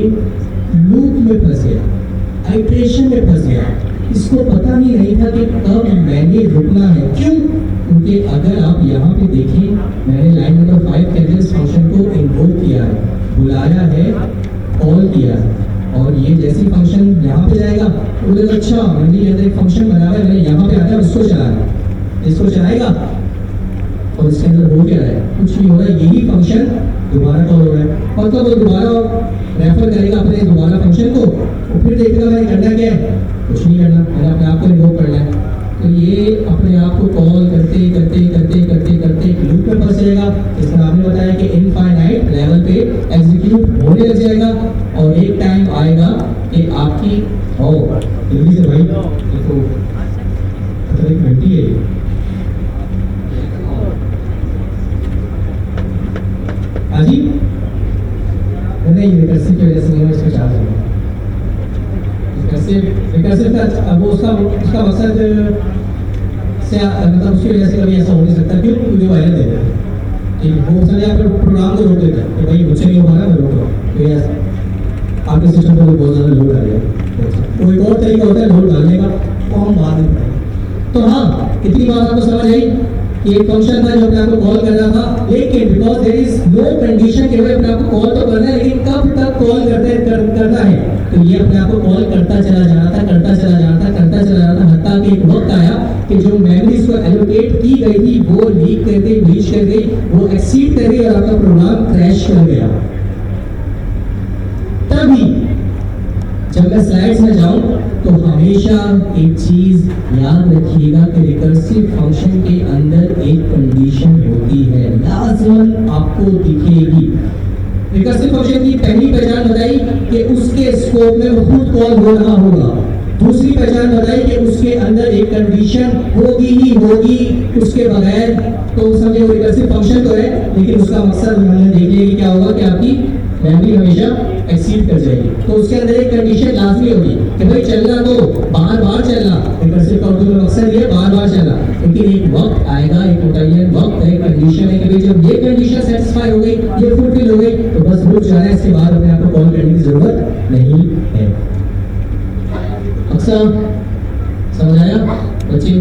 लूप में फंस गया, आइट्रेशन में फंस गया। इसको पता ही नहीं था कि कब मैंने रुकना है। क्यों? क्योंकि अगर आप यहाँ पे देखें, मैंने लाइन नंबर 5 के अंदर इस फंक्शन को इन्वोक किया है, बुलाया है, कॉल किया है, और ये जैसी फंक्शन यहाँ पे जाएगा तो बोलेगा अच्छा मेमोरी के अंदर एक फंक्शन बना है, मैंने यहाँ पे आना है, उसको चलाना, इसको चलाएगा और इसके अंदर हो क्या है, कुछ नहीं हो रहा है। यही फंक्शन दोबारा कॉल हो रहा है और तब वो दोबारा रेफर करेगा अपने दोबारा फंक्शन को और फिर देखेगा मैंने करना क्या है, कुछ नहीं करना, मैंने अपने आप को इन्वोक करना है। तो ये अपने आप को कॉल करते करते करते करते करते एक लूप में फंस जाएगा। इस तरह आपने बताया कि इनफाइनाइट लेवल पे एग्जीक्यूट होने लग जाएगा और एक टाइम आएगा कि आपकी जल्दी से भाई देखो एक घंटी है, हाजी नहीं रिकर्सिव की वजह से नहीं, इसको चार्ज है रिकर्सिव का। अब उसका मकसद से मतलब उसकी वजह से कभी ऐसा हो नहीं सकता, क्यों? क्योंकि वो एरर देता है। ठीक है, वो समझे आप प्रोग्राम को रोक देता है कि भाई मुझसे नहीं हो पा रहा, मैं रोक रहा हूँ, तो ये आपके सिस्टम पर बहुत ज़्यादा लोड आ जाएगा। तो एक और तरीका होता है लोड डालने का, वो हम बाद में पढ़ेंगे। तो हाँ, इतनी बात आपको समझ आई कि एक फंक्शन था जो अपने आपको कॉल कर रहा था, लेकिन because there is no condition कि भाई अपने आपको कॉल तो करना है, लेकिन कब तक कॉल करता है, तो ये अपने आपको कॉल करता चला जा रहा था, करता चला जा रहा था, करता चला जा रहा था, हत्ता कि एक वक्त आया कि जो मेमोरीज को एलोकेट की गई थी वो लीक कर गई, ब्रीच कर गई, वो एक्सीड कर गई और आपका प्रोग्राम क्रैश कर गया। तभी जब मैं स्लाइड्स में जाऊं तो हमेशा एक चीज याद रखिएगा कि रिकर्सिव फंक्शन के अंदर एक कंडीशन होती है, लाजमन आपको दिखेगी। रिकर्सिव फंक्शन की पहली पहचान बताई कि उसके स्कोप में वो खुद कॉल हो रहा होगा। दूसरी पहचान बताई कि उसके अंदर एक कंडीशन होगी ही होगी, उसके बगैर तो समझे वो रिकर्सिव फंक्शन तो है, लेकिन उसका मकसद हमने देख लिया कि क्या होगा कि आपकी मेमोरी हमेशा एक्सीड कर जाएगी। तो उसके अंदर एक कंडीशन लाजमी होगी कि भाई चलना तो बार बार चलना, रिकर्सिव का उर्दू में मकसद ये बार बार चलना, लेकिन एक वक्त आएगा, एक मुतय्यन वक्त है, कंडीशन है कि भाई जब ये कंडीशन सेटिस्फाई हो गई, ये फुलफिल हो गई, तो बस रुक जाना है, इसके बाद अपने आप को कॉल करने की जरूरत नहीं है। अक्सर समझ आया बच्चे?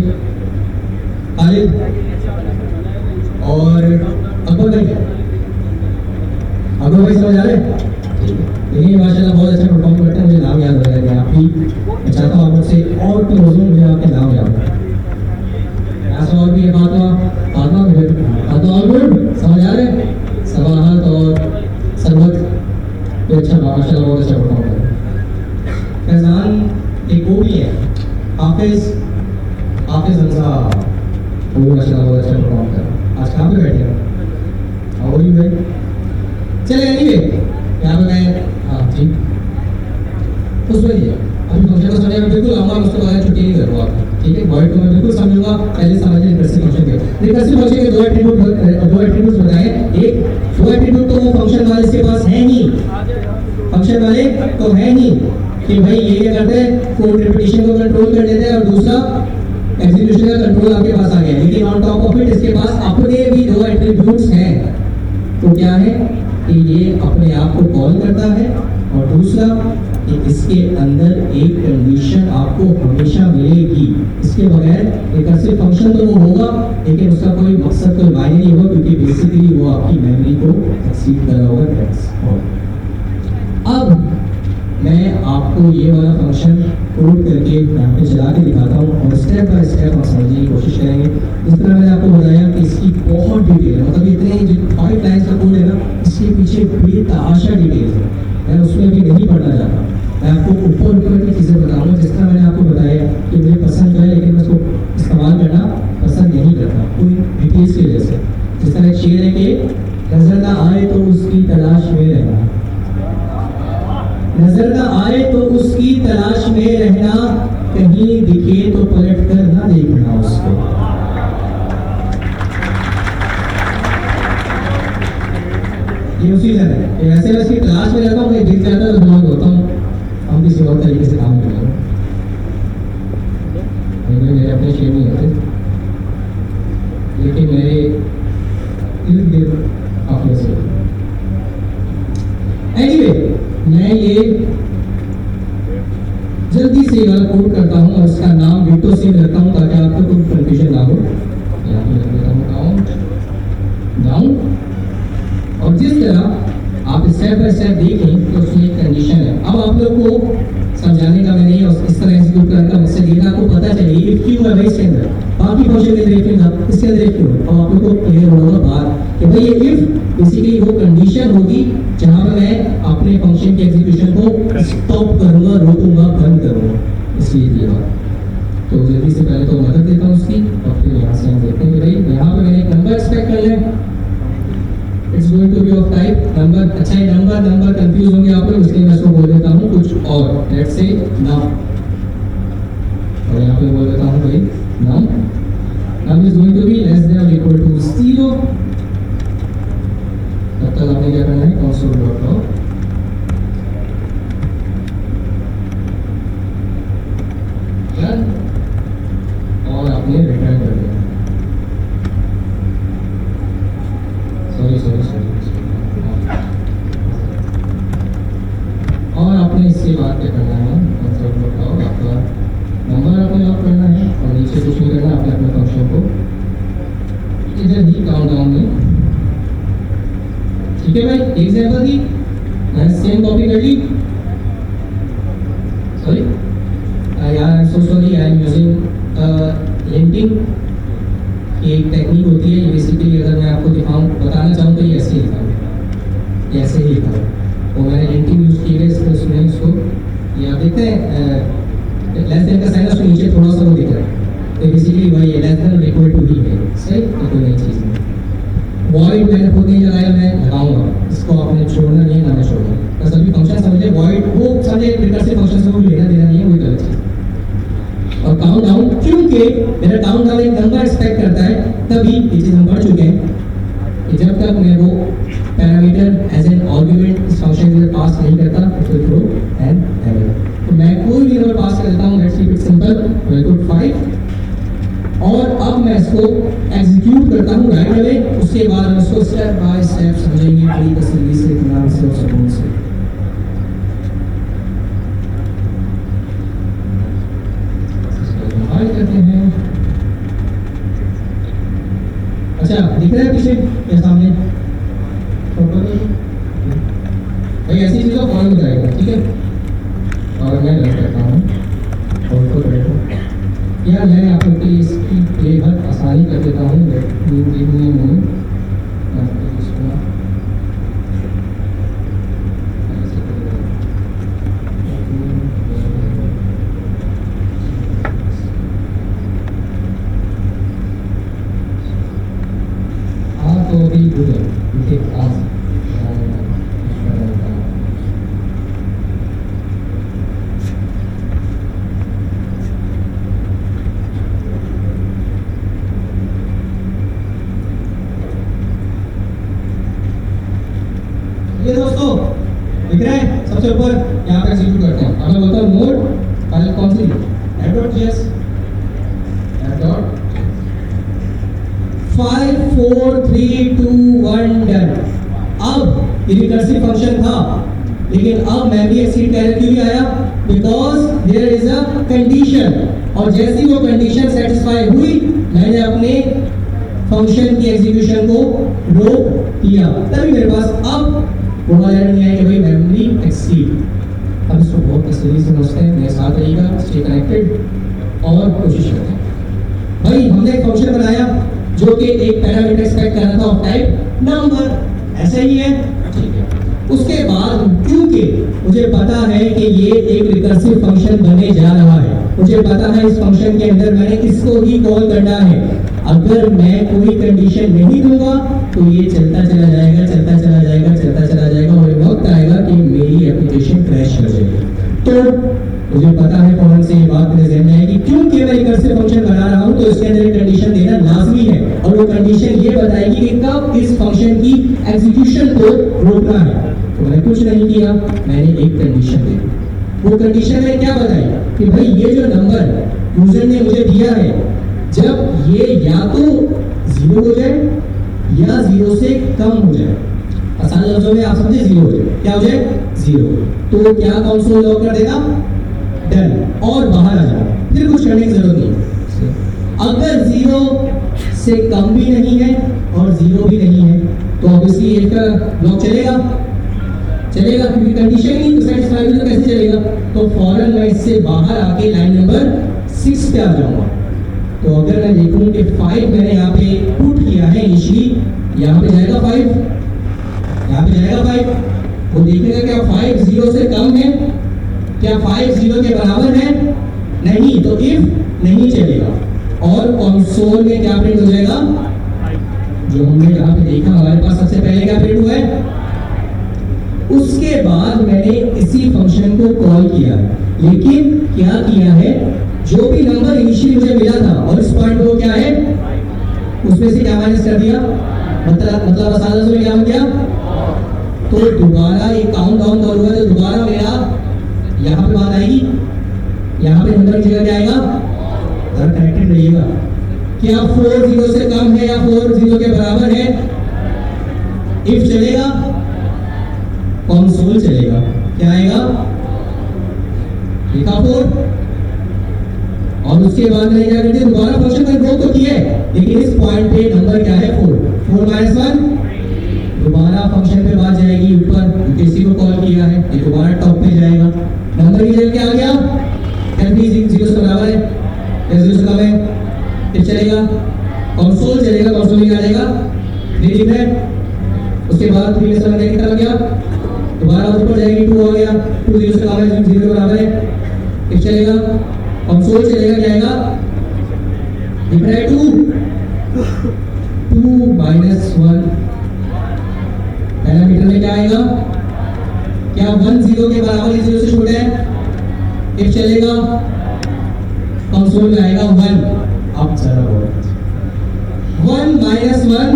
आलिद और अकबर भाई, अकबर भाई समझ आ रहे हैं? लेकिन माशाल्लाह बहुत अच्छा परफॉर्म करते हैं, मुझे नाम याद रह गया आप भी। मैं चाहता हूँ आप मुझसे और क्लोज हो, मुझे आपके नाम याद है। ऐसा और भी है फातिमा और गुड समझ आ रहे हैं? सबाहत और सरबत ये अच्छा माशाल्लाह बहुत अच्छा परफॉर्म कर रहे हैं। फैजान एक वो भी है, हाफिज हमजा, वो भी माशाल्लाह बहुत अच्छा परफॉर्म कर रहा है। आज कहाँ पे बैठे हो? और भी भाई चले एनीवे यहाँ पे मैं हाँ जी उसमें नहीं अभी फंक्शन को समझेगा बिल्कुल आऊँगा, उसके बाद छुट्टी नहीं करूँगा, ठीक है? वर्ड को मैं बिल्कुल समझूंगा, पहले समझिए रिकर्सिव फंक्शन के। रिकर्सिव फंक्शन के दो एट्रीब्यूट बताए। एक दो एट्रीब्यूट तो वो फंक्शन वाले के पास है ही, फंक्शन वाले तो है ही कि भाई ये क्या करते हैं, कोड रिपीटिशन को कंट्रोल कर लेते हैं, और दूसरा एग्जीक्यूशन का कंट्रोल आपके पास आ गया। लेकिन ऑन टॉप ऑफ इट इसके पास अपने भी दो एट्रीब्यूट्स हैं। तो क्या है कि ये अपने आप को कॉल करता है, और दूसरा कि इसके अंदर एक कंडीशन आपको हमेशा मिलेगी। इसके बगैर रिकर्सिव फंक्शन तो वो होगा, लेकिन उसका कोई मकसद कोई मायने नहीं होगा, क्योंकि बेसिकली वो आपकी मेमोरी को एक्सीड कर रहा होगा। अब मैं आपको ये वाला फंक्शन कोड करके यहाँ पे चला के दिखाता हूँ, और स्टेप बाय स्टेप हम समझने की कोशिश करेंगे। जिस तरह मैंने आपको बताया कि इसकी बहुत डिटेल है, मतलब इतने जो 5 लाइन्स का कोड है ना, इसके पीछे बेतहाशा डिटेल है, मैं उसमें भी नहीं पढ़ना चाहता। मैं आपको ऊपर की चीज़ें बताऊँगा, जिस तरह मैंने आपको बताया कि मुझे पसंद है, लेकिन मैं उसको इस्तेमाल करना पसंद नहीं करता कोई डिटेल्स की वजह से। जिस तरह एक शेर है कि नजर ना आए तो उसकी तलाश में रहना, नजर ना आए तो उसकी तलाश में रहना, कहीं दिखे तो पलट कर ना देखना उसको। ये उसी तरह है, वैसे मैं इसकी तलाश में रहता हूँ, मैं दिख जाता है तो दिमाग होता हूँ, हम किसी और तरीके से काम करेंगे। मेरे अपने शेर नहीं होते, लेकिन मेरे इर्द गिर्द काफी ऐसे होते। एनीवे मैं ये जल्दी से वाला कोड करता हूँ, और इसका नाम विंडो सेव रखता हूँ ताकि आपको कोई कंफ्यूजन ना हो। यहाँ पे लिख देता हूँ काउंट डाउन, और जिस तरह आप स्टेप बाय स्टेप देखें तो उसमें एक कंडीशन है। अब आप लोग को समझाने का मैंने इस तरह एग्जीक्यूट करने का मकसद ये आपको पता चले इफ क्यों है भाई इसके अंदर, बाकी फंक्शन के अंदर इफ था, इसके अंदर इफ क्यों है, और आप लोग को क्लियर होगा बात कि भाई ये इफ बेसिकली वो कंडीशन होगी जहां पर मैं अपने फंक्शन के एग्जीक्यूशन को स्टॉप करूंगा, रोकूंगा, बंद करूंगा, इसलिए ये बात। तो जल्दी से पहले तो मदद देता हूँ उसकी, और फिर यहाँ से हम देखते हैं कि भाई यहाँ पे मैंने एक नंबर एक्सपेक्ट कर लिया, it's going to be of type number. अच्छा है, नंबर कंफ्यूज होंगे आप लोग, इसलिए मैं इसको बोल देता हूँ कुछ और, लेट्स से नम, और यहाँ पे बोल देता हूँ भाई num is going to be less than और इक्वल टू 0। तब तक आपने क्या करना है, कंसोल डॉट लॉग रन, और आपने रिटर्न कर दिया। से कुछ नहीं करना, अपने अपने फंक्शन को इधर ही काउंटडाउन में, ठीक है भाई। एग्जाम्पल दी, मैंने सेम कॉपी कर ली, सॉरी यार I am so sorry, I am using linking की एक टेक्निक होती है। ये बेसिकली अगर मैं आपको दिखाऊं, बताना चाहूँ तो ये ऐसे ही लिखा, ये ऐसे ही लिखा और मैंने लिंकिंग यूज़ की है इसको, सुने इसको, ये आप देखते हैं लेस देन का साइन उसके नीचे थोड़ा सा वो दिख रहा है, तो बेसिकली वही है, लेस देन इक्वल टू ही है, सही, तो कोई नई चीज़ नहीं। वॉइड मैंने खुद नहीं लगाया, मैं लगाऊंगा, इसको आपने छोड़ना नहीं है, ना मैं छोड़ूंगा, बस अभी फंक्शन समझे, वॉइड वो समझे रिकर्सिव फंक्शन से कोई लेना देना नहीं है, वही गलत चीज़। और काउंट डाउन, क्योंकि मेरा काउंट डाउन एक नंबर एक्सपेक्ट करता है, तभी ये चीज़ हम पढ़ चुके हैं कि जब तक मैं वो पैरामीटर एज एन आर्गुमेंट इस फंक्शन के पास नहीं करता, तो थ्रो एंड एरर। तो मैं कोई भी नंबर पास कर देता हूँ, let's keep it simple, very good 5, और अब मैं इसको एग्जीक्यूट करता हूँ राइट अवे, उसके बाद हम इसको स्टेप बाय स्टेप समझेंगे बड़ी तसल्ली से, इत्मीनान से और सुकून से। करते हैं, अच्छा दिख रहा है पीछे या सामने भाई, ऐसी चीज़ को फॉलो बताएगा, ठीक है। और मैं रन करता हूँ और तो बैठो यार, मैं आप लोग के लिए इसकी बेहद आसानी कर देता हूँ, तो अभी उधर उनके पास ये दोस्तों दिख रहा है सबसे ऊपर, यहाँ पे एग्जीक्यूट करते हैं। अब मैं बोलता हूँ मोड, फाइल कौन सी, app.js, app. 5 4 3 2 1 डन। अब ये रिकर्सिव फंक्शन था, लेकिन अब मेमोरी एक्सीड का एरर क्यों भी आया, because there is a condition, और जैसी वो कंडीशन सेटिस्फाई हुई, मैंने अपने फंक्शन की एग्जीक्यूशन को रोक दिया, तभी मेरे पास अब वो एरर नहीं आया कि भाई मेमोरी एक्सीड। अब इसको बहुत तसल्ली से समझते हैं, मेरे साथ रहिएगा, स्टे कनेक्टेड और कोशिश करते हैं। भाई हमने एक फंक्शन बनाया जो कि एक पैरामीटर एक्सपेक्ट कर रहा था ऑफ टाइप नंबर, ऐसा ही है, ठीक है। उसके बाद क्योंकि मुझे पता है कि ये एक रिकर्सिव फंक्शन बनने जा रहा है, मुझे पता है इस फंक्शन के अंदर मैंने इसको ही कॉल करना है, अगर मैं कोई कंडीशन नहीं दूंगा तो ये चलता चला जाएगा, चलता चला जाएगा, चलता चला जाएगा, और एक वक्त आएगा कि मेरी एप्लीकेशन क्रैश कर जाएगी। तो मुझे पता है फौरन से ये बात मेरे ज़हन में है कि क्योंकि मैं रिकर्सिव फंक्शन बना रहा हूँ, तो इसके अंदर एक कंडीशन देना लाजमी है, और वो कंडीशन ये बताएगी कि कब इस फंक्शन की एग्जीक्यूशन को रोकना है। तो मैंने कुछ नहीं किया, मैंने एक कंडीशन दी। वो कंडीशन में क्या बताई कि भाई ये जो नंबर यूजर ने मुझे दिया है, जब ये या तो 0 हो जाए या 0 से कम हो जाए, आसान लफ्जों में आप समझे, 0 हो जाए, क्या हो जाए 0, तो क्या कंसोल लॉक कर देगा, डन, और बाहर आ जाओ, फिर कुछ करने की जरूरत नहीं। अगर 0 से कम भी नहीं है और 0 भी नहीं है, तो ऑब्वियसली एक का ब्लॉक चलेगा, क्योंकि कंडीशन ही सेटिस्फाई हुई, तो कैसे चलेगा। तो फौरन मैं इससे बाहर आके लाइन नंबर 6 पे आ जाऊंगा। तो अगर मैं देखूं कि 5 मैंने यहाँ पे पुट किया है इनिशियली, यहाँ पे जाएगा 5, यहाँ पे जाएगा 5, वो देखेगा क्या 5 0 से कम है, क्या 5 0 के बराबर है, नहीं, तो इफ नहीं चलेगा, और कंसोल में क्या प्रिंट हो जाएगा, जो हमने यहाँ पे देखा हमारे पास सबसे पहले क्या प्रिंट हुआ है। उसके बाद मैंने इसी फंक्शन को कॉल किया, लेकिन क्या किया है, जो भी नंबर इनिशियली मुझे मिला था और इस पॉइंट को क्या है, उसमें से क्या माइनस कर दिया, मतलब आसान से क्या हो गया, तो दोबारा एक काउंट डाउन कॉल हुआ, तो दोबारा मेरा यहाँ पे बात आएगी, यहाँ पे नंबर की जगह क्या आएगा, जरा कनेक्टेड रहिएगा, क्या 4 0 से कम है या 4 0 के बराबर है, इफ चलेगा, कंसोल चलेगा, क्या आएगा, लिखा 4, और उसके बाद मैंने क्या कर दिया, दोबारा फंक्शन को इन्वोक तो किया है, लेकिन इस पॉइंट पे नंबर क्या है 4, 4 माइनस 1, दोबारा फंक्शन पे बात जाएगी ऊपर, क्योंकि इसी को कॉल किया है, ये दोबारा टॉप पे जाएगा, नंबर की जगह क्या आ गया, f3 0 से बराबर है या 0 से कम है, फिर चलेगा कंसोल चलेगा, कंसोल में क्या आ जाएगा 3 है, उसके बाद 3 में से मैंने कितना आ गया, दोबारा ऊपर जाएगी 2 आ गया, 2 0 से कम है, 0 के बराबर है, फिर चलेगा कंसोल चलेगा, क्या आएगा दिख रहा है 2 माइनस 1, पहला मीटर में क्या आएगा, क्या 1 0 के बराबर, 0 से छोटा है, फिर चलेगा कंसोल में आएगा 1, अब जरा 1 माइनस 1,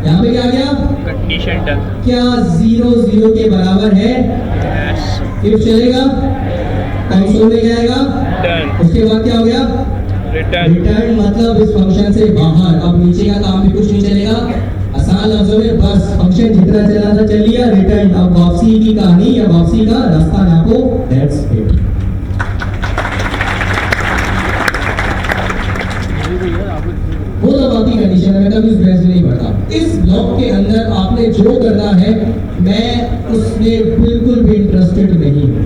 यहाँ पे क्या आ गया, कंडीशन डन। क्या 0 0 के बराबर है, यस फिर चलेगा कंसोल में क्या आएगा, डन। उसके बाद क्या हो गया, रिटर्न। रिटर्न मतलब इस फंक्शन से बाहर, अब नीचे का काम भी कुछ नहीं चलेगा, आसान लफ्जों में बस फंक्शन जितना चला था चल लिया, रिटर्न, अब वापसी की कहानी या वापसी का रास्ता नापो, दैट्स इट। वो तो बाकी कंडीशन है, मैं कभी उस बहस में नहीं पड़ता। इस ब्लॉक के अंदर आपने जो करना है, मैं उसमें बिल्कुल भी इंटरेस्टेड नहीं हूँ।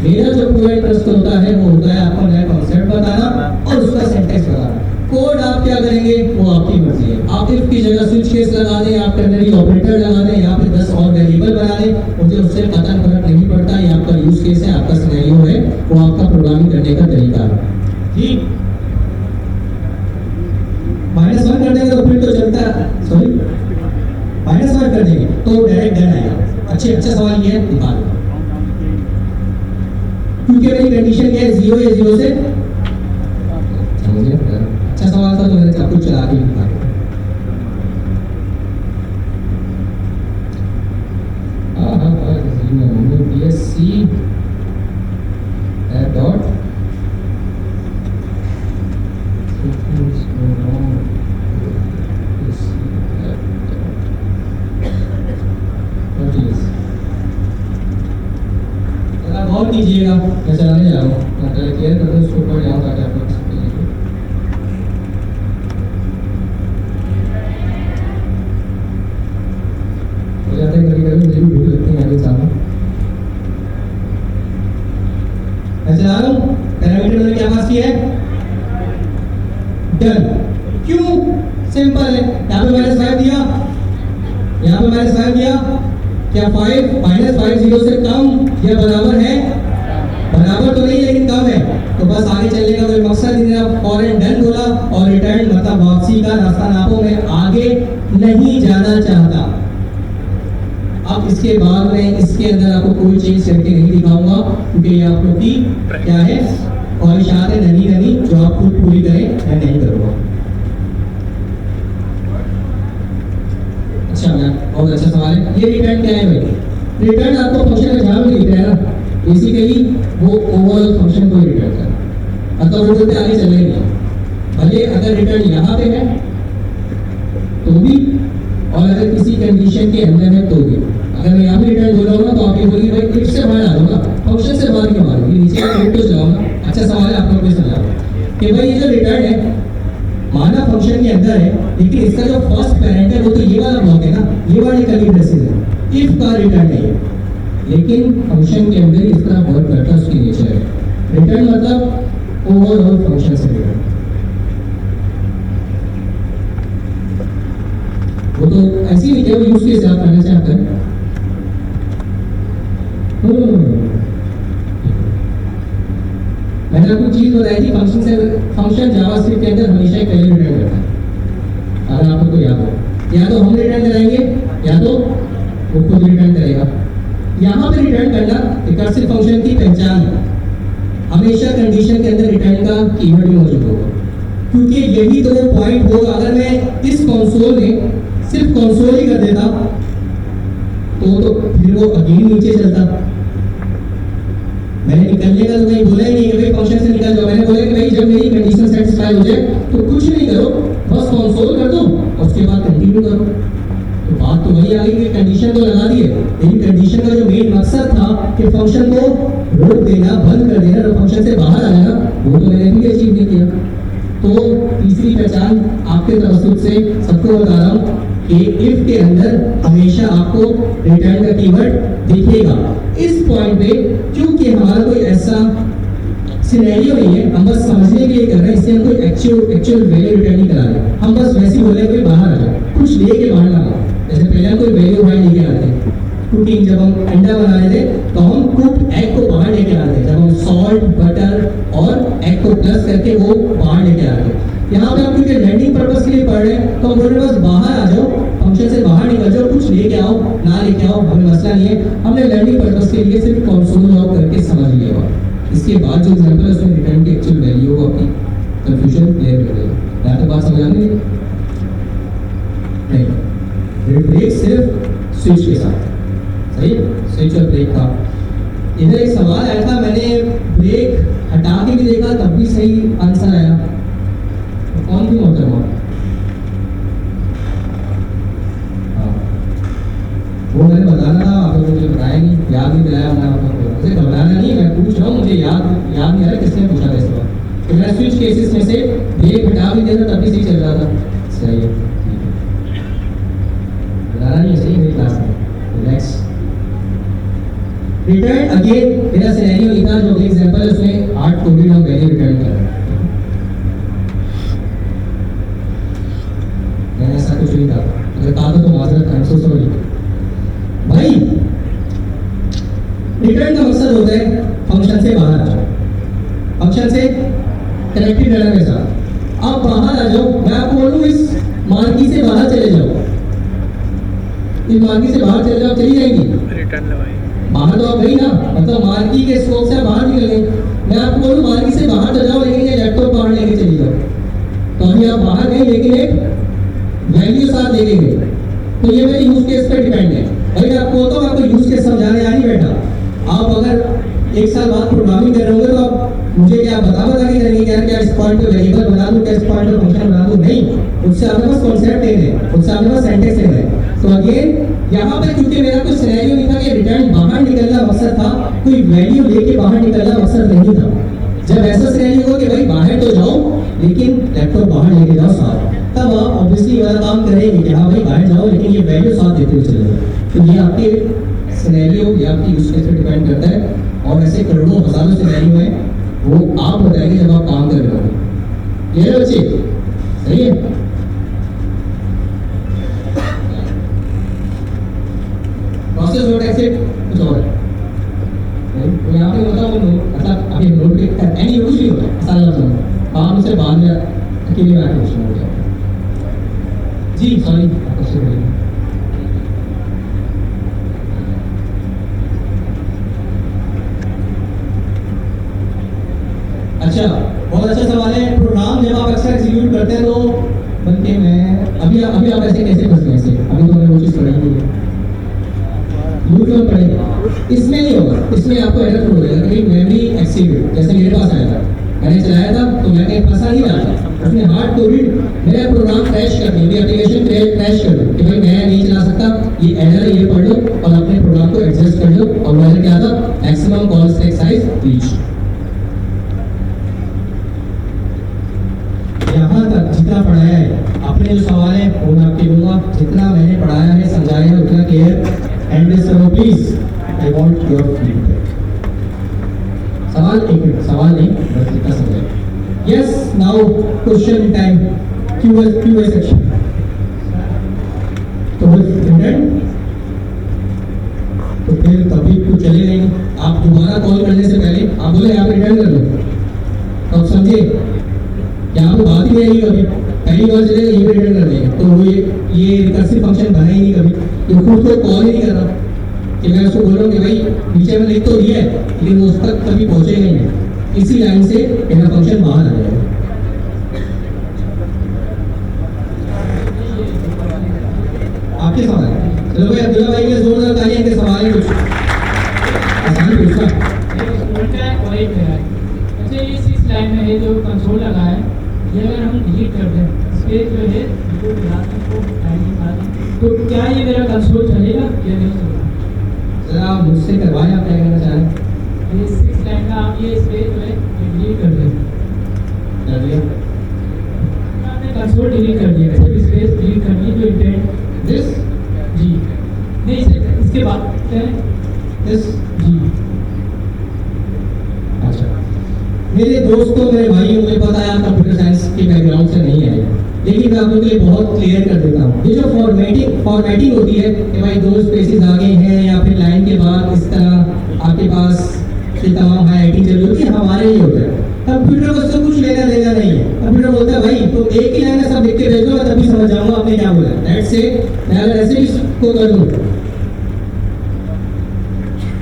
मेरा जो पूरा इंटरेस्ट होता है वो होता है आपको नया कॉन्सेप्ट बताना और उसका सेंटेंस बताना। कोड आप क्या करेंगे वो आपकी मर्जी है, आप इफ की जगह स्विच केस लगा दें, आप टर्नरी ऑपरेटर लगा दें, या फिर 10 और वेरिएबल बना दें, मुझे उससे कतई फर्क नहीं पड़ता। ये आपका यूज केस है, आपका सिनेरियो है, वो आपका प्रोग्रामिंग करने का तरीका है। ठीक, -1 कर देंगे तो फिर तो चलता है, सॉरी -1 कर देंगे तो डायरेक्ट डन आएगा। अच्छा सवाल ये है, निकालो, क्योंकि मेरी कंडीशन क्या है, 0 या 0 से, समझिए अच्छा सवाल था तो मैंने सब कुछ चला के निकाला। BSc dot गौर कीजिएगा, मैं चलाने जा रहा हूँ, मैं पहले क्लियर कर दूँ इसको ऊपर जाऊँ ताकि आप लोग सकते हैं। हो जाता है कभी कभी, मुझे भी भूख लगती है आगे चलाना। मैं चला रहा हूँ, पैरामीटर मैंने क्या पास किया है, डन। क्यों, सिंपल है, यहाँ पे -5 दिया, यहाँ पे -5 दिया, क्या 5 -5 0 से कम या बराबर है, बराबर तो नहीं लेकिन कम है, तो बस आगे चलने का कोई मकसद नहीं है। फॉरन डन बोला और रिटर्न मतलब वापसी का रास्ता नापो, मैं आगे नहीं जाना चाहता। अब इसके बाद में इसके अंदर आपको कोई चेंज करके नहीं दिखाऊंगा, क्योंकि ये आप लोग की क्या है ख्वाहिशात है ननी ननी, जो आप खुद पूरी करें, मैं नहीं करूँगा। अच्छा मैम, बहुत अच्छा सवाल है। ये रिटर्न क्या है भाई, रिटर्न आपको फंक्शन का जहाँ भी दिख रहा है ना, बेसिकली वो ओवरऑल फंक्शन को रिटर्न करना, मतलब वो बोलते आगे चलने नहीं, भले अगर रिटर्न यहाँ पे है तो भी, और अगर किसी कंडीशन के अंदर है तो भी। अगर मैं यहाँ पे रिटर्न बोल रहा हूँ ना तो आप ये बोलिए भाई इफ से बाहर डालूंगा, फंक्शन से बाहर क्यों मारूंगी, नीचे का तो चलाऊंगा। अच्छा सवाल है, आप लोग भी समझा कि भाई ये जो रिटर्न है माना फंक्शन के अंदर है, लेकिन इसका जो फर्स्ट पैरेंट है वो तो ये वाला ब्लॉक है ना, ये वाली कर्ली ब्रेसेस है, इफ का रिटर्न नहीं है, लेकिन फंक्शन के अंदर इस तरह वर्क करता है, उसकी नेचर है। रिटर्न मतलब ओवरऑल फंक्शन से रिटर्न, वो तो ऐसी नहीं है, वो यूज केस आप करना चाहते हैं। मैंने आपको चीज बताई थी, फंक्शन जावास्क्रिप्ट के अंदर हमेशा एक वैल्यू रिटर्न करता है, अगर आपको तो याद हो, या तो हम रिटर्न कराएंगे या तो वो खुद रिटर्न करेगा। यहाँ पे रिटर्न करना रिकर्सिव फंक्शन की पहचान है, हमेशा कंडीशन के अंदर रिटर्न का कीवर्ड भी मौजूद होगा, क्योंकि यही तो वो पॉइंट होगा। अगर मैं इस कंसोल में सिर्फ कंसोल ही कर देता तो फिर वो अगेन नीचे चलता। मैंने निकलने का तो कहीं बोला ही नहीं कि भाई फंक्शन से निकल जाओ, मैंने बोला कि भाई जब मेरी कंडीशन सेटिस्फाई हो जाए तो कुछ नहीं करो, बस कंसोल कर दो और उसके बाद कंटिन्यू करो। तो बात तो वही आ गई कि कंडीशन तो लगा दी है, लेकिन कंडीशन का जो मेन मकसद था कि फंक्शन को रोक देना, बंद कर देना, तो फंक्शन से बाहर आ जाना, वो तो मैंने भी अचीव नहीं किया। तो तीसरी पहचान आपके तवज्जुह से सबको बता रहा हूँ कि इफ के अंदर हमेशा आपको रिटर्न का कीवर्ड दिखेगा। इस पॉइंट पे क्योंकि हमारा कोई ऐसा सिनेरियो नहीं है, हम बस समझने के लिए कर रहे हैं, इससे हम कोई एक्चुअल वैल्यू रिटर्न नहीं करा रहे, हम बस वैसे ही बोल रहे हैं कि बाहर आ जाओ, कुछ लेके बाहर ना आओ। जैसे पहले हम कोई वैल्यू बाहर लेके आते हैं, कुकिंग जब हम अंडा बना रहे थे तो हम कुक्ड एग को बाहर लेके आते हैं, जब हम सॉल्ट बटर और एग को प्लस करके वो बाहर लेके आते हैं। यहाँ पे हम क्योंकि लर्निंग पर्पस के लिए पढ़ रहे हैं तो हम बोल रहे हैं बस बाहर आ जाओ, फंक्शन से बाहर निकल जाओ, कुछ लेके आओ ना लेके आओ हमें मसला नहीं है, हमने लर्निंग पर्पस के लिए सिर्फ कंसोल लॉग करके समझ लिया हुआ। इसके बाद जो एग्जांपल है उसमें रिटर्न की एक्चुअल वैल्यू को आपकी कंफ्यूजन क्लियर कर देगा। यहाँ तक बात समझ आ गई? नहीं, ब्रेक सिर्फ स्विच के साथ, सही है, स्विच और ब्रेक का। इधर एक सवाल आया था, मैंने ब्रेक हटा के भी देखा तब भी सही आंसर आया, तो कौन थी मोहतरमा? हाँ, वो मैंने बताना था, आपने मुझे बताया नहीं, याद नहीं दिलाया, मुझे घबराना नहीं, मैं पूछ रहा हूँ, मुझे याद नहीं आ रहा किसने पूछा था इस बार कि मैं स्विच केसेस में से ब्रेक हटा भी दिया था तब भी सही चल रहा था। सही है, घबराना नहीं है, सही मेरी क्लास में, रिलैक्स। रिटर्न अगेन मेरा सिनेरियो लिखा, जो एग्जांपल है उसमें हार्ड कोडेड और वैल्यू रिटर्न कर रहा है, मैंने ऐसा कुछ नहीं कहा, अगर कहा तो माजरत, आई एम सो सॉरी भाई। रिटर्न का मकसद होता है फंक्शन से बाहर आ जाओ, फंक्शन से कनेक्टेड रहना के साथ आप बाहर आ जाओ। मैं आपको बोलूँ इस मार्की से बाहर चले जाओ, इस मार्की से बाहर चले जाओ, चली जाएंगी रिटर्न लगाई बाहर तो आप गई ना, मतलब मार्की के स्कोप से बाहर निकल गए। मैं आपको बोलूँ मार्की से बाहर तो जाओ, लेकिन ये लैपटॉप बाहर लेके चली जाओ, तो अभी आप बाहर गए लेकिन एक वैल्यू साथ लेके गए, तो ये मेरे यूज केस पे डिपेंड है। भाई मैं आपको बोलता हूँ, आपको यूज केस समझाने आ नहीं बैठा, आप अगर एक साल बाद प्रोग्रामिंग कर रहे होंगे तो आप मुझे क्या बता के करेंगे क्या इस पॉइंट पे वेरिएबल बना दूं, क्या इस पॉइंट पे फंक्शन बना दूं? नहीं, उससे आपके पास कॉन्सेप्ट है, उससे आपके पास सिंटैक्स है। तो अगेन यहाँ पे क्योंकि मेरा कोई सिनेरियो नहीं था कि रिटर्न बाहर निकलना मकसद था, कोई वैल्यू लेके बाहर निकलना मकसद नहीं था। जब ऐसा सिनेरियो हो कि भाई बाहर तो जाओ लेकिन लैपटॉप बाहर लेके जाओ साथ, तब आप ऑब्वियसली वाला काम करेंगे कि हाँ भाई बाहर जाओ लेकिन ये वैल्यू साथ देते हुए चले जाओ। तो ये आपके सिनेरियो या आपकी यूज केस पे डिपेंड करता है, और ऐसे करोड़ों हजारों सिनेरियो हैं, वो आप बताएंगे जब आप काम कर रहे हो। ये बच्चे सही है? प्रोसेस नोट एक्सेप्ट कुछ और है, तो यहाँ पे बताओ मतलब अभी नोट पे एनी यूज नहीं होता सारा लफ्ज़ काम से बाद में अकेले में आके क्वेश्चन हो जाता है। जी सॉरी, क्वेश्चन बोलिए। अच्छा, बहुत अच्छा सवाल है। प्रोग्राम जब आप अक्सर एग्जीक्यूट करते हैं तो बल्कि मैं अभी आप ऐसे कैसे फंस गए? ऐसे अभी तो मैंने वो चीज़ पढ़ी नहीं है, लूप में पढ़े, इसमें नहीं होगा, इसमें आपको एरर हो जाएगा कि मेमोरी एक्सीडेड, जैसे मेरे पास आया था, मैंने चलाया था तो मैंने फंसा नहीं डाला, उसने हार्ड कोडेड मेरा प्रोग्राम क्रैश कर दिया, एप्लीकेशन क्रैश कर दिया कि भाई मैं नहीं चला सकता, ये एरर है, ये पढ़ लो और अपने प्रोग्राम को एडजस्ट कर लो। और मैंने क्या था, maximum call stack size reach. यहाँ तक जितना पढ़ाया है, अपने जो सवाल है वो मैं आपके दूंगा, जितना मैंने पढ़ाया है समझाया है उतना क्लियर एंड करो please, I want your feedback. सवाल एक मिनट, सवाल नहीं बस इतना समझे। Yes, now question time, QA section. तो तो फिर कभी कुछ चले नहीं, आप दोबारा कॉल करने से पहले आप बोले आप रिटर्न कर लो, तो आप समझे क्या आपको बात ही नहीं आई कभी, पहली बार चले यहीं पे रिटर्न कर देंगे, तो वो ये रिकर्सिव फंक्शन बना ही नहीं कभी, ये खुद को कॉल ही नहीं कर रहा कि मैं उसको बोल रहा हूँ कि भाई नीचे में लिख तो दिया है लेकिन वो उस तक कभी पहुँचेगा ही नहीं, इसी लाइन से मेरा फंक्शन बाहर आ जाएगा। आपके सवाल है? चलो भाई अब्दुल्ला भाई के जोरदार तालियां, इनके सवाल है कुछ आसान पूछना। अच्छा, इस लाइन में ये जो कंसोल लगा है, ये अगर हम डिलीट कर दें स्पेस जो है वो मिलाने को टाइमिंग मारने, तो क्या ये मेरा कंसोल चलेगा या नहीं चलेगा? सर आप मुझसे करवाएं, आप क्या कहना चाह रहे हैं? ये 6 लाइन का आप ये स्पेस जो है डिलीट कर दें। कर दिया आपने कंसोल डिलीट कर दिया, सिर्फ स्पेस डिलीट करनी तो इंटेंट दिस जी नहीं सर, इसके बाद क्या है दिस जी। अच्छा, मेरे दोस्तों मेरे भाइयों मुझे पता है आप कंप्यूटर साइंस के बैकग्राउंड से नहीं आए, लेकिन मैं आप लोगों के लिए बहुत क्लियर कर देता हूँ। ये जो फॉर्मेटिंग होती है कि भाई 2 स्पेसेस आगे हैं या फिर लाइन के बाद इस तरह आपके पास ये तमाम हाईलाइटिंग चल रही होती है, हमारे लिए होता है। कंप्यूटर को उससे कुछ लेना देना नहीं है। कंप्यूटर बोलता है भाई तुम एक ही लाइन में सब लिख के भेजो, मैं तभी समझ जाऊंगा आपने क्या बोला। That's it. मैं अगर ऐसे भी को कर दूं,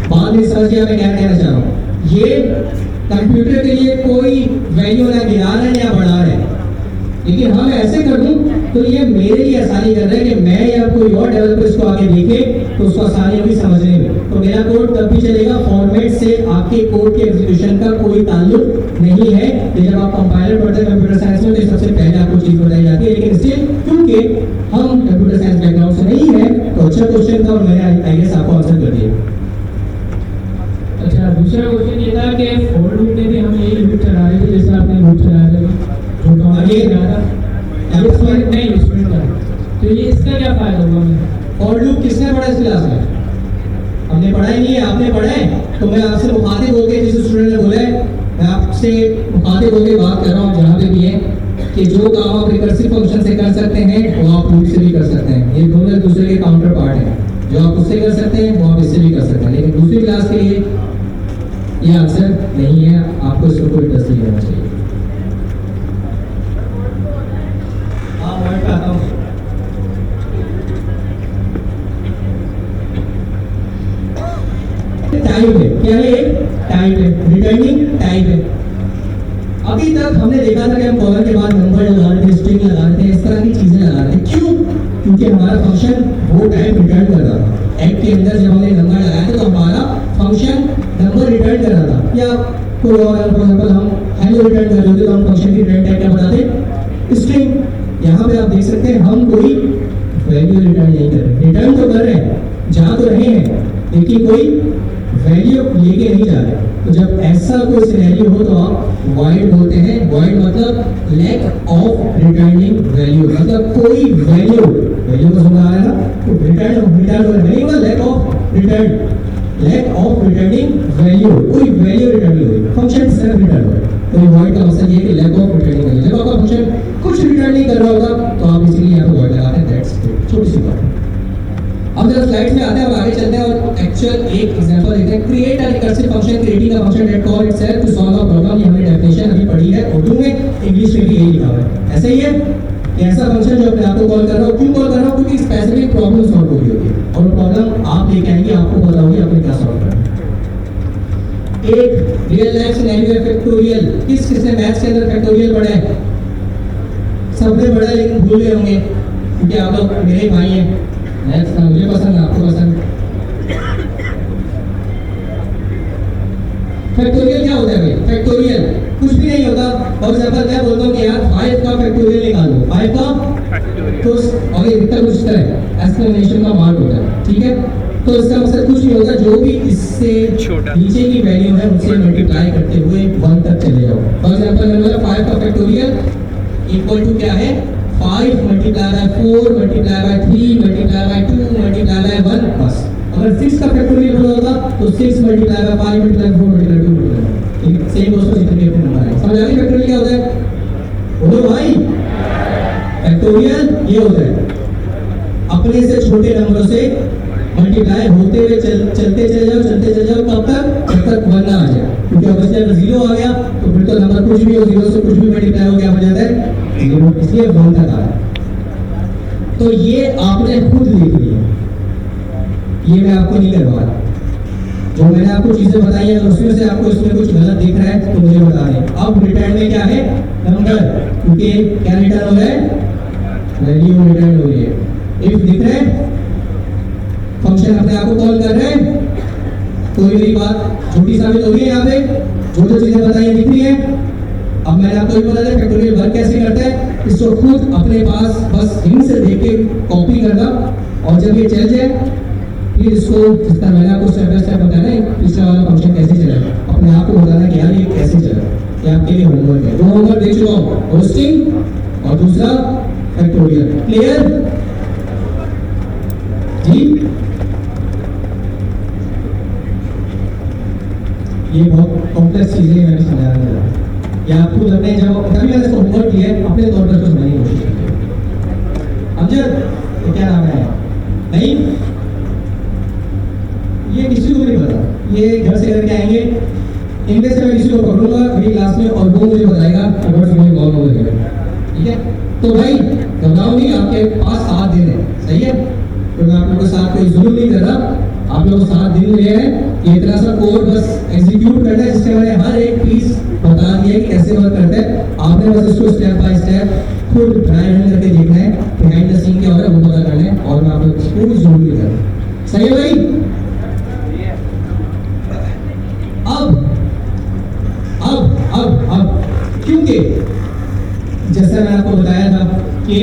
बात नहीं समझ गया मैं क्या कहना चाह रहा हूँ। ये कंप्यूटर के लिए कोई वैल्यू ना गिरा रहे हैं या बढ़ा रहे हैं, लेकिन हम ऐसे कर दूं तो ये मेरे लिए आसानी कर रहा है कि मैं या कोई और डेवलपर इसको आगे देखे तो उसको आसानी होगी समझने में। तो मेरा कोड तब भी चलेगा, फॉर्मेट से आपके कोड के एग्जीक्यूशन का कोई ताल्लुक नहीं है। ये जब आप कंपाइलर पढ़ते हैं कंप्यूटर साइंस में तो सबसे पहले आपको चीज बताई जाती है, लेकिन स्टिल क्योंकि हम कंप्यूटर साइंस बैकग्राउंड से नहीं है तो अच्छा क्वेश्चन था और मैंने आई गेस आपको आंसर कर दिया। अच्छा, दूसरा क्वेश्चन ये था कि फॉर लूप में भी हम यही लूप चला रहे थे जैसे आपने लूप चलाया था जो आगे ये स्टूडेंट नहीं स्टूडेंट था, तो ये इसका क्या फायदा होगा हमें? फॉर लूप किसने पढ़ा इस क्लास में? हमने पढ़ा ही नहीं है, आपने पढ़ा है। तो मैं आपसे मुखातिब होकर, जिस स्टूडेंट ने बोला है मैं आपसे मुखातिब होकर बात कर रहा हूँ जहाँ पे भी है कि जो काम आप रिकर्सिव फंक्शन से कर सकते हैं वो आप लूप से भी कर सकते हैं। ये दोनों एक दूसरे के काउंटर पार्ट हैं, जो आप उससे कर सकते हैं वो आप इससे भी कर सकते हैं। लेकिन दूसरी क्लास के लिए ये आंसर नहीं है, आपको इसको कोई इंटरेस्ट नहीं लेना चाहिए। हाँ वर्ड पे आता हूँ। टाइप है, क्या है? टाइप है, रिटर्निंग टाइप है। अभी तक हमने देखा था कि हम कॉलम के बाद नंबर लगा रहे थे, स्ट्रिंग लगा रहे थे, इस तरह की चीजें लगा रहे थे। क्यों? क्योंकि हमारा फंक्शन वो टाइप रिटर्न कर रहा था। एक्ट के अंदर जब हमने नंबर लगाया था तो हमारा फंक्शन नंबर रिटर्न कर रहा था। या कोई और फॉर एग्जांपल हम हेलो रिटर्न कर रहे होते तो हम फंक्शन की रिटर्न टाइप क्या बताते? स्ट्रिंग। यहाँ पे आप देख सकते हैं हम कोई वैल्यू रिटर्न नहीं कर रहे, रिटर्न तो कर रहे हैं, जा तो रहे हैं, लेकिन कोई वैल्यू लेके नहीं जा रहे। तो जब ऐसा कोई सिनेरियो हो तो आप वॉइड बोलते हैं। वॉइड मतलब लैक ऑफ रिटर्निंग वैल्यू, मतलब कोई वैल्यू को समझ आ रहा है ना? तो रिटर्न नहीं होगा, लैक ऑफ रिटर्निंग वैल्यू, कोई वैल्यू रिटर्न नहीं हुई, फंक्शन सिर्फ रिटर्न हो। तो ये वॉइड का मतलब ये है कि लैक ऑफ रिटर्निंग वैल्यू। जब आपका फंक्शन कुछ रिटर्न नहीं कर रहा होगा तो आप इसीलिए यहाँ पे वॉइड लगाते हैं। दैट्स इट, छोटी सी बात है। अब जब स्लाइड्स में आते हैं, अब आगे चलते हैं और एक्चुअल एक एग्जांपल देखते हैं। Create a recursive function, creating a function that call itself to solve a problem. ये हमने डेफिनेशन अभी पढ़ी है उर्दू में, इंग्लिश में भी यही लिखा हुआ है। ऐसे ही है कि ऐसा फंक्शन जो अपने आप को कॉल कर रहा हो। क्यों कॉल कर रहा हो? क्योंकि स्पेसिफिक प्रॉब्लम सॉल्व हो रही होती है और वो प्रॉब्लम आप लेके आएंगे, आपको पता होगी आपने क्या सॉल्व करना है। एक रियल लाइफ सिनेरियो है फैक्टोरियल। किसने मैथ्स के अंदर फैक्टोरियल पढ़ा है? सबने पढ़ा है लेकिन भूल गए होंगे क्योंकि आप लोग मेरे भाई हैं। मैथ्स ना मुझे पसंद, आपको पसंद। फैक्टोरियल क्या होता है भाई? फैक्टोरियल कुछ भी नहीं होता। फॉर एग्जांपल मैं बोलता हूँ कि यार 5 का फैक्टोरियल निकालो, 5 का तो और ये इतना कुछ तरह है, एक्सप्लेनेशन का मार्क होता है, ठीक है? तो इसका मतलब कुछ नहीं होगा, जो भी इससे नीचे की वैल्यू है उनसे मल्टीप्लाई करते हुए 1 तक चले जाओ। फॉर एग्जांपल मैंने बोला 5 का फैक्टोरियल इक्वल टू क्या है? 5 multiply by 4 multiply by 3 multiply by 2 multiply by 1 बस। अगर 6 का फैक्टोरियल बोला होगा तो 6 multiply by 5 multiply 4 multiply 2 multiply, ठीक है? सेम दोस्तों जितने भी अपने नंबर आए समझ आ गई? फैक्टोरियल क्या होता है? बोलो भाई, फैक्टोरियल ये होता है अपने से छोटे नंबरों से मल्टीप्लाई होते हुए चलते चले जाओ कब तक? जब तक 1 ना आ जाए। क्योंकि ऑब्वियसली अगर 0 आ गया तो फिर तो नंबर कुछ भी हो, 0 से कुछ भी मल्टीप्लाई हो गया हो जाता है 0, इसलिए 1 तक आ रहा है। तो ये आपने खुद लिख लिया, ये मैं आपको नहीं करवा रहा। जो मैंने आपको चीजें बताई है उसमें से आपको इसमें कुछ गलत दिख रहा है तो मुझे बता दें। अब रिटर्न में क्या है? नंबर, क्योंकि क्या रिटर्न हो रहा है? वैल्यू रिटर्न हो रही है। इफ दिख रहा है फंक्शन अपने आप को कॉल कर रहे हैं, कोई भी बात छोटी साबित हो रही है यहाँ पे, जो चीजें बताई दिख रही है। अब मैंने आपको ये बता दिया फैक्टोरियल वर्क कैसे करता है, इसको खुद अपने पास बस हिंट से देख के कॉपी करना, और जब ये चल जाए फिर इसको जिस तरह मैंने आपको स्टेप बाय स्टेप बताया ना पिछला वाला फंक्शन कैसे चला, अपने आप को बताना कि यार ये कैसे चला, ये आपके लिए होमवर्क है। दो होमवर्क दे चुका हूँ, होस्टिंग और दूसरा फैक्टोरियल। क्लियर जी? ये बहुत कॉम्प्लेक्स चीजें मैंने समझाया है, या आपको लगता है जब तभी मैंने इसको होमवर्क किया है, अपने तौर पर इसको समझने की कोशिश कीजिए। अमजद ये क्या नाम है? नहीं, ये किसी को नहीं पता, ये घर से करके आएंगे, इनमें से मैं किसी को पकड़ूंगा अगली क्लास में और वो मुझे बताएगा what's going on over here. ठीक है, तो भाई घबराओ नहीं, आपके पास 7 दिन है, सही है? तो मैं आप लोगों के साथ कोई जुल्म नहीं कर रहा, आप लोगों को 7 दिन मिले हैं, ये इतना सा कोड बस एग्जीक्यूट करना है जिसके मैंने हर एक पीस बता दिया कि कैसे वर्क करता है। आपने बस इसको स्टेप बाय स्टेप खुद ट्राई रन करके देखना है, बिहाइंड द सीन क्या हो रहा है वो पता करना है, और मैं आप लोग कोई जुल्म नहीं कर रहा, सही है भाई? अब क्योंकि जैसा मैंने आपको बताया था कि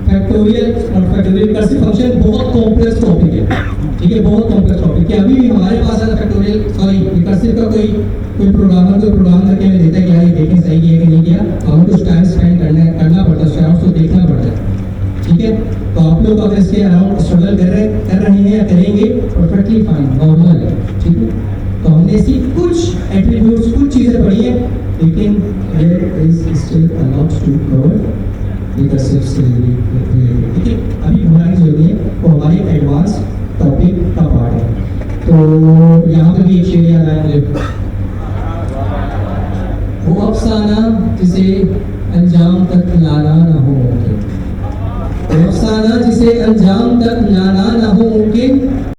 फैक्टोरियल और फैक्टोरियल रिकर्सिव फंक्शन बहुत कॉम्प्लेक्स टॉपिक है, ठीक है, बहुत कॉम्प्लेक्स टॉपिक है। अभी भी हमारे पास अगर फैक्टोरियल सॉरी रिकर्सिव का कोई प्रोग्रामर कोई प्रोग्राम करके हमें देता है कि यार ये देखें सही किया कि नहीं किया, तो हमें कुछ टाइम स्पेंड करना पड़ता है, उसको देखना पड़ता है। ठीक है, तो आप लोग अगर इसके अराउंड स्ट्रगल कर रहे हैं या करेंगे, परफेक्टली फाइन, नॉर्मल है। ठीक है, तो हमने इसकी कुछ एट्रीब्यूट्स कुछ चीजें पढ़ी है, लेकिन there is still a lot to cover recursive से रिलेटेड। ठीक है, अभी घबराने की जरूरत नहीं है, वो हमारे एडवांस टॉपिक का पार्ट है। तो यहाँ पे भी एक शेर याद आया मुझे, वो अफसाना जिसे अंजाम तक लाना ना हो मुमकिन, वो अफसाना जिसे अंजाम तक लाना ना हो मुमकिन,